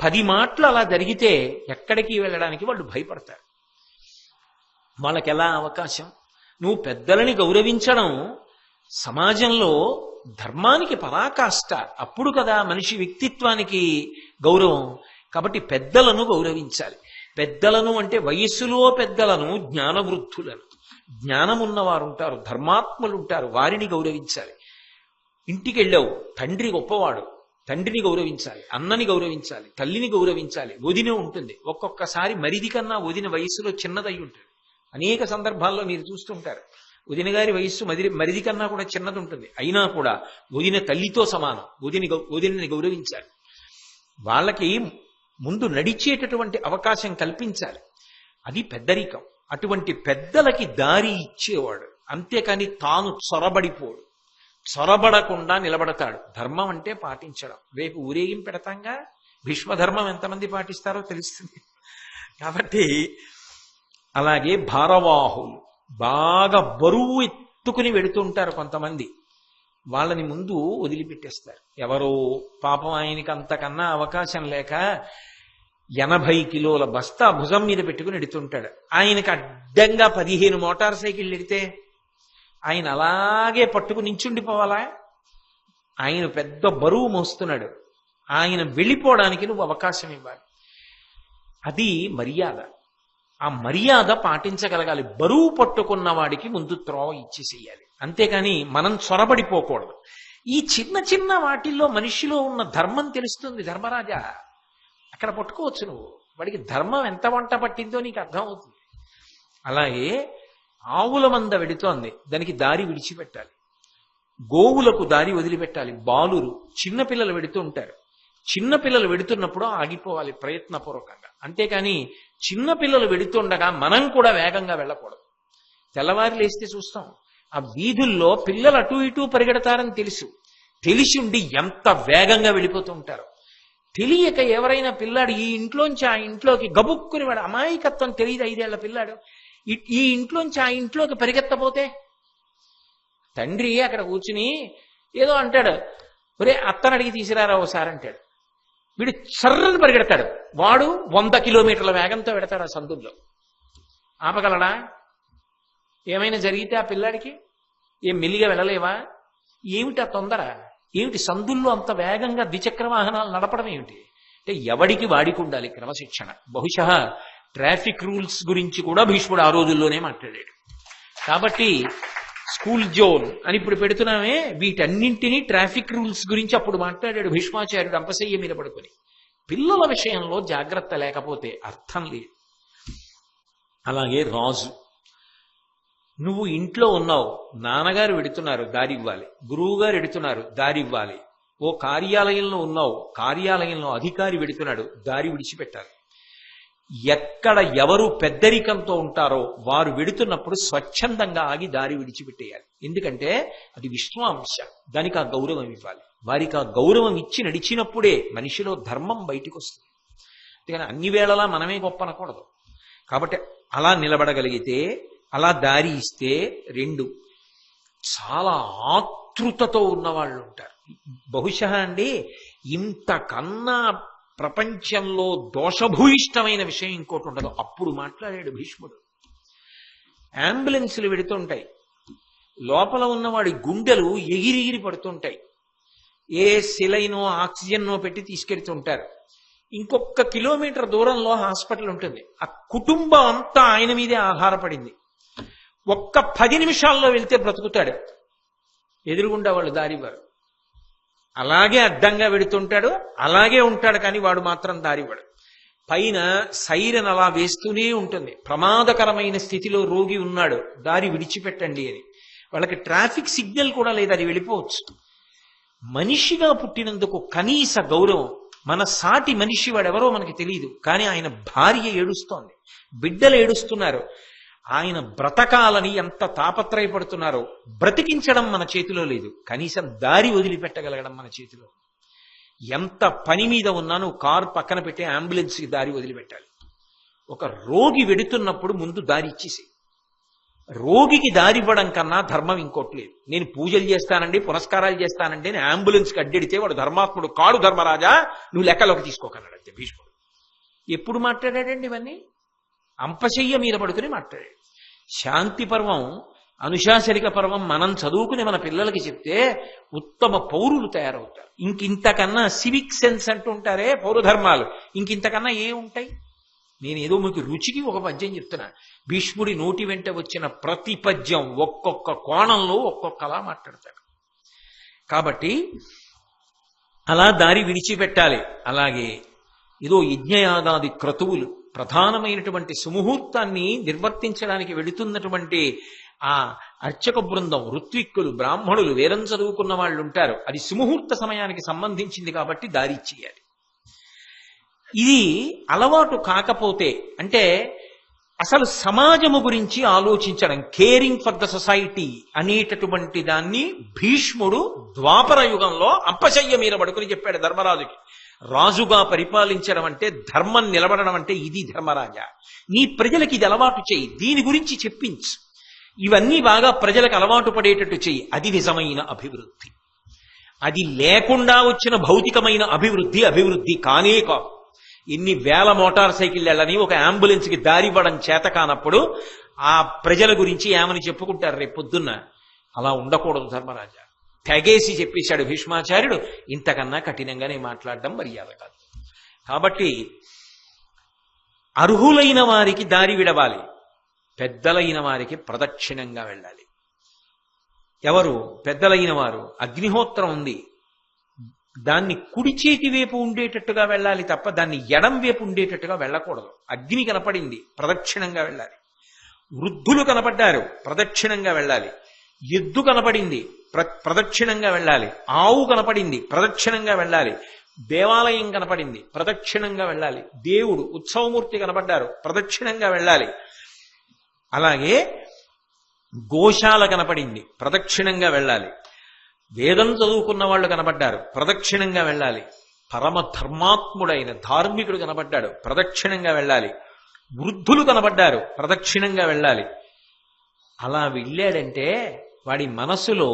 10 మాటలు అలా జరిగితే ఎక్కడికి వెళ్ళడానికి వాళ్ళు భయపడతారు. వాళ్ళకి ఎలా అవకాశం? నువ్వు పెద్దలని గౌరవించడం సమాజంలో ధర్మానికి పరాకాష్ట. అప్పుడు కదా మనిషి వ్యక్తిత్వానికి గౌరవం. కాబట్టి పెద్దలను గౌరవించాలి. పెద్దలను అంటే వయస్సులో పెద్దలను, జ్ఞానవృద్ధులను. జ్ఞానమున్నవారు ఉంటారు, ధర్మాత్ములు ఉంటారు, వారిని గౌరవించాలి. ఇంటికి వెళ్ళావు, తండ్రి గొప్పవాడు, తండ్రిని గౌరవించాలి, అన్నని గౌరవించాలి, తల్లిని గౌరవించాలి. వదిన ఉంటుంది, ఒక్కొక్కసారి మరిది కన్నా వదిన వయస్సులో చిన్నదై ఉంటుంది. అనేక సందర్భాల్లో మీరు చూస్తుంటారు, వదిన గారి వయస్సు మరిది కన్నా కూడా చిన్నది ఉంటుంది. అయినా కూడా వదిన తల్లితో సమానం. వదినని గౌరవించాలి. వాళ్ళకి ముందు నడిచేటటువంటి అవకాశం కల్పించాలి. అది పెద్దరికం. అటువంటి పెద్దలకి దారి ఇచ్చేవాడు. అంతేకాని తాను చొరబడిపోడు. చొరబడకుండా నిలబడతాడు. ధర్మం అంటే పాటించడం. రేపు ఊరేగింపు పెడతాంగా, భీష్మధర్మం ఎంతమంది పాటిస్తారో తెలుస్తుంది. కాబట్టి అలాగే భారవాహులు, బాగా బరువు ఎత్తుకుని వెడుతుంటారు కొంతమంది. వాళ్ళని ముందు వదిలిపెట్టేస్తారు. ఎవరో పాపం ఆయనకి అంతకన్నా అవకాశం లేక 80 కిలోల బస్తా భుజం మీద పెట్టుకుని ఎడుతుంటాడు. ఆయనకి అడ్డంగా 15 మోటార్ సైకిళ్ళు ఎడితే ఆయన అలాగే పట్టుకుని నించుండిపోవాలా? ఆయన పెద్ద బరువు మోస్తున్నాడు. ఆయన వెళ్ళిపోవడానికి నువ్వు అవకాశం ఇవ్వాలి. అది మర్యాద. ఆ మర్యాద పాటించగలగాలి. బరువు పట్టుకున్న వాడికి ముందు త్రోవ ఇచ్చేసేయాలి. అంతేకాని మనం చొరబడిపోకూడదు. ఈ చిన్న చిన్న వాటిల్లో మనిషిలో ఉన్న ధర్మం తెలుస్తుంది. ధర్మరాజా, అక్కడ పట్టుకోవచ్చు నువ్వు. వాడికి ధర్మం ఎంత వంట పట్టిందో నీకు అర్థమవుతుంది. అలాగే ఆవుల మంద వెడుతోంది, దానికి దారి విడిచిపెట్టాలి. గోవులకు దారి వదిలిపెట్టాలి. బాలురు, చిన్నపిల్లలు వెడుతూ ఉంటారు. చిన్నపిల్లలు వెడుతున్నప్పుడు ఆగిపోవాలి ప్రయత్నపూర్వకంగా. అంతేకాని చిన్నపిల్లలు వెడుతుండగా మనం కూడా వేగంగా వెళ్ళకూడదు. తెల్లవారి లేస్తే చూస్తాం, ఆ వీధుల్లో పిల్లలు అటు ఇటు పరిగెడతారని తెలిసి ఉండి ఎంత వేగంగా వెళ్ళిపోతూ ఉంటారు. తెలియక ఎవరైనా పిల్లాడు ఈ ఇంట్లోంచి ఆ ఇంట్లోకి గబుక్కుని, వాడు అమాయకత్వం తెలియదు, 5 ఏళ్ల పిల్లాడు ఈ ఇంట్లోంచి ఆ ఇంట్లోకి పరిగెత్తపోతే తండ్రి అక్కడ కూర్చుని ఏదో అంటాడు, ఒరే అత్తని అడిగి తీసిరారా ఓసారి అంటాడు. వీడు సర్రని పరిగెడతాడు. వాడు 100 కిలోమీటర్ల వేగంతో పెడతాడు ఆ సందుల్లో. ఆపగలడా? ఏమైనా జరిగితే ఆ పిల్లాడికి ఏం మెల్లిగా వెళ్ళలేవా? ఏమిటి ఆ తొందర? ఏమిటి సందుల్లో అంత వేగంగా ద్విచక్ర వాహనాలు నడపడం ఏమిటి? అంటే ఎవడికి వాడికి ఉండాలి క్రమశిక్షణ. బహుశా ట్రాఫిక్ రూల్స్ గురించి కూడా భీష్ముడు ఆ రోజుల్లోనే మాట్లాడాడు. కాబట్టి స్కూల్ జోన్ అని ఇప్పుడు పెడుతున్నామే, వీటన్నింటినీ ట్రాఫిక్ రూల్స్ గురించి అప్పుడు మాట్లాడాడు భీష్మాచార్యుడు అంపశయ్య మీద పడుకొని. పిల్లల విషయంలో జాగ్రత్త లేకపోతే అర్థం లేదు. అలాగే రాజు, నువ్వు ఇంట్లో ఉన్నావు, నాన్నగారు వెడుతున్నారు, దారి ఇవ్వాలి. గురువు గారు ఎడుతున్నారు, దారి ఇవ్వాలి. ఓ కార్యాలయంలో ఉన్నావు, కార్యాలయంలో అధికారి వెడుతున్నాడు, దారి విడిచిపెట్టాలి. ఎక్కడ ఎవరు పెద్దరికంతో ఉంటారో వారు వెడుతున్నప్పుడు స్వచ్ఛందంగా ఆగి దారి విడిచిపెట్టేయాలి. ఎందుకంటే అది విశ్వాంశ, దానికి ఆ గౌరవం ఇవ్వాలి. వారికి ఆ గౌరవం ఇచ్చి నడిచినప్పుడే మనిషిలో ధర్మం బయటికి వస్తుంది. అందుకని అన్ని వేళలా మనమే గొప్ప అనకూడదు. కాబట్టి అలా నిలబడగలిగితే, అలా దారి ఇస్తే. 2, చాలా ఆతృతతో ఉన్నవాళ్ళు ఉంటారు. బహుశా అండి, ఇంతకన్నా ప్రపంచంలో దోషభూయిష్టమైన విషయం ఇంకోటి ఉండదు. అప్పుడు మాట్లాడాడు భీష్ముడు. అంబులెన్సులు వెడుతుంటాయి, లోపల ఉన్నవాడి గుండెలు ఎగిరిగిరి పడుతుంటాయి. ఏ సిలైనో ఆక్సిజన్నో పెట్టి తీసుకెళ్తుంటారు. ఇంకొక కిలోమీటర్ దూరంలో హాస్పిటల్ ఉంటుంది. ఆ కుటుంబం అంతా ఆయన మీదే ఆధారపడింది. ఒక్క 10 నిమిషాల్లో వెళ్తే బ్రతుకుతాడు. ఎదురుగుండా వాళ్ళు దారివారు. అలాగే అడ్డంగా వెడుతుంటాడు, అలాగే ఉంటాడు, కానీ వాడు మాత్రం దారివాడు. పైన సైరన్ అలా వేస్తూనే ఉంటుంది. ప్రమాదకరమైన స్థితిలో రోగి ఉన్నాడు, దారి విడిచిపెట్టండి అని. వాళ్ళకి ట్రాఫిక్ సిగ్నల్ కూడా లేదు, అది వెళ్ళిపోవచ్చు. మనిషిగా పుట్టినందుకు కనీస గౌరవం. మన సాటి మనిషి వాడెవరో మనకి తెలియదు, కానీ ఆయన భార్య ఏడుస్తోంది, బిడ్డలు ఏడుస్తున్నారు. ఆయన బ్రతకాలని ఎంత తాపత్రయపడుతున్నారో. బ్రతికించడం మన చేతిలో లేదు, కనీసం దారి వదిలిపెట్టగలగడం మన చేతిలో. ఎంత పని మీద ఉన్నా నువ్వు కారు పక్కన పెట్టి అంబులెన్స్కి దారి వదిలిపెట్టాలి. ఒక రోగి వెడుతున్నప్పుడు ముందు దారి ఇచ్చేసి. రోగికి దారి ఇవ్వడం కన్నా ధర్మం ఇంకోటి లేదు. నేను పూజలు చేస్తానండి, పునస్కారాలు చేస్తానండి అని అంబులెన్స్కి అడ్డెడితే వాడు ధర్మాత్ముడు కాడు. ధర్మరాజా, నువ్వు లెక్కలోకి తీసుకోకన్నాడు అంతే భీష్ముడు. ఎప్పుడు మాట్లాడాడండి ఇవన్నీ? అంపశయ్య మీద పడుకుని మాట్లాడాడు. శాంతి పర్వం అనుశాసనిక పర్వం మనం చదువుకుని మన పిల్లలకి చెప్తే ఉత్తమ పౌరులు తయారవుతారు. ఇంకింతకన్నా సివిక్ సెన్స్ అంటుంటారే పౌరధర్మాలు, ఇంకింతకన్నా ఏ ఉంటాయి? నేనేదో మీకు రుచికి ఒక పద్యం చెప్తున్నా. భీష్ముడి నోటి వెంట వచ్చిన ప్రతి పద్యం ఒక్కొక్క కోణంలో ఒక్కొక్కలా మాట్లాడతాడు. కాబట్టి అలా దారి విడిచిపెట్టాలి. అలాగే ఏదో యజ్ఞయాగాది క్రతువులు ప్రధానమైనటువంటి సుముహూర్తాన్ని నిర్వర్తించడానికి వెళుతున్నటువంటి ఆ అర్చక బృందం, ఋత్విక్కులు, బ్రాహ్మణులు, వేదం చదువుకున్న వాళ్ళు ఉంటారు. అది సుముహూర్త సమయానికి సంబంధించింది కాబట్టి దారి చేయాలి. ఇది అలవాటు కాకపోతే, అంటే అసలు సమాజము గురించి ఆలోచించడం, కేరింగ్ ఫర్ ద సొసైటీ అనేటటువంటి దాన్ని భీష్ముడు ద్వాపర యుగంలో అంపశయ్య మీద పడుకుని చెప్పాడు ధర్మరాజుకి. రాజుగా పరిపాలించడం అంటే, ధర్మం నిలబడడం అంటే ఇది ధర్మరాజా. నీ ప్రజలకి ఇది అలవాటు చేయి, దీని గురించి చెప్పించు, ఇవన్నీ బాగా ప్రజలకు అలవాటు పడేటట్టు చెయ్యి. అది నిజమైన అభివృద్ధి. అది లేకుండా వచ్చిన భౌతికమైన అభివృద్ధి కానే కాదు. ఎన్ని వేల మోటార్ సైకిళ్ళని ఒక అంబులెన్స్కి దారివ్వడం చేత కానప్పుడు ఆ ప్రజల గురించి ఏమని చెప్పుకుంటారు రేపు పొద్దున్న? అలా ఉండకూడదు ధర్మరాజా. తెగేసి చెప్పేశాడు భీష్మాచార్యుడు. ఇంతకన్నా కఠినంగానే మాట్లాడడం మర్యాద కాదు. కాబట్టి అర్హులైన వారికి దారి విడవాలి, పెద్దలైన వారికి ప్రదక్షిణంగా వెళ్ళాలి. ఎవరు పెద్దలైన వారు? అగ్నిహోత్రం ఉంది, దాన్ని కుడి చేతి వైపు ఉండేటట్టుగా వెళ్ళాలి తప్ప దాన్ని ఎడం వైపు ఉండేటట్టుగా వెళ్ళకూడదు. అగ్ని కనపడింది, ప్రదక్షిణంగా వెళ్ళాలి. వృద్ధులు కనపడ్డారు, ప్రదక్షిణంగా వెళ్ళాలి. ఎద్దు కనపడింది, ప్రదక్షిణంగా వెళ్ళాలి. ఆవు కనపడింది, ప్రదక్షిణంగా వెళ్ళాలి. దేవాలయం కనపడింది, ప్రదక్షిణంగా వెళ్ళాలి. దేవుడు, ఉత్సవమూర్తి కనపడ్డారు, ప్రదక్షిణంగా వెళ్ళాలి. అలాగే గోశాల కనపడింది, ప్రదక్షిణంగా వెళ్ళాలి. వేదం చదువుకున్న వాళ్ళు కనపడ్డారు, ప్రదక్షిణంగా వెళ్ళాలి. పరమ ధర్మాత్ముడైన ధార్మికుడు కనపడ్డాడు, ప్రదక్షిణంగా వెళ్ళాలి. వృద్ధులు కనపడ్డారు, ప్రదక్షిణంగా వెళ్ళాలి. అలా వెళ్ళాడంటే వాడి మనసులో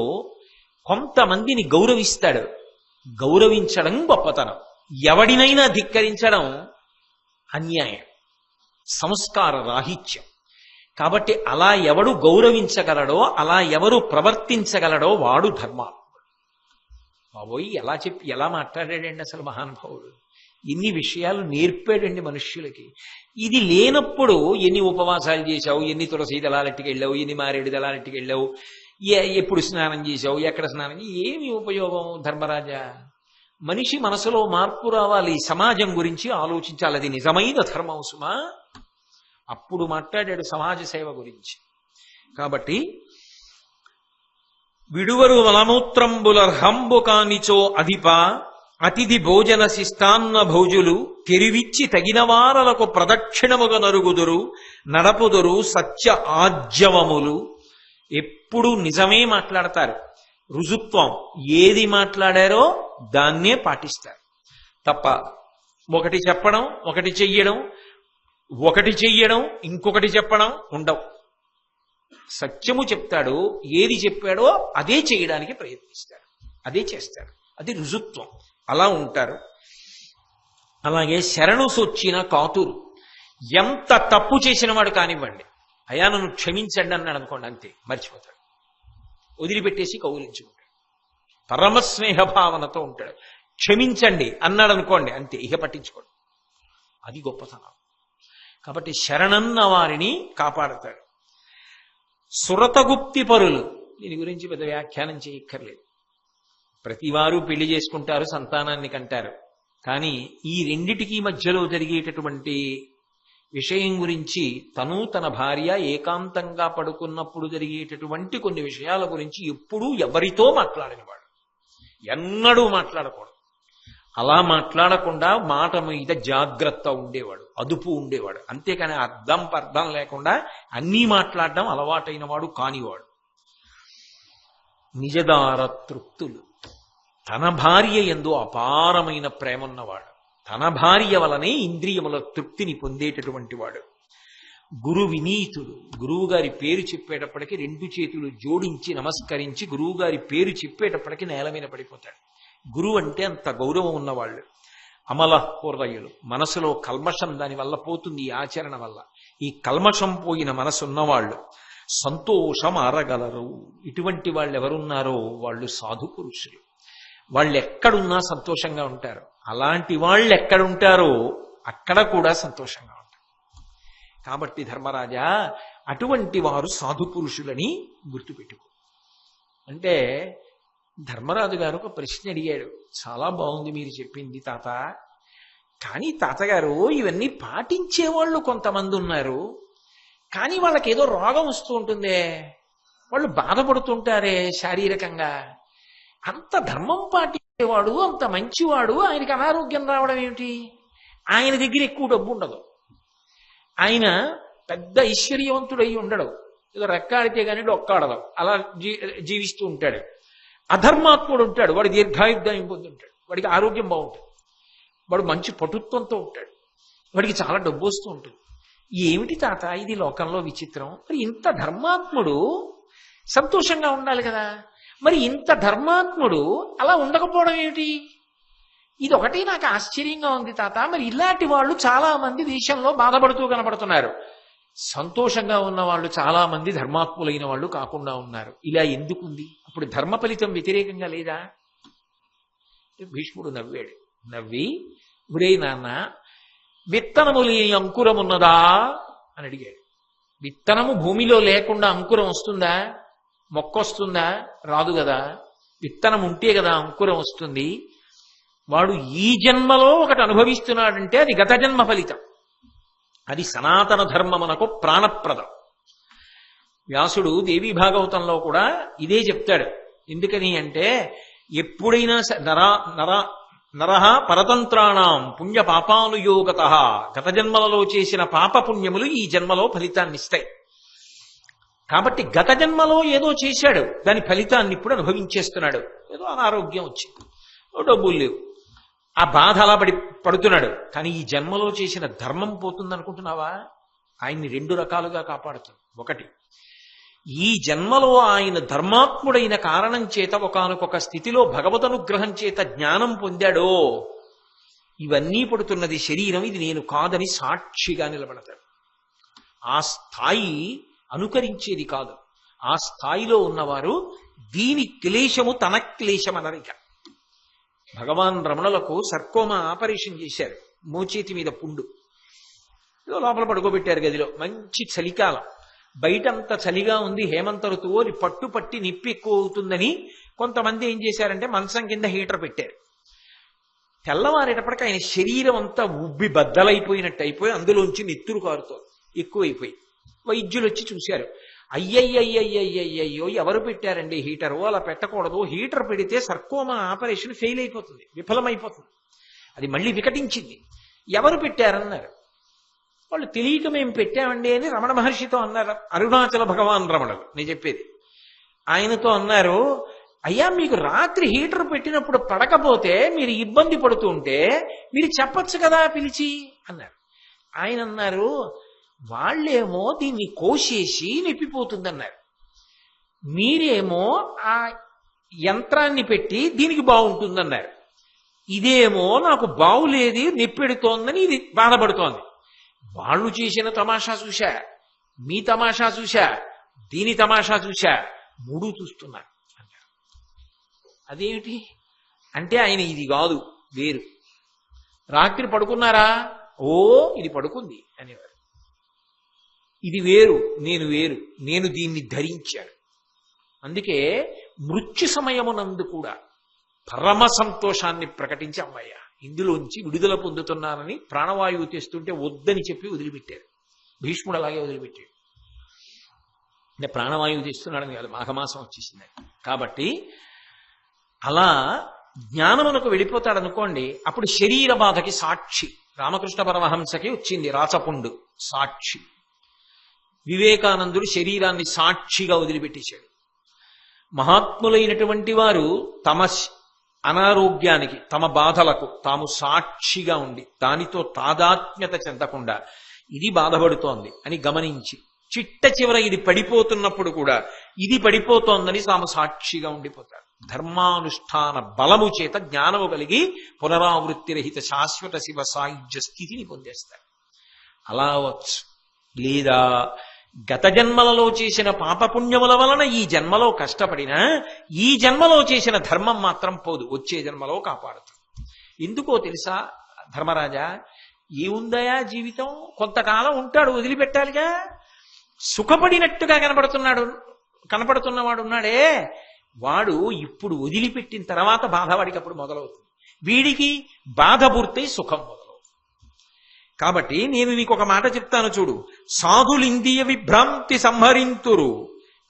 కొంతమందిని గౌరవిస్తాడు. గౌరవించడం గొప్పతనం, ఎవడినైనా ధిక్కరించడం అన్యాయం, సంస్కార రాహిత్యం. కాబట్టి అలా ఎవడు గౌరవించగలడో, అలా ఎవరు ప్రవర్తించగలడో వాడు ధర్మాత్ముడు. బాబోయ్, ఎలా మాట్లాడాడండి అసలు మహానుభావుడు! ఇన్ని విషయాలు నేర్పాడండి మనుష్యులకి. ఇది లేనప్పుడు ఎన్ని ఉపవాసాలు చేశావు, ఎన్ని తులసి దళాలెట్టుకు వెళ్ళావు, ఎన్ని మారేడు దళాలెట్టుకు వెళ్ళావు, ఎప్పుడు స్నానం చేశావు, ఎక్కడ స్నానం, ఏమి ఉపయోగం ధర్మరాజా? మనిషి మనసులో మార్పు రావాలి, సమాజం గురించి ఆలోచించాలి. అది నిజమైన ధర్మం సుమా. అప్పుడు మాట్లాడాడు సమాజ సేవ గురించి. కాబట్టి విడువరు మలమూత్రంబులర్హంబు కానిచో అధిప అతిథి భోజన శిష్టాన్న భోజులు తెరివిచ్చి తగిన వారలకు ప్రదక్షిణముగా నరుగుదురు నడపుదురు సత్య ఆజ్యవములు. ఎప్పుడు నిజమే మాట్లాడతారు, రుజుత్వం. ఏది మాట్లాడారో దాన్నే పాటిస్తారు తప్ప ఒకటి చెప్పడం, ఒకటి చెయ్యడం, ఇంకొకటి చెప్పడం ఉండవు. సత్యము చెప్తాడు, ఏది చెప్పాడో అదే చేయడానికి ప్రయత్నిస్తాడు, అదే చేస్తాడు. అది రుజుత్వం. అలా ఉంటారు. అలాగే శరణు సొచ్చిన కాతురు. ఎంత తప్పు చేసిన వాడు కానివ్వండి, అయ్యా నన్ను క్షమించండి అన్నాడు అనుకోండి, అంతే, మర్చిపోతాడు, వదిలిపెట్టేసి కౌలించుకుంటాడు. పరమస్నేహ భావనతో ఉంటాడు. క్షమించండి అన్నాడు అనుకోండి, అంతే, ఇహ పట్టించుకోండి. అది గొప్పతనం. కాబట్టి శరణన్న వారిని కాపాడతాడు. సురతగుప్తి పరులు, దీని గురించి పెద్ద వ్యాఖ్యానం చేయక్కర్లేదు. ప్రతివారు పెళ్లి చేసుకుంటారు, సంతానాన్ని కంటారు. కానీ ఈ రెండిటికీ మధ్యలో జరిగేటటువంటి విషయం గురించి, తను తన భార్య ఏకాంతంగా పడుకున్నప్పుడు జరిగేటటువంటి కొన్ని విషయాల గురించి ఎప్పుడూ ఎవరితో మాట్లాడనివాడు, ఎన్నడూ మాట్లాడకూడదు. అలా మాట్లాడకుండా మాట మీద జాగ్రత్త ఉండేవాడు, అదుపు ఉండేవాడు. అంతేకాని అర్థం పర్థం లేకుండా అన్నీ మాట్లాడడం అలవాటైన వాడు కానివాడు. నిజదార తృప్తులు. తన భార్య యందు అపారమైన ప్రేమ ఉన్నవాడు, తన భార్య వలనే ఇంద్రియముల తృప్తిని పొందేటటువంటి వాడు. గురు వినీతుడు. గురువు గారి పేరు చెప్పేటప్పటికి రెండు చేతులు జోడించి నమస్కరించి గురువు గారి పేరు చెప్పేటప్పటికి నేల మీద పడిపోతాడు. గురువు అంటే అంత గౌరవం ఉన్నవాళ్ళు. అమల హృదయులు. మనసులో కల్మషం దానివల్ల పోతుంది, ఈ ఆచరణ వల్ల. ఈ కల్మషం పోయిన మనసు ఉన్నవాళ్ళు. సంతోషం ఆరగలరు. ఇటువంటి వాళ్ళు ఎవరున్నారో వాళ్ళు సాధు పురుషులు. వాళ్ళు ఎక్కడున్నా సంతోషంగా ఉంటారు. అలాంటి వాళ్ళు ఎక్కడుంటారో అక్కడ కూడా సంతోషంగా ఉంటారు. కాబట్టి ధర్మరాజా, అటువంటి వారు సాధు పురుషులని గుర్తుపెట్టుకో. అంటే ధర్మరాజు గారు ఒక ప్రశ్న అడిగాడు. చాలా బాగుంది మీరు చెప్పింది తాత. కానీ తాతగారు, ఇవన్నీ పాటించేవాళ్ళు కొంతమంది ఉన్నారు, కానీ వాళ్ళకి ఏదో రోగం వస్తూ ఉంటుందే, వాళ్ళు బాధపడుతుంటారే శారీరకంగా. అంత ధర్మం పాటించేవాడు, అంత మంచివాడు, ఆయనకి అనారోగ్యం రావడం ఏమిటి? ఆయన దగ్గర ఎక్కువ డబ్బు ఉండదు, ఆయన పెద్ద ఐశ్వర్యవంతుడై ఉండడు, ఏదో రెక్కాడితే కానీ డొక్కాడదు, అలా జీవిస్తూ ఉంటాడు. అధర్మాత్ముడు ఉంటాడు, వాడు దీర్ఘాయుర్దాయం పొందుంటాడు, వాడికి ఆరోగ్యం బాగుంటుంది, వాడు మంచి పటుత్వంతో ఉంటాడు, వాడికి చాలా డబ్బు వస్తూ ఉంటుంది. ఏమిటి తాత ఇది లోకంలో విచిత్రం? మరి ఇంత ధర్మాత్ముడు సంతోషంగా ఉండాలి కదా, మరి ఇంత ధర్మాత్ముడు అలా ఉండకపోవడం ఏమిటి? ఇది ఒకటి నాకు ఆశ్చర్యంగా ఉంది తాత. మరి ఇలాంటి వాళ్ళు చాలా మంది దేశంలో బాధపడుతూ కనబడుతున్నారు. సంతోషంగా ఉన్న వాళ్ళు చాలా మంది ధర్మాత్ములైన వాళ్ళు కాకుండా ఉన్నారు. ఇలా ఎందుకుంది? అప్పుడు ధర్మ ఫలితం వ్యతిరేకంగా లేదా? భీష్ముడు నవ్వాడు. నవ్వి, ఒరే నాన్న, విత్తనము లేని అంకురమున్నదా అని అడిగాడు. విత్తనము భూమిలో లేకుండా అంకురం వస్తుందా? మొక్క వస్తుందా? రాదు కదా. విత్తనం ఉంటే కదా అంకురం వస్తుంది. వాడు ఈ జన్మలో ఒకటి అనుభవిస్తున్నాడంటే అది గత జన్మ ఫలితం, అది సనాతన ధర్మమునకు ప్రాణప్రదం. వ్యాసుడు దేవీ భాగవతంలో కూడా ఇదే చెప్తాడు. ఎందుకని అంటే, ఎప్పుడైనా నరహ పరతంత్రాణం పుణ్య పాపానుయోగత, గత జన్మలలో చేసిన పాప పుణ్యములు ఈ జన్మలో ఫలితాన్ని ఇస్తాయి. కాబట్టి గత జన్మలో ఏదో చేశాడు, దాని ఫలితాన్ని ఇప్పుడు అనుభవించేస్తున్నాడు. ఏదో అనారోగ్యం వచ్చింది, డబ్బులు లేవు, ఆ బాధ అలా పడుతున్నాడు. కానీ ఈ జన్మలో చేసిన ధర్మం పోతుందనుకుంటున్నావా? ఆయన్ని రెండు రకాలుగా కాపాడుతుంది. ఒకటి, ఈ జన్మలో ఆయన ధర్మాత్ముడైన కారణం చేత ఒకానొక స్థితిలో భగవదనుగ్రహం చేత జ్ఞానం పొందాడో, ఇవన్నీ పడుతున్నది శరీరం, ఇది నేను కాదని సాక్షిగా నిలబడతాడు. ఆ స్థాయి అనుకరించేది కాదు. ఆ స్థాయిలో ఉన్నవారు దీని క్లేశము తన క్లేశం అనరిక. భగవాన్ రమణులకు సర్కోమా ఆపరేషన్ చేశారు. మోచేతి మీద పుండు, ఏదో లోపల పడుకోబెట్టారు గదిలో. మంచి చలికాలం, బయటంతా చలిగా ఉంది, హేమంత ఋతువు, అది పట్టి నిప్పి ఎక్కువ అవుతుందని కొంతమంది ఏం చేశారంటే మంచం కింద హీటర్ పెట్టారు. తెల్లవారేటప్పటికి ఆయన శరీరం అంతా ఉబ్బి బద్దలైపోయినట్టు అయిపోయి అందులోంచి నెత్తురు కారుతోంది, ఎక్కువైపోయి. వైద్యులు వచ్చి చూశారు. అయ్యయ్యయ్యయ్యయ్యో, ఎవరు పెట్టారండి హీటరు? అలా పెట్టకూడదు, హీటర్ పెడితే సర్కోమా ఆపరేషన్ ఫెయిల్ అయిపోతుంది, విఫలమైపోతుంది, అది మళ్ళీ వికటించింది. ఎవరు పెట్టారన్నారు. వాళ్ళు తెలియక మేము పెట్టామండి అని రమణ మహర్షితో అన్నారు. అరుణాచల భగవాన్ రమణులు నేను చెప్పేది. ఆయనతో అన్నారు, అయ్యా మీకు రాత్రి హీటర్ పెట్టినప్పుడు పడకపోతే మీరు ఇబ్బంది పడుతూ ఉంటే మీరు చెప్పచ్చు కదా పిలిచి అన్నారు. ఆయన అన్నారు, వాళ్ళేమో దీన్ని కోసేసి నిప్పిపోతుందన్నారు, మీరేమో ఆ యంత్రాన్ని పెట్టి దీనికి బాగుంటుందన్నారు. ఇదేమో నాకు బాగులేది, నిప్పెడుతోందని ఇది బాధపడుతోంది. వాళ్ళు చేసిన తమాషా చూశా, మీ తమాషా చూశా, దీని తమాషా చూశా, మూడు చూస్తున్నారు అన్నారు. అదేమిటి అంటే, ఆయన ఇది కాదు వేరు. రాత్రి పడుకున్నారా? ఓ ఇది పడుకుంది అనేవారు. ఇది వేరు, నేను వేరు, నేను దీన్ని ధరించాను. అందుకే మృత్యు సమయమునందు కూడా పరమ సంతోషాన్ని ప్రకటించి, అమ్మయ్య ఇందులోంచి విడుదల పొందుతున్నానని ప్రాణవాయువు తెస్తుంటే వద్దని చెప్పి వదిలిపెట్టారు. భీష్ముడు అలాగే వదిలిపెట్టాడు. అంటే ప్రాణవాయువు తెస్తున్నాడని కాదు, మాఘమాసం వచ్చేసింది కాబట్టి. అలా జ్ఞానమునకు వెళ్ళిపోతాడనుకోండి, అప్పుడు శరీర బాధకి సాక్షి. రామకృష్ణ పరమహంసకి వచ్చింది రాచపుండు, సాక్షి. వివేకానందుడు శరీరాన్ని సాక్షిగా వదిలిపెట్టేశాడు. మహాత్ములైనటువంటి వారు తమ అనారోగ్యానికి, తమ బాధలకు తాము సాక్షిగా ఉండి దానితో తాదాత్మ్యత చెందకుండా ఇది బాధపడుతోంది అని గమనించి చిట్ట చివర ఇది పడిపోతున్నప్పుడు కూడా ఇది పడిపోతోందని తాము సాక్షిగా ఉండిపోతారు. ధర్మానుష్ఠాన బలము చేత జ్ఞానము కలిగి పునరావృత్తి రహిత శాశ్వత శివ సాయుధ్య స్థితిని పొందేస్తారు. అలా అవచ్చు. లేదా గత జన్మలలో చేసిన పాపపుణ్యముల వలన ఈ జన్మలో కష్టపడినా ఈ జన్మలో చేసిన ధర్మం మాత్రం పోదు, వచ్చే జన్మలో కాపాడుతుంది. ఎందుకో తెలుసా ధర్మరాజా, ఏముందయా జీవితం, కొంతకాలం ఉంటాడు, వదిలిపెట్టాలిగా. సుఖపడినట్టుగా కనపడుతున్నవాడు ఉన్నాడే, వాడు ఇప్పుడు వదిలిపెట్టిన తర్వాత బాధ వాడికి అప్పుడు మొదలవుతుంది. వీడికి బాధ పూర్తయి సుఖం మొదలవుతుంది. కాబట్టి నేను నీకు ఒక మాట చెప్తాను చూడు. సాధులిందియ విభ్రాంతి సంహరింతురు,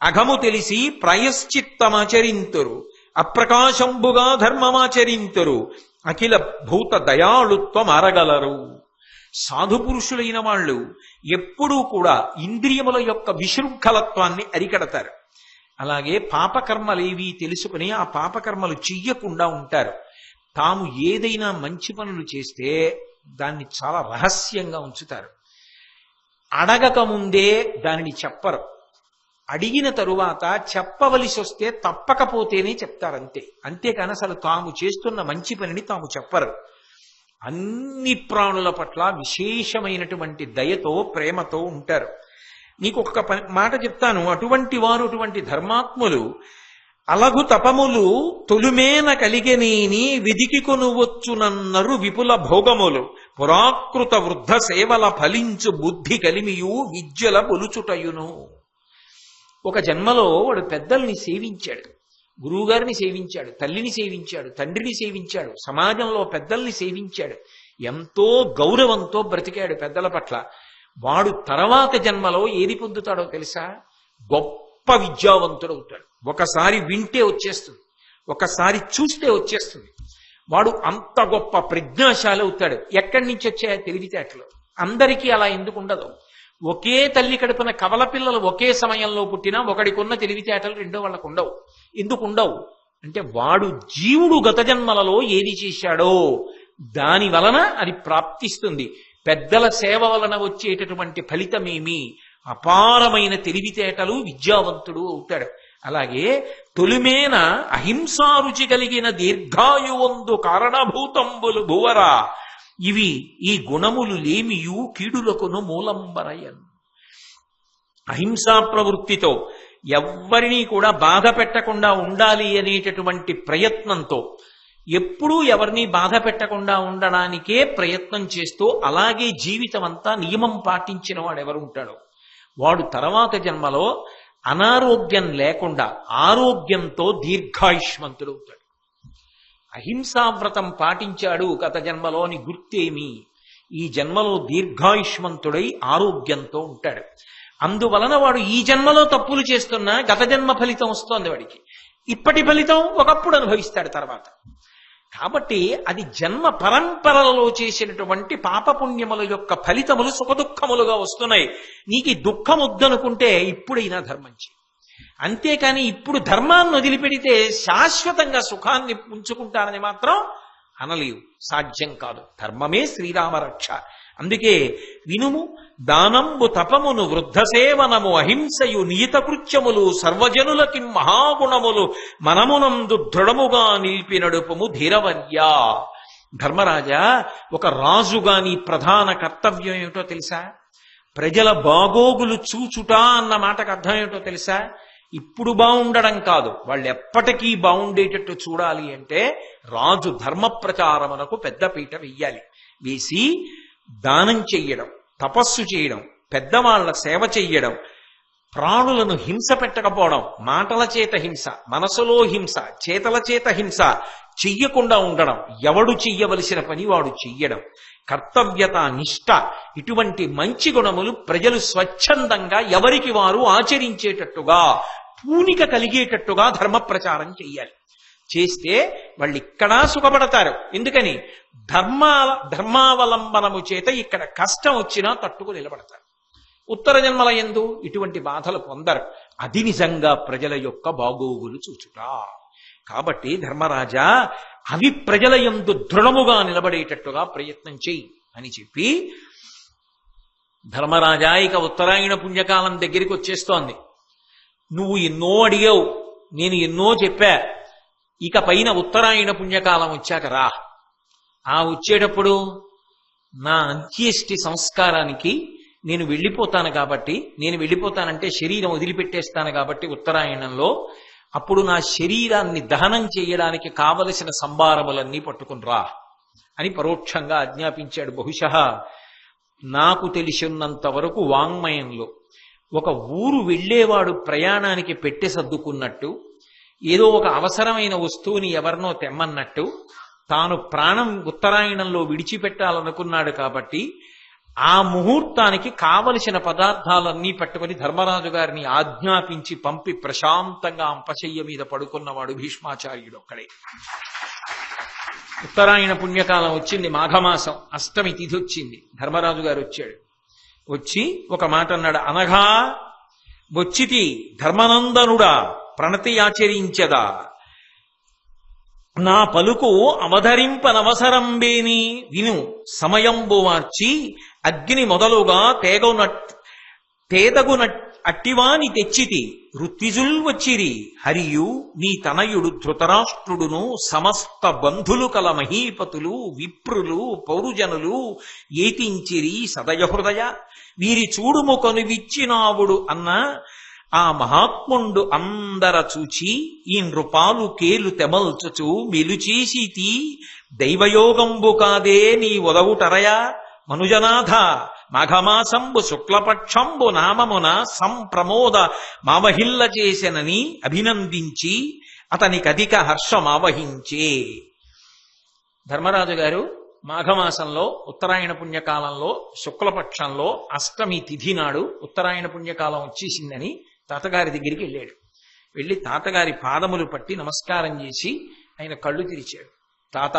అఘము తెలిసి ప్రాయశ్చిత్తమాచరింతురు, అప్రకాశంబుగా ధర్మమాచరింతురు, అఖిల భూత దయాళుత్వం అరగలరు. సాధు పురుషులైన వాళ్ళు ఎప్పుడూ కూడా ఇంద్రియముల యొక్క విశృంఖలత్వాన్ని అరికడతారు. అలాగే పాపకర్మలేవి తెలుసుకుని ఆ పాపకర్మలు చెయ్యకుండా ఉంటారు. తాము ఏదైనా మంచి పనులు చేస్తే దాన్ని చాలా రహస్యంగా ఉంచుతారు. అడగక ముందే దానిని చెప్పరు, అడిగిన తరువాత చెప్పవలసి వస్తే తప్పకపోతేనే చెప్తారంతే. అంతేకాని అసలు తాము చేస్తున్న మంచి పనిని తాము చెప్పరు. అన్ని ప్రాణుల పట్ల విశేషమైనటువంటి దయతో ప్రేమతో ఉంటారు. నీకు ఒక మాట చెప్తాను. అటువంటి వారు, అటువంటి ధర్మాత్ములు అలగు తపములు తొలుమేన కలిగెనేని విధికి కొనువచ్చునన్నరు విపుల భోగములు, పురాకృత వృద్ధ సేవల ఫలించు బుద్ధి కలిమియు విద్యల బొలుచుటయును. ఒక జన్మలో వాడు పెద్దల్ని సేవించాడు, గురువుగారిని సేవించాడు, తల్లిని సేవించాడు, తండ్రిని సేవించాడు, సమాజంలో పెద్దల్ని సేవించాడు, ఎంతో గౌరవంతో బ్రతికాడు పెద్దల పట్ల. వాడు తర్వాత జన్మలో ఏది పొందుతాడో తెలుసా? గొప్ప విద్యావంతుడవుతాడు. ఒకసారి వింటే వచ్చేస్తుంది, ఒకసారి చూస్తే వచ్చేస్తుంది. వాడు అంత గొప్ప ప్రజ్ఞాశాలి అవుతాడు. ఎక్కడి నుంచి వచ్చాయో తెలివితేటలు. అందరికీ అలా ఎందుకు ఉండదు? ఒకే తల్లి కడుపున కవల పిల్లలు ఒకే సమయంలో పుట్టినా ఒకడికి ఉన్న తెలివితేటలు రెండో వాళ్ళకు ఉండవు. ఎందుకు ఉండవు అంటే వాడు జీవుడు గత జన్మలలో ఏది చేశాడో దాని వలన అది ప్రాప్తిస్తుంది. పెద్దల సేవ వలన వచ్చేటటువంటి ఫలితమేమి? అపారమైన తెలివితేటలు, విద్యావంతుడు అవుతాడు. అలాగే తొలిమేన అహింసారుచి కలిగిన దీర్ఘాయువందు కారణభూతంబులు భువరా, ఇవి ఈ గుణములు లేమియు కీడులకును మూలంబరయన్. అహింసా ప్రవృత్తితో ఎవ్వరినీ కూడా బాధ పెట్టకుండా ఉండాలి అనేటటువంటి ప్రయత్నంతో, ఎప్పుడూ ఎవరిని బాధ పెట్టకుండా ఉండడానికే ప్రయత్నం చేస్తూ అలాగే జీవితం అంతా నియమం పాటించిన వాడు ఎవరు ఉంటాడో వాడు తర్వాత జన్మలో అనారోగ్యం లేకుండా ఆరోగ్యంతో దీర్ఘాయుష్మంతుడు అవుతాడు. అహింసావ్రతం పాటించాడు గత జన్మలోని గుర్తేమి? ఈ జన్మలో దీర్ఘాయుష్మంతుడై ఆరోగ్యంతో ఉంటాడు. అందువలన వాడు ఈ జన్మలో తప్పులు చేస్తున్నా గత జన్మ ఫలితం వస్తోంది వాడికి. ఇప్పటి ఫలితం ఒకప్పుడు అనుభవిస్తాడు తర్వాత. కాబట్టి అది జన్మ పరంపరలలో చేసినటువంటి పాపపుణ్యముల యొక్క ఫలితములు సుఖదుఖములుగా వస్తున్నాయి. నీకు ఈ దుఃఖం వద్దనుకుంటే ఇప్పుడైనా ధర్మం చేయి. అంతేకాని ఇప్పుడు ధర్మాన్ని వదిలిపెడితే శాశ్వతంగా సుఖాన్ని ఉంచుకుంటానని మాత్రం అనలేవు, సాధ్యం కాదు. ధర్మమే శ్రీరామ రక్ష. అందుకే వినుము, దానంబు తపమును వృద్ధ సేవనము అహింసయు నియత కృత్యములు సర్వజనులకి మహాగుణములు మనమునందు దృఢముగా నిలిపి నడుపుము ధీరవర్యా. ధర్మరాజా, ఒక రాజుగా నీ ప్రధాన కర్తవ్యం ఏమిటో తెలుసా? ప్రజల బాగోగులు చూచుట అన్న మాటకు అర్థం ఏమిటో తెలుసా? ఇప్పుడు బాగుండడం కాదు, వాళ్ళు ఎప్పటికీ బాగుండేటట్టు చూడాలి అంటే రాజు ధర్మ ప్రచారమునకు పెద్దపీట వెయ్యాలి. వేసి దానం చెయ్యడం, తపస్సు చేయడం, పెద్దవాళ్ల సేవ చెయ్యడం, ప్రాణులను హింస పెట్టకపోవడం, మాటల చేత హింస, మనసులో హింస, చేతల చేత హింస చెయ్యకుండా ఉండడం, ఎవడు చెయ్యవలసిన పని వాడు చెయ్యడం, కర్తవ్యత, నిష్ఠ, ఇటువంటి మంచి గుణములు ప్రజలు స్వచ్ఛందంగా ఎవరికి వారు ఆచరించేటట్టుగా పూనిక కలిగేటట్టుగా ధర్మ ప్రచారం చెయ్యాలి. చేస్తే వాళ్ళు ఇక్కడా సుఖపడతారు. ఎందుకని? ధర్మావలంబనము చేత ఇక్కడ కష్టం వచ్చినా తట్టుకు నిలబడతారు. ఉత్తర జన్మల యందు ఇటువంటి బాధలు పొందరు. అది నిజంగా ప్రజల యొక్క బాగోగులు చూచుట. కాబట్టి ధర్మరాజా, అవి ప్రజల యందు దృఢముగా నిలబడేటట్టుగా ప్రయత్నం చెయ్యి అని చెప్పి, ధర్మరాజా ఇక ఉత్తరాయణ పుణ్యకాలం దగ్గరికి వచ్చేస్తోంది. నువ్వు ఎన్నో అడిగావు, నేను ఎన్నో చెప్పా. ఇక పైన ఉత్తరాయణ పుణ్యకాలం వచ్చాక రా. ఆ వచ్చేటప్పుడు నా అంత్యేష్టి సంస్కారానికి నేను వెళ్ళిపోతాను కాబట్టి, నేను వెళ్ళిపోతానంటే శరీరం వదిలిపెట్టేస్తాను కాబట్టి ఉత్తరాయణంలో, అప్పుడు నా శరీరాన్ని దహనం చేయడానికి కావలసిన సంభారములన్నీ పట్టుకుని అని పరోక్షంగా ఆజ్ఞాపించాడు. బహుశః నాకు తెలిసినంత వరకు వాంగ్మయంలో ఒక ఊరు వెళ్ళేవాడు ప్రయాణానికి పెట్టె సర్దుకున్నట్టు, ఏదో ఒక అవసరమైన వస్తువుని ఎవరినో తెమ్మన్నట్టు, తాను ప్రాణం ఉత్తరాయణంలో విడిచిపెట్టాలనుకున్నాడు కాబట్టి ఆ ముహూర్తానికి కావలసిన పదార్థాలన్నీ పట్టుకుని ధర్మరాజు గారిని ఆజ్ఞాపించి పంపి ప్రశాంతంగా అంపశయ్య మీద పడుకున్నవాడు భీష్మాచార్యుడు ఒక్కడే. ఉత్తరాయణ పుణ్యకాలం వచ్చింది, మాఘమాసం అష్టమి తిథి వచ్చింది. ధర్మరాజు గారు వచ్చాడు. వచ్చి ఒక మాట అన్నాడు, అనఘా వచ్చితి ధర్మనందనుడా ప్రణతి ఆచరించదా, నా పలుకు అవధరింపనవసరంబేని విను సమయంబు మార్చి అగ్ని మొదలుగా తేదగున అట్టివాని తెచ్చితి ఋత్విజుల్ వచ్చిరి హరియు నీ తనయుడు ధృతరాష్ట్రుడును సమస్త బంధులు కల మహీపతులు విప్రులు పౌరుజనులు ఏతించిరి సదయహృదయ వీరి చూడుము కొనువిచ్చినావుడు అన్న ఆ మహాత్ముండు అందర చూచి ఈ నృపాలు కేలు తెమల్చుచు మెలుచేసితి దైవయోగంబు కాదే నీ ఒదవుటరయా మనుజనాథ మాఘమాసంబు శుక్లపక్షంబు నామమున సంప్రమోద మావహిల్ల చేసెనని అభినందించి అతనికధిక హర్షమావహించే. ధర్మరాజు గారు మాఘమాసంలో ఉత్తరాయణ పుణ్యకాలంలో శుక్లపక్షంలో అష్టమి తిథి నాడు ఉత్తరాయణ పుణ్యకాలం వచ్చేసిందని తాతగారి దగ్గరికి వెళ్ళాడు. వెళ్ళి తాతగారి పాదములు పట్టి నమస్కారం చేసి ఆయన కళ్ళు తెరిచాడు. తాత,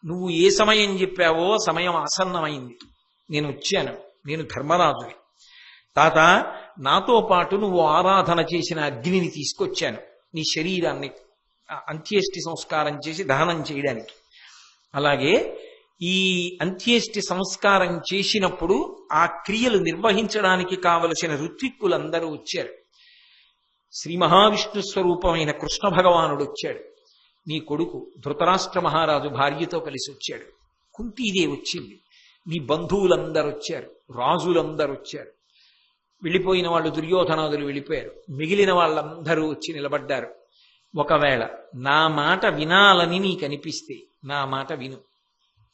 నువ్వు ఏ సమయం చెప్పావో సమయం ఆసన్నమైంది, నేను వచ్చాను, నేను ధర్మరాజుని. తాత, నాతో పాటు నువ్వు ఆరాధన చేసిన అగ్నిని తీసుకొచ్చాను నీ శరీరాన్ని అంత్యేష్టి సంస్కారం చేసి దహనం చేయడానికి. అలాగే ఈ అంత్యేష్టి సంస్కారం చేసినప్పుడు ఆ క్రియలు నిర్వహించడానికి కావలసిన ఋత్విక్కులందరూ వచ్చారు. శ్రీ మహావిష్ణు స్వరూపమైన కృష్ణ భగవానుడు వచ్చాడు. నీ కొడుకు ధృతరాష్ట్ర మహారాజు భార్యతో కలిసి వచ్చాడు. కుంతీదేవి వచ్చింది. నీ బంధువులందరూ వచ్చారు, రాజులందరూ వచ్చారు. వెళ్ళిపోయిన వాళ్ళు దుర్యోధనాదులు వెళ్ళిపోయారు. మిగిలిన వాళ్ళందరూ వచ్చి నిలబడ్డారు. ఒకవేళ నా మాట వినాలని నీకు అనిపిస్తే నా మాట విను.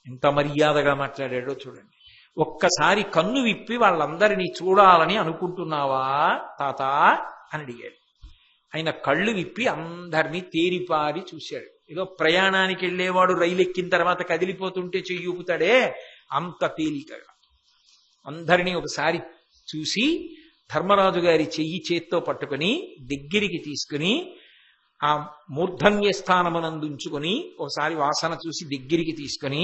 ఎంత మర్యాదగా మాట్లాడాడో చూడండి. ఒక్కసారి కన్ను విప్పి వాళ్ళందరినీ చూడాలని అనుకుంటున్నావా తాత అని అడిగాడు. ఆయన కళ్ళు విప్పి అందరినీ తేరిపారి చూశాడు. ఏదో ప్రయాణానికి వెళ్ళేవాడు రైలు ఎక్కిన తర్వాత కదిలిపోతుంటే చెయ్యి ఊపుతాడే అంత తేలికగా అందరినీ ఒకసారి చూసి ధర్మరాజు గారి చెయ్యి చేత్తో పట్టుకుని దగ్గరికి తీసుకుని ఆ మూర్ధన్య స్థానమునందుంచుకొని ఒకసారి వాసన చూసి దగ్గరికి తీసుకుని,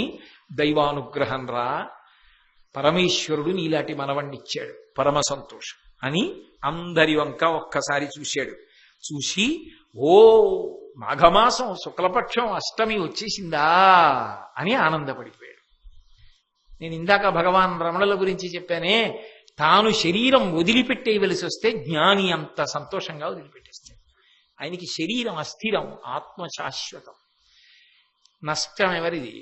దైవానుగ్రహం రా, పరమేశ్వరుడు నీలాంటి మనవణ్ణిచ్చాడు, పరమ సంతోషం అని అందరి వంక ఒక్కసారి చూశాడు. చూసి, ఓ మాఘమాసం శుక్లపక్షం అష్టమి వచ్చేసిందా అని ఆనందపడిపోయాడు. నేను ఇందాక భగవాన్ రమణుల గురించి చెప్పానే, తాను శరీరం వదిలిపెట్టేయవలసి వస్తే జ్ఞాని అంత సంతోషంగా వదిలిపెట్టేస్తాడు. ఆయనకి శరీరం అస్థిరం, ఆత్మ శాశ్వతం. నష్టం ఎవరిది?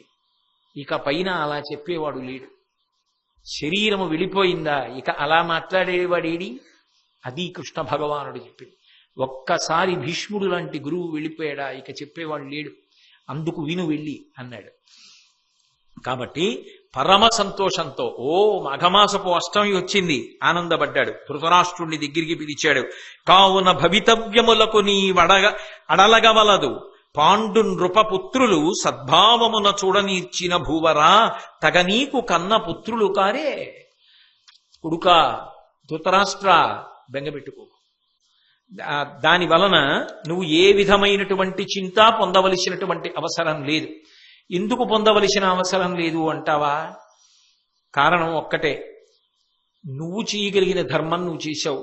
ఇక పైన అలా చెప్పేవాడు లేడు. శరీరము వెళ్ళిపోయిందా ఇక అలా మాట్లాడేవాడేడి? అది కృష్ణ భగవానుడు చెప్పింది. ఒక్కసారి భీష్ముడు లాంటి గురువు వెళ్ళిపోయాడా ఇక చెప్పేవాడు లేడు, అందుకు విను వెళ్ళి అన్నాడు. కాబట్టి పరమ సంతోషంతో ఓ మాఘమాసపు అష్టమి వచ్చింది ఆనందపడ్డాడు. ధృతరాష్ట్రుణ్ణి దగ్గరికి పిలిచాడు. కావున భవితవ్యములకు నీ అడలగవలదు పాండు నృపపుత్రులు సద్భావమున చూడనీర్చిన భూవరా తగనీకు కన్న పుత్రులు కారే. కొడుకా ధృతరాష్ట్ర, బెంగపెట్టుకో. దాని వలన నువ్వు ఏ విధమైనటువంటి చింత పొందవలసినటువంటి అవసరం లేదు. ఎందుకు పొందవలసిన అవసరం లేదు అంటావా? కారణం ఒక్కటే, నువ్వు చేయగలిగిన ధర్మం నువ్వు చేశావు.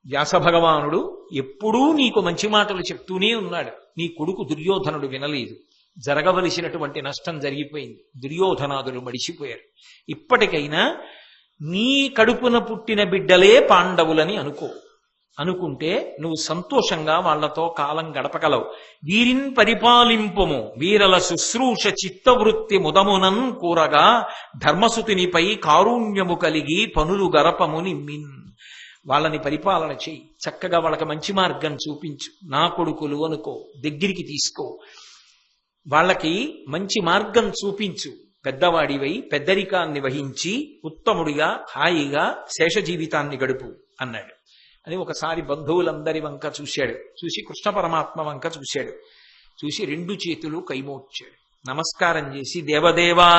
వ్యాస భగవానుడు ఎప్పుడూ నీకు మంచి మాటలు చెప్తూనే ఉన్నాడు. నీ కొడుకు దుర్యోధనుడు వినలేదు. జరగవలసినటువంటి నష్టం జరిగిపోయింది. దుర్యోధనాదులు మడిసిపోయారు. ఇప్పటికైనా నీ కడుపున పుట్టిన బిడ్డలే పాండవులని అనుకో. అనుకుంటే నువ్వు సంతోషంగా వాళ్లతో కాలం గడపగలవు. వీరిన్ పరిపాలింపుము వీరల శుశ్రూష చిత్తవృత్తి ముదమునన్ కూరగా ధర్మసుతునిపై కారుణ్యము కలిగి పనులు గరపము నిమ్మిన్. వాళ్ళని పరిపాలన చెయ్యి, చక్కగా వాళ్ళకి మంచి మార్గం చూపించు. నా కొడుకులు అనుకో, దగ్గరికి తీసుకో, వాళ్ళకి మంచి మార్గం చూపించు. పెద్దవాడివై పెద్దరికాన్ని వహించి ఉత్తముడిగా హాయిగా శేష జీవితాన్ని గడుపు అన్నాడు. అని ఒకసారి బంధువులందరి వంక చూశాడు. చూసి కృష్ణ పరమాత్మ వంక చూశాడు. చూసి 2 చేతులు కైమోడ్చాడు. నమస్కారం చేసి, దేవదేవా,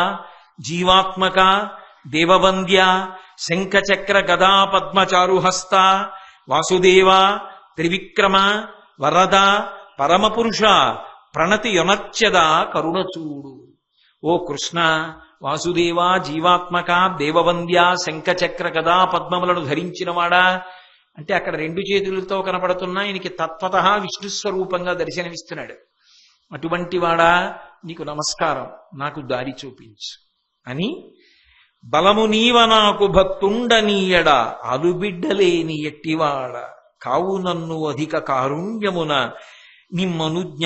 జీవాత్మక, దేవవంద్య, శంఖచక్ర గదా పద్మచారుహస్త, వాసుదేవ, త్రివిక్రమ, వరద, పరమపురుష, ప్రణతి యొనర్చద కరుణచూడు. ఓ కృష్ణ, వాసుదేవ, జీవాత్మక, దేవవంద్య, శంఖచక్ర గదా పద్మములను ధరించినవాడా అంటే అక్కడ 2 చేతులతో కనపడుతున్నా ఆయనకి తత్వతః విష్ణు స్వరూపంగా దర్శనమిస్తున్నాడు. అటువంటి వాడా, నీకు నమస్కారం, నాకు దారి చూపించు అని, బలము నీవ నాకు భక్తుండనీయడ, అలుబిడ్డలేని ఎట్టివాడ, కావు నన్ను అధిక కారుణ్యమున నిమ్మనుజ్ఞ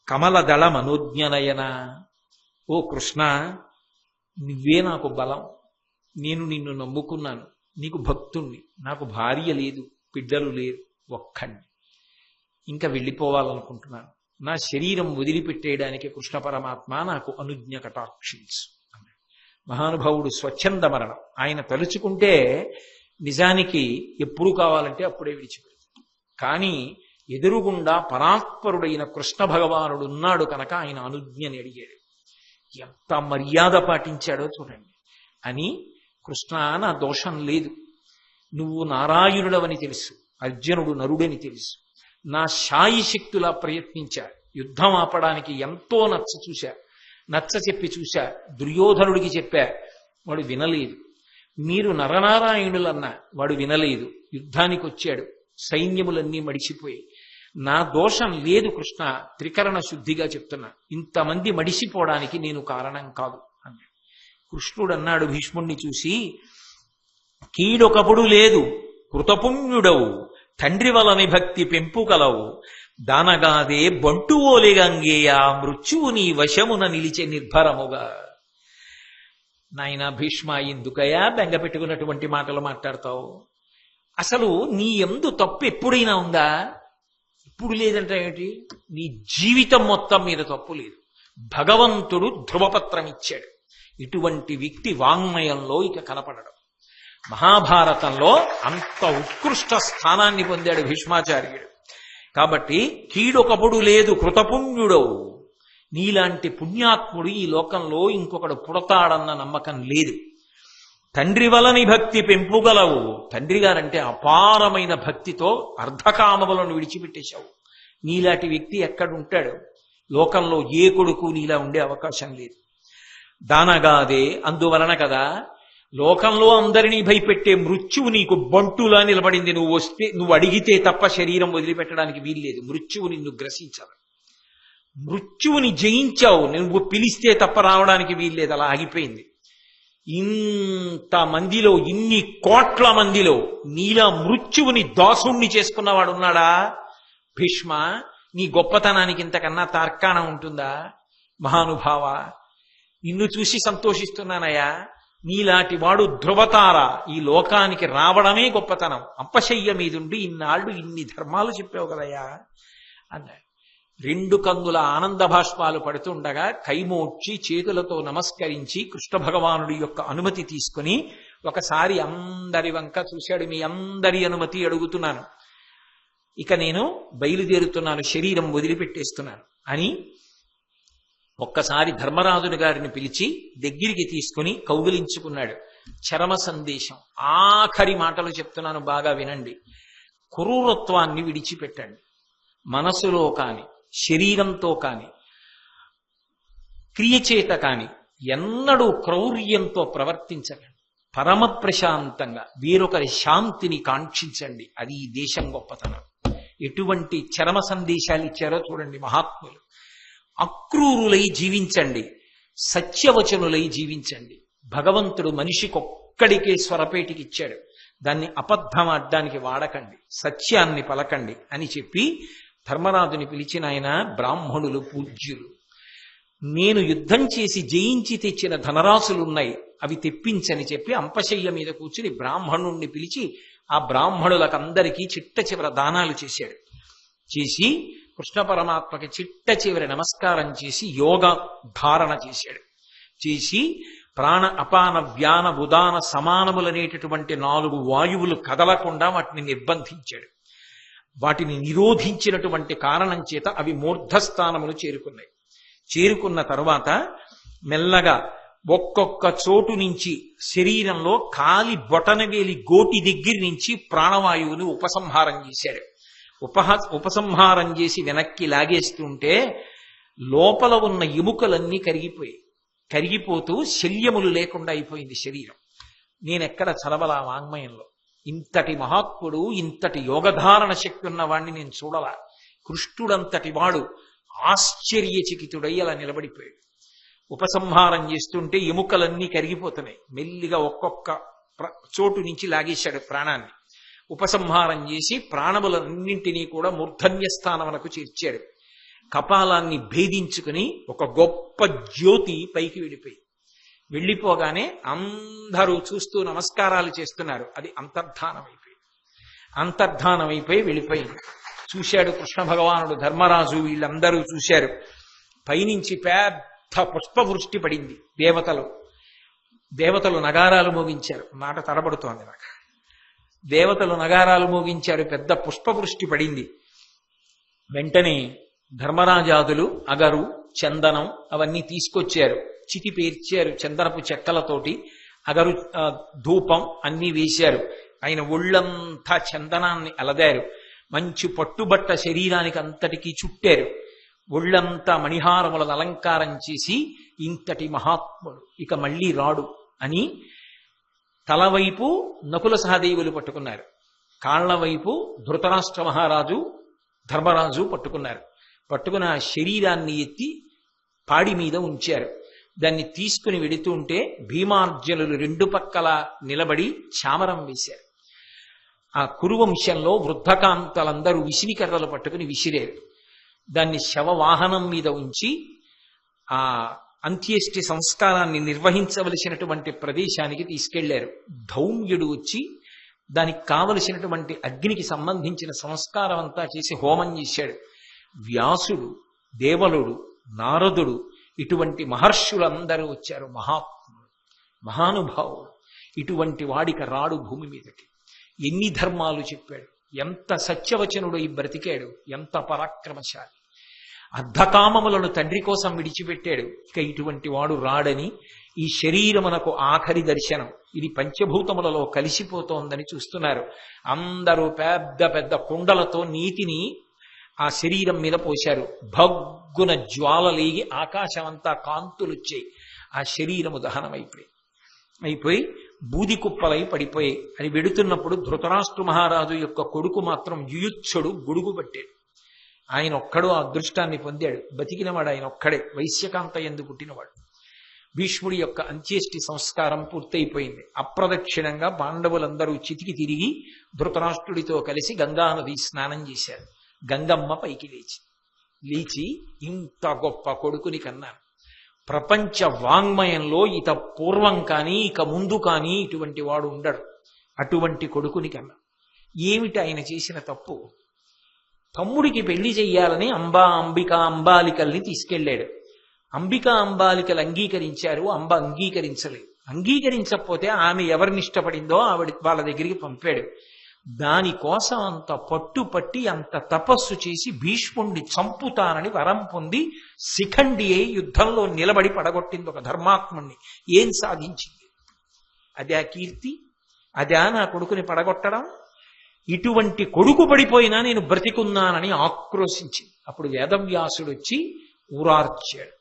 కమలదళ మనోజ్ఞనయన. ఓ కృష్ణ, నువ్వే నాకు బలం, నేను నిన్ను నమ్ముకున్నాను, నీకు భక్తుణ్ణి, నాకు భార్య లేదు, బిడ్డలు లేరు, ఒక్కడిని, ఇంకా వెళ్ళిపోవాలనుకుంటున్నాను. నా శరీరం వదిలిపెట్టేయడానికి కృష్ణ పరమాత్మ నాకు అనుజ్ఞ కటాక్షించు. మహానుభావుడు స్వచ్ఛంద మరణం. ఆయన తలుచుకుంటే నిజానికి ఎప్పుడు కావాలంటే అప్పుడే విడిచిపెడతాడు. కానీ ఎదురుగుండా పరాత్పరుడైన కృష్ణ భగవానుడు ఉన్నాడు కనుక ఆయన అనుజ్ఞని అడిగాడు. ఎంత మర్యాద పాటించాడో చూడండి. అని, కృష్ణ, నా దోషం లేదు, నువ్వు నారాయణుడవని తెలుసు, అర్జునుడు నరుడని తెలుసు, నా శాయి శక్తులా ప్రయత్నించా, యుద్ధం ఆపడానికి ఎంతో నచ్చ చెప్పి చూశా, దుర్యోధనుడికి చెప్పా, వాడు వినలేదు. మీరు నరనారాయణులన్నా వాడు వినలేదు. యుద్ధానికి వచ్చాడు, సైన్యములన్నీ మడిసిపోయి. నా దోషం లేదు కృష్ణ, త్రికరణ శుద్ధిగా చెప్తున్నా, ఇంతమంది మడిసిపోవడానికి నేను కారణం కాదు అన్నాడు. కృష్ణుడు అన్నాడు భీష్ముణ్ణి చూసి, కీడొకప్పుడు లేదు, కృతపుణ్యుడవు, తండ్రి వలని భక్తి పెంపుకలవు, దానగాదే బంటు ఓలిగంగేయ, మృత్యువు నీ వశమున నిలిచే నిర్భరముగా. నాయన భీష్మ, ఎందుకయా బెంగ పెట్టుకున్నటువంటి మాటలు మాట్లాడతావు? అసలు నీ యందు తప్పు ఎప్పుడైనా ఉందా? ఇప్పుడు లేదంటే ఏంటి? నీ జీవితం మొత్తం మీద తప్పు లేదు. భగవంతుడు ధ్రువపత్రం ఇచ్చాడు. ఇటువంటి వ్యక్తి వాంగ్మయంలో ఇక కనపడడం. మహాభారతంలో అంత ఉత్కృష్ట స్థానాన్ని పొందాడు భీష్మాచార్యుడు. కాబట్టి కీడొకప్పుడు లేదు, కృతపుణ్యుడవు, నీలాంటి పుణ్యాత్ముడు ఈ లోకంలో ఇంకొకడు పుడతాడన్న నమ్మకం లేదు. తండ్రి వలని భక్తి పెంపుగలవు, తండ్రి గారంటే అపారమైన భక్తితో అర్ధకామములను విడిచిపెట్టేశావు. నీలాంటి వ్యక్తి ఎక్కడుంటాడు? లోకంలో ఏ కొడుకు నీలా ఉండే అవకాశం లేదు. దానగాదే, అందువలన కదా లోకంలో అందరినీ భయపెట్టే మృత్యువు నీకు బంటులా నిలబడింది. నువ్వు అడిగితే తప్ప శరీరం వదిలిపెట్టడానికి వీల్లేదు. మృత్యువు నిన్ను గ్రసించాలి. మృత్యువుని జయించావు, నువ్వు పిలిస్తే తప్ప రావడానికి వీల్లేదు, అలా ఆగిపోయింది. ఇంతమందిలో, ఇన్ని కోట్ల మందిలో నీలా మృత్యువుని దాసుణ్ణి చేసుకున్నవాడు ఉన్నాడా? భీష్మ, నీ గొప్పతనానికి ఇంతకన్నా తార్కాణం ఉంటుందా? మహానుభావ, నిన్ను చూసి సంతోషిస్తున్నానయ్యా. నీలాంటి వాడు ధ్రువతార ఈ లోకానికి రావడమే గొప్పతనం. అప్పశయ్య మీదుండి ఇన్నాళ్ళు ఇన్ని ధర్మాలు చెప్పావు కదయ్యా అన్నాడు. 2 కన్నుల ఆనంద భాష్పాలు పడుతుండగా కైమోడ్చి చేతులతో నమస్కరించి కృష్ణ భగవానుడి యొక్క అనుమతి తీసుకుని ఒకసారి అందరి వంక చూశాడు. మీ అందరి అనుమతి అడుగుతున్నాను, ఇక నేను బయలుదేరుతున్నాను, శరీరం వదిలిపెట్టేస్తున్నాను అని ఒక్కసారి ధర్మరాజుని గారిని పిలిచి దగ్గరికి తీసుకుని కౌగిలించుకున్నాడు. చరమ సందేశం, ఆఖరి మాటలు చెప్తున్నాను, బాగా వినండి. క్రూరత్వాన్ని విడిచిపెట్టండి. మనసులో కాని, శరీరంతో కాని, క్రియచేత కాని ఎన్నడూ క్రౌర్యంతో ప్రవర్తించకండి. పరమ ప్రశాంతంగా వేరొకరి శాంతిని కాంక్షించండి. అది ఈ దేశం గొప్పతనం. ఎటువంటి చరమ సందేశాలు ఇచ్చారో చూడండి మహాత్ములు. అక్రూరులై జీవించండి, సత్యవచనులై జీవించండి. భగవంతుడు మనిషికొక్కడికే స్వరపేటికి ఇచ్చాడు. దాన్ని అబద్ధం అడ్డానికి వాడకండి, సత్యాన్ని పలకండి అని చెప్పి ధర్మరాజుని పిలిచిన ఆయన, బ్రాహ్మణులు పూజ్యులు, నేను యుద్ధం చేసి జయించి తెచ్చిన ధనరాశులున్నాయి, అవి తెప్పించని చెప్పి అంపశయ్య మీద కూర్చుని బ్రాహ్మణుణ్ణి పిలిచి ఆ బ్రాహ్మణులకందరికీ చిట్ట చివర దానాలు చేశాడు. చేసి కృష్ణ పరమాత్మకి చిట్ట చివరి నమస్కారం చేసి యోగ ధారణ చేశాడు. చేసి ప్రాణ అపాన వ్యాన ఉదాన సమానములనేటటువంటి 4 వాయువులు కదలకుండా వాటిని నిర్బంధించాడు. వాటిని నిరోధించినటువంటి కారణం చేత అవి మూర్ధస్థానములు చేరుకున్నాయి. చేరుకున్న తరువాత మెల్లగా ఒక్కొక్క చోటు నుంచి శరీరంలో కాలి బొటనవేలి గోటి దగ్గర నుంచి ప్రాణవాయువుని ఉపసంహారం చేశాడు. ఉపసంహారం చేసి వెనక్కి లాగేస్తుంటే లోపల ఉన్న ఎముకలన్నీ కరిగిపోతూ శల్యములు లేకుండా అయిపోయింది శరీరం. నేనెక్కడ చదవలా వాంగ్మయంలో, ఇంతటి మహాత్ముడు, ఇంతటి యోగధారణ శక్తి ఉన్నవాణ్ణి నేను చూడలా. కృష్ణుడంతటి వాడు ఆశ్చర్యచకితుడై అలా నిలబడిపోయాడు. ఉపసంహారం చేస్తుంటే ఎముకలన్నీ కరిగిపోతున్నాయి. మెల్లిగా ఒక్కొక్క చోటు నుంచి లాగేశాడు ప్రాణాన్ని. ఉపసంహారం చేసి ప్రాణములన్నింటినీ కూడా మూర్ధన్య స్థానమునకు చేర్చాడు. కపాలాన్ని భేదించుకుని ఒక గొప్ప జ్యోతి పైకి వెళ్ళిపోగానే అందరూ చూస్తూ నమస్కారాలు చేస్తున్నారు. అది అంతర్ధానమైపోయి వెళ్ళిపోయింది. చూశాడు కృష్ణ భగవానుడు, ధర్మరాజు, వీళ్ళందరూ చూశారు. పైనుంచి పెద్ద పుష్పవృష్టి పడింది. దేవతలు నగారాలు మోగించారు. మాట తడబడుతోంది నాకు. దేవతలు నగారాలు మోగించారు. పెద్ద పుష్పవృష్టి పడింది. వెంటనే ధర్మరాజాదులు అగరు, చందనం అవన్నీ తీసుకొచ్చారు. చితి పేర్చారు చందనపు చెక్కలతోటి. అగరు ధూపం అన్నీ వేశారు. ఆయన ఒళ్ళంతా చందనాన్ని అలదారు. మంచి పట్టుబట్ట శరీరానికి అంతటికీ చుట్టారు. ఒళ్ళంతా మణిహారములను అలంకారం చేసి, ఇంతటి మహాత్ముడు ఇక మళ్ళీ రాడు అని తలవైపు నకుల సహదేవులు పట్టుకున్నారు. కాళ్ల వైపు ధృతరాష్ట్ర మహారాజు, ధర్మరాజు పట్టుకున్నారు. పట్టుకుని ఆ శరీరాన్ని ఎత్తి పాడి మీద ఉంచారు. దాన్ని తీసుకుని వెడుతూ ఉంటే భీమార్జునులు 2 పక్కల నిలబడి చామరం వేశారు. ఆ కురువంశంలో వృద్ధకాంతలందరూ విసిరికర్రలు పట్టుకుని విసిరారు. దాన్ని శవవాహనం మీద ఉంచి ఆ అంత్యేష్టి సంస్కారాన్ని నిర్వహించవలసినటువంటి ప్రదేశానికి తీసుకెళ్లారు. ధౌమ్యుడు వచ్చి దానికి కావలసినటువంటి అగ్నికి సంబంధించిన సంస్కారం అంతా చేసి హోమం చేశాడు. వ్యాసుడు, దేవలుడు, నారదుడు ఇటువంటి మహర్షులందరూ వచ్చారు. మహానుభావుడు. ఇటువంటి వాడిక రాడు భూమి మీదకి. ఎన్ని ధర్మాలు చెప్పాడు, ఎంత సత్యవచనుడు ఈ బ్రతికాడు, ఎంత పరాక్రమశాలి. అర్ధకామములను తండ్రి కోసం విడిచిపెట్టాడు. ఇక ఇటువంటి వాడు రాడని ఈ శరీరమునకు ఆఖరి దర్శనం. ఇది పంచభూతములలో కలిసిపోతోందని చూస్తున్నారు. అందరూ పెద్ద పెద్ద కుండలతో నీటిని ఆ శరీరం మీద పోశారు. భగ్గున జ్వాలలేగి ఆకాశం అంతా కాంతులుచ్చాయి. ఆ శరీరము దహనమైపోయి బూది కుప్పలై పడిపోయి అని వెడుతున్నప్పుడు ధృతరాష్ట్ర మహారాజు యొక్క కొడుకు మాత్రం యుయుత్సుడు గొడుగు పట్టాడు. ఆయన ఒక్కడు ఆ అదృష్టాన్ని పొందాడు. బతికినవాడు ఆయన ఒక్కడే, వైశ్యకాంత యందు పుట్టినవాడు. భీష్ముడి యొక్క అంత్యేష్టి సంస్కారం పూర్తయిపోయింది. అప్రదక్షిణంగా పాండవులందరూ చితికి తిరిగి ధృతరాష్ట్రుడితో కలిసి గంగానది స్నానం చేశారు. గంగమ్మ పైకి లేచి ఇంత గొప్ప కొడుకుని కన్నాను. ప్రపంచ వాంగ్మయంలో ఇక పూర్వం కానీ ఇక ముందు కానీ ఇటువంటి వాడు ఉండడు. అటువంటి కొడుకుని కన్నా. ఏమిటి ఆయన చేసిన తప్పు? తమ్ముడికి పెళ్లి చెయ్యాలని అంబాలికల్ని తీసుకెళ్లాడు. అంబాలికలు అంగీకరించారు. అంబ అంగీకరించలేదు. అంగీకరించకపోతే ఆమె ఎవరిని ఇష్టపడిందో వాళ్ళ దగ్గరికి పంపాడు. దానికోసం అంత పట్టుపట్టి అంత తపస్సు చేసి భీష్ముణ్ణి చంపుతానని వరం పొంది శిఖండి అయి యుద్ధంలో నిలబడి పడగొట్టింది ఒక ధర్మాత్ముణ్ణి. ఏం సాధించింది? అదే కీర్తి? అదే నా కొడుకుని పడగొట్టడం? ఇటువంటి కొడుకు పడిపోయినా నేను బ్రతికున్నానని ఆక్రోశించింది. అప్పుడు వేదవ్యాసుడు వచ్చి ఊరార్చాడు.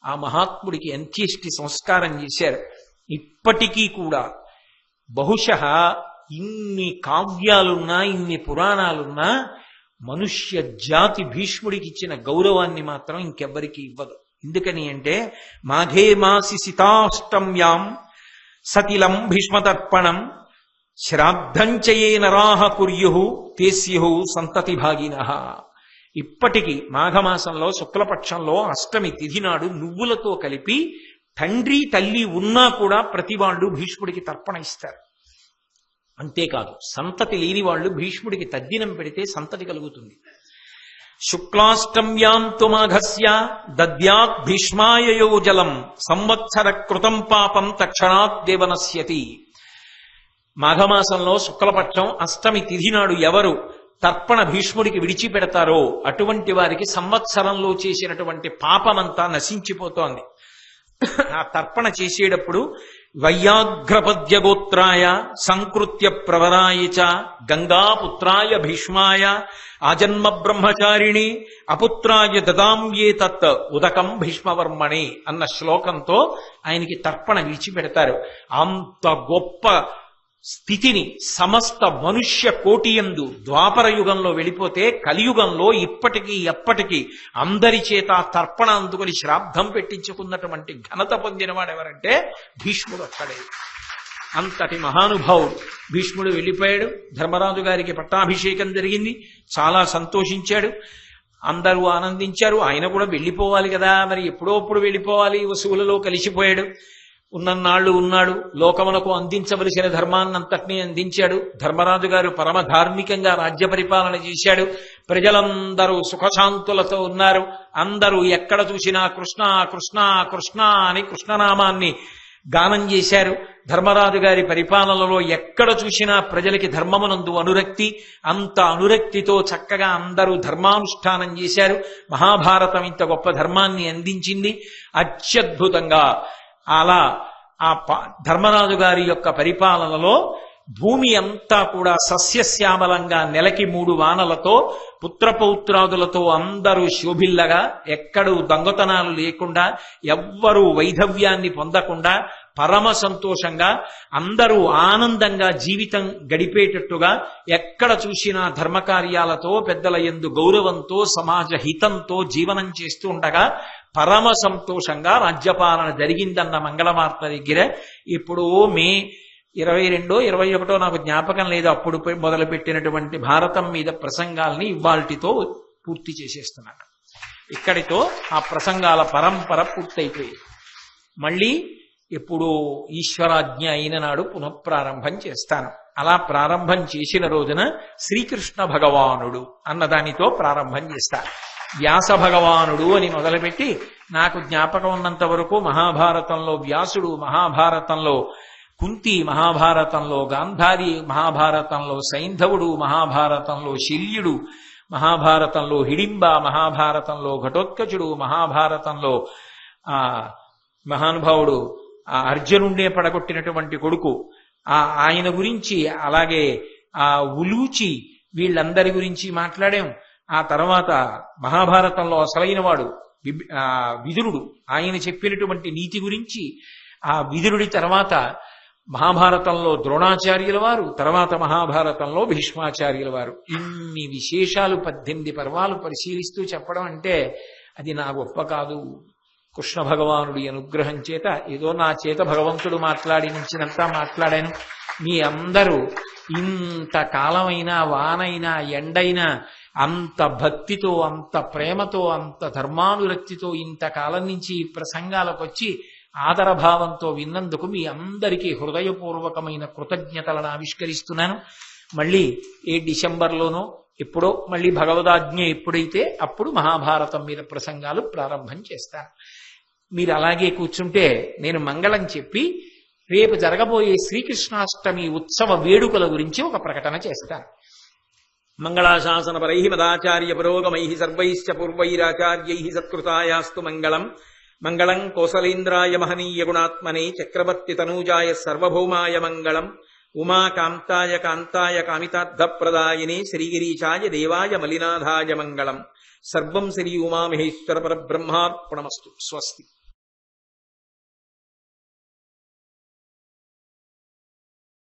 ఆ మహాత్ముడికి అంత్యేష్టి సంస్కారం చేశారు. ఇప్పటికీ కూడా బహుశః ఇన్ని కావ్యాలున్నా, ఇన్ని పురాణాలున్నా మనుష్య జాతి భీష్ముడికి ఇచ్చిన గౌరవాన్ని మాత్రం ఇంకెవ్వరికి ఇవ్వదు. ఎందుకని అంటే మాఘే మాసి సితాష్టమ్యాం సతిలం భీష్మతర్పణం శ్రాద్ధంచయే నరాహ కుర్యు తే స్యు సంతతి భాగినః. ఇప్పటికీ మాఘమాసంలో శుక్లపక్షంలో అష్టమి తిథి నాడు నువ్వులతో కలిపి తండ్రి తల్లి ఉన్నా కూడా ప్రతి వాళ్ళు భీష్ముడికి తర్పణ ఇస్తారు. అంతేకాదు సంతతి లేని వాళ్ళు భీష్ముడికి తద్దినం పెడితే సంతతి కలుగుతుంది. శుక్లాష్టమ్యాంతు మాఘస్య దద్యాత్ భీష్మాయయో జలం సంవత్సర కృతం పాపం తక్షణాత్ దేవనశ్యతి. మాఘమాసంలో శుక్లపక్షం అష్టమి తిథి నాడు ఎవరు తర్పణ భీష్ముడికి విడిచిపెడతారో అటువంటి వారికి సంవత్సరంలో చేసినటువంటి పాపమంతా నశించిపోతోంది. ఆ తర్పణ చేసేటప్పుడు వైయాఘ్రపద్య గోత్రాయ సంకృత్య ప్రవరాయ చ గంగాపుత్రాయ భీష్మాయ ఆజన్మ బ్రహ్మచారిణి అపుత్రాయ దదాంయే తత్ ఉదకం భీష్మవర్మణి అన్న శ్లోకంతో ఆయనకి తర్పణ విడిచిపెడతారు. అంత గొప్ప స్థితిని సమస్త మనుష్య కోటియందు ద్వాపర యుగంలో వెళ్ళిపోతే కలియుగంలో ఇప్పటికీ ఎప్పటికీ అందరి చేత తర్పణ అందుకుని శ్రాద్ధం పెట్టించుకున్నటువంటి ఘనత పొందినవాడు ఎవరంటే భీష్ముడు ఒక్కడే. అంతటి మహానుభావుడు భీష్ముడు వెళ్ళిపోయాడు. ధర్మరాజు గారికి పట్టాభిషేకం జరిగింది. చాలా సంతోషించాడు. అందరూ ఆనందించారు. ఆయన కూడా వెళ్ళిపోవాలి కదా, మరి ఎప్పుడోప్పుడు వెళ్ళిపోవాలి. వసువులలో కలిసిపోయాడు. ఉన్నన్నాళ్ళు ఉన్నాడు. లోకమునకు అందించవలసిన ధర్మాన్నంతటినీ అందించాడు. ధర్మరాజు గారు పరమ ధార్మికంగా రాజ్య పరిపాలన చేశాడు. ప్రజలందరూ సుఖశాంతులతో ఉన్నారు. అందరూ ఎక్కడ చూసినా కృష్ణ కృష్ణ కృష్ణ అని కృష్ణనామాన్ని గానం చేశారు. ధర్మరాజు గారి పరిపాలనలో ఎక్కడ చూసినా ప్రజలకి ధర్మమునందు అనురక్తి. అంత అనురక్తితో చక్కగా అందరూ ధర్మానుష్ఠానం చేశారు. మహాభారతం ఇంత గొప్ప ధర్మాన్ని అందించింది. అత్యద్భుతంగా అలా ఆ ధర్మరాజు గారి యొక్క పరిపాలనలో భూమి అంతా కూడా సస్యశ్యామలంగా నెలకి 3 వానలతో పుత్రపౌత్రాదులతో అందరూ శోభిల్లగా, ఎక్కడూ దొంగతనాలు లేకుండా, ఎవ్వరూ వైధవ్యాన్ని పొందకుండా పరమ సంతోషంగా అందరూ ఆనందంగా జీవితం గడిపేటట్టుగా ఎక్కడ చూసినా ధర్మకార్యాలతో పెద్దల యందు గౌరవంతో సమాజ హితంతో జీవనం చేస్తూ ఉండగా పరమ సంతోషంగా రాజ్యపాలన జరిగిందన్న మంగళవార్త దగ్గర ఇప్పుడు మే 22, 21 నాకు జ్ఞాపకం లేదు, అప్పుడు మొదలుపెట్టినటువంటి భారతం మీద ప్రసంగాల్ని ఇవాల్టితో పూర్తి చేసేస్తున్నాను. ఇక్కడితో ఆ ప్రసంగాల పరంపర పూర్తయిపోయింది. మళ్ళీ ఎప్పుడు ఈశ్వరాజ్ఞ అయిన నాడు పునఃప్రారంభం చేస్తాను. అలా ప్రారంభం చేసిన రోజున శ్రీకృష్ణ భగవానుడు అన్నదానితో ప్రారంభం చేస్తాను. వ్యాస భగవానుడు అని మొదలుపెట్టి నాకు జ్ఞాపకం ఉన్నంత వరకు మహాభారతంలో వ్యాసుడు, మహాభారతంలో కుంతి, మహాభారతంలో గాంధారి, మహాభారతంలో సైంధవుడు, మహాభారతంలో శల్యుడు, మహాభారతంలో హిడింబ, మహాభారతంలో ఘటోత్కచుడు, మహాభారతంలో మహానుభావుడు అర్జునుండే పడగొట్టినటువంటి కొడుకు ఆయన గురించి, అలాగే ఉలూచి, వీళ్ళందరి గురించి మాట్లాడాం. ఆ తర్వాత మహాభారతంలో అసలైన వాడు విదురుడు, ఆయన చెప్పినటువంటి నీతి గురించి, ఆ విదురుడి తర్వాత మహాభారతంలో ద్రోణాచార్యుల వారు, తర్వాత మహాభారతంలో భీష్మాచార్యుల వారు. ఇన్ని విశేషాలు 18 పర్వాలు పరిశీలిస్తూ చెప్పడం అంటే అది నా గొప్ప కాదు. కృష్ణ భగవానుడి అనుగ్రహం చేత ఏదో నా చేత భగవంతుడు మాట్లాడించినంతా మాట్లాడాను. మీ అందరూ ఇంత కాలమైనా, వానైనా, ఎండైనా అంత భక్తితో, అంత ప్రేమతో, అంత ధర్మానురక్తితో ఇంతకాలం నుంచి ఈ ప్రసంగాలకు వచ్చి ఆదరభావంతో విన్నందుకు మీ అందరికీ హృదయపూర్వకమైన కృతజ్ఞతలను ఆవిష్కరిస్తున్నాను. మళ్ళీ ఏ డిసెంబర్లోనో ఎప్పుడో మళ్ళీ భగవదాజ్ఞ ఎప్పుడైతే అప్పుడు మహాభారతం మీద ప్రసంగాలు ప్రారంభం చేస్తాను. మీరు అలాగే కూర్చుంటే నేను మంగళం చెప్పి రేపు జరగబోయే శ్రీకృష్ణాష్టమి ఉత్సవ వేడుకల గురించి ఒక ప్రకటన చేస్తాను. మంగళాశాసనపరై మదాచార్య పురోగమై సర్వైశ్చ పూర్వైరాచార్యై సత్కృతాయాస్తు మంగళం. మంగళం కోసలేంద్రాయ మహనీయ గుణాత్మనే చక్రవర్తి తనూజాయ సర్వభౌమాయ మంగళం. ఉమాకాంతాయ కాంతాయ కామితార్థప్రదాయినే శ్రీగిరీశాయ దేవాయ మలినాథాయ మంగళం. సర్వం శ్రీ ఉమామహేశ్వర పరబ్రహ్మార్పణమస్తు. స్వస్తి.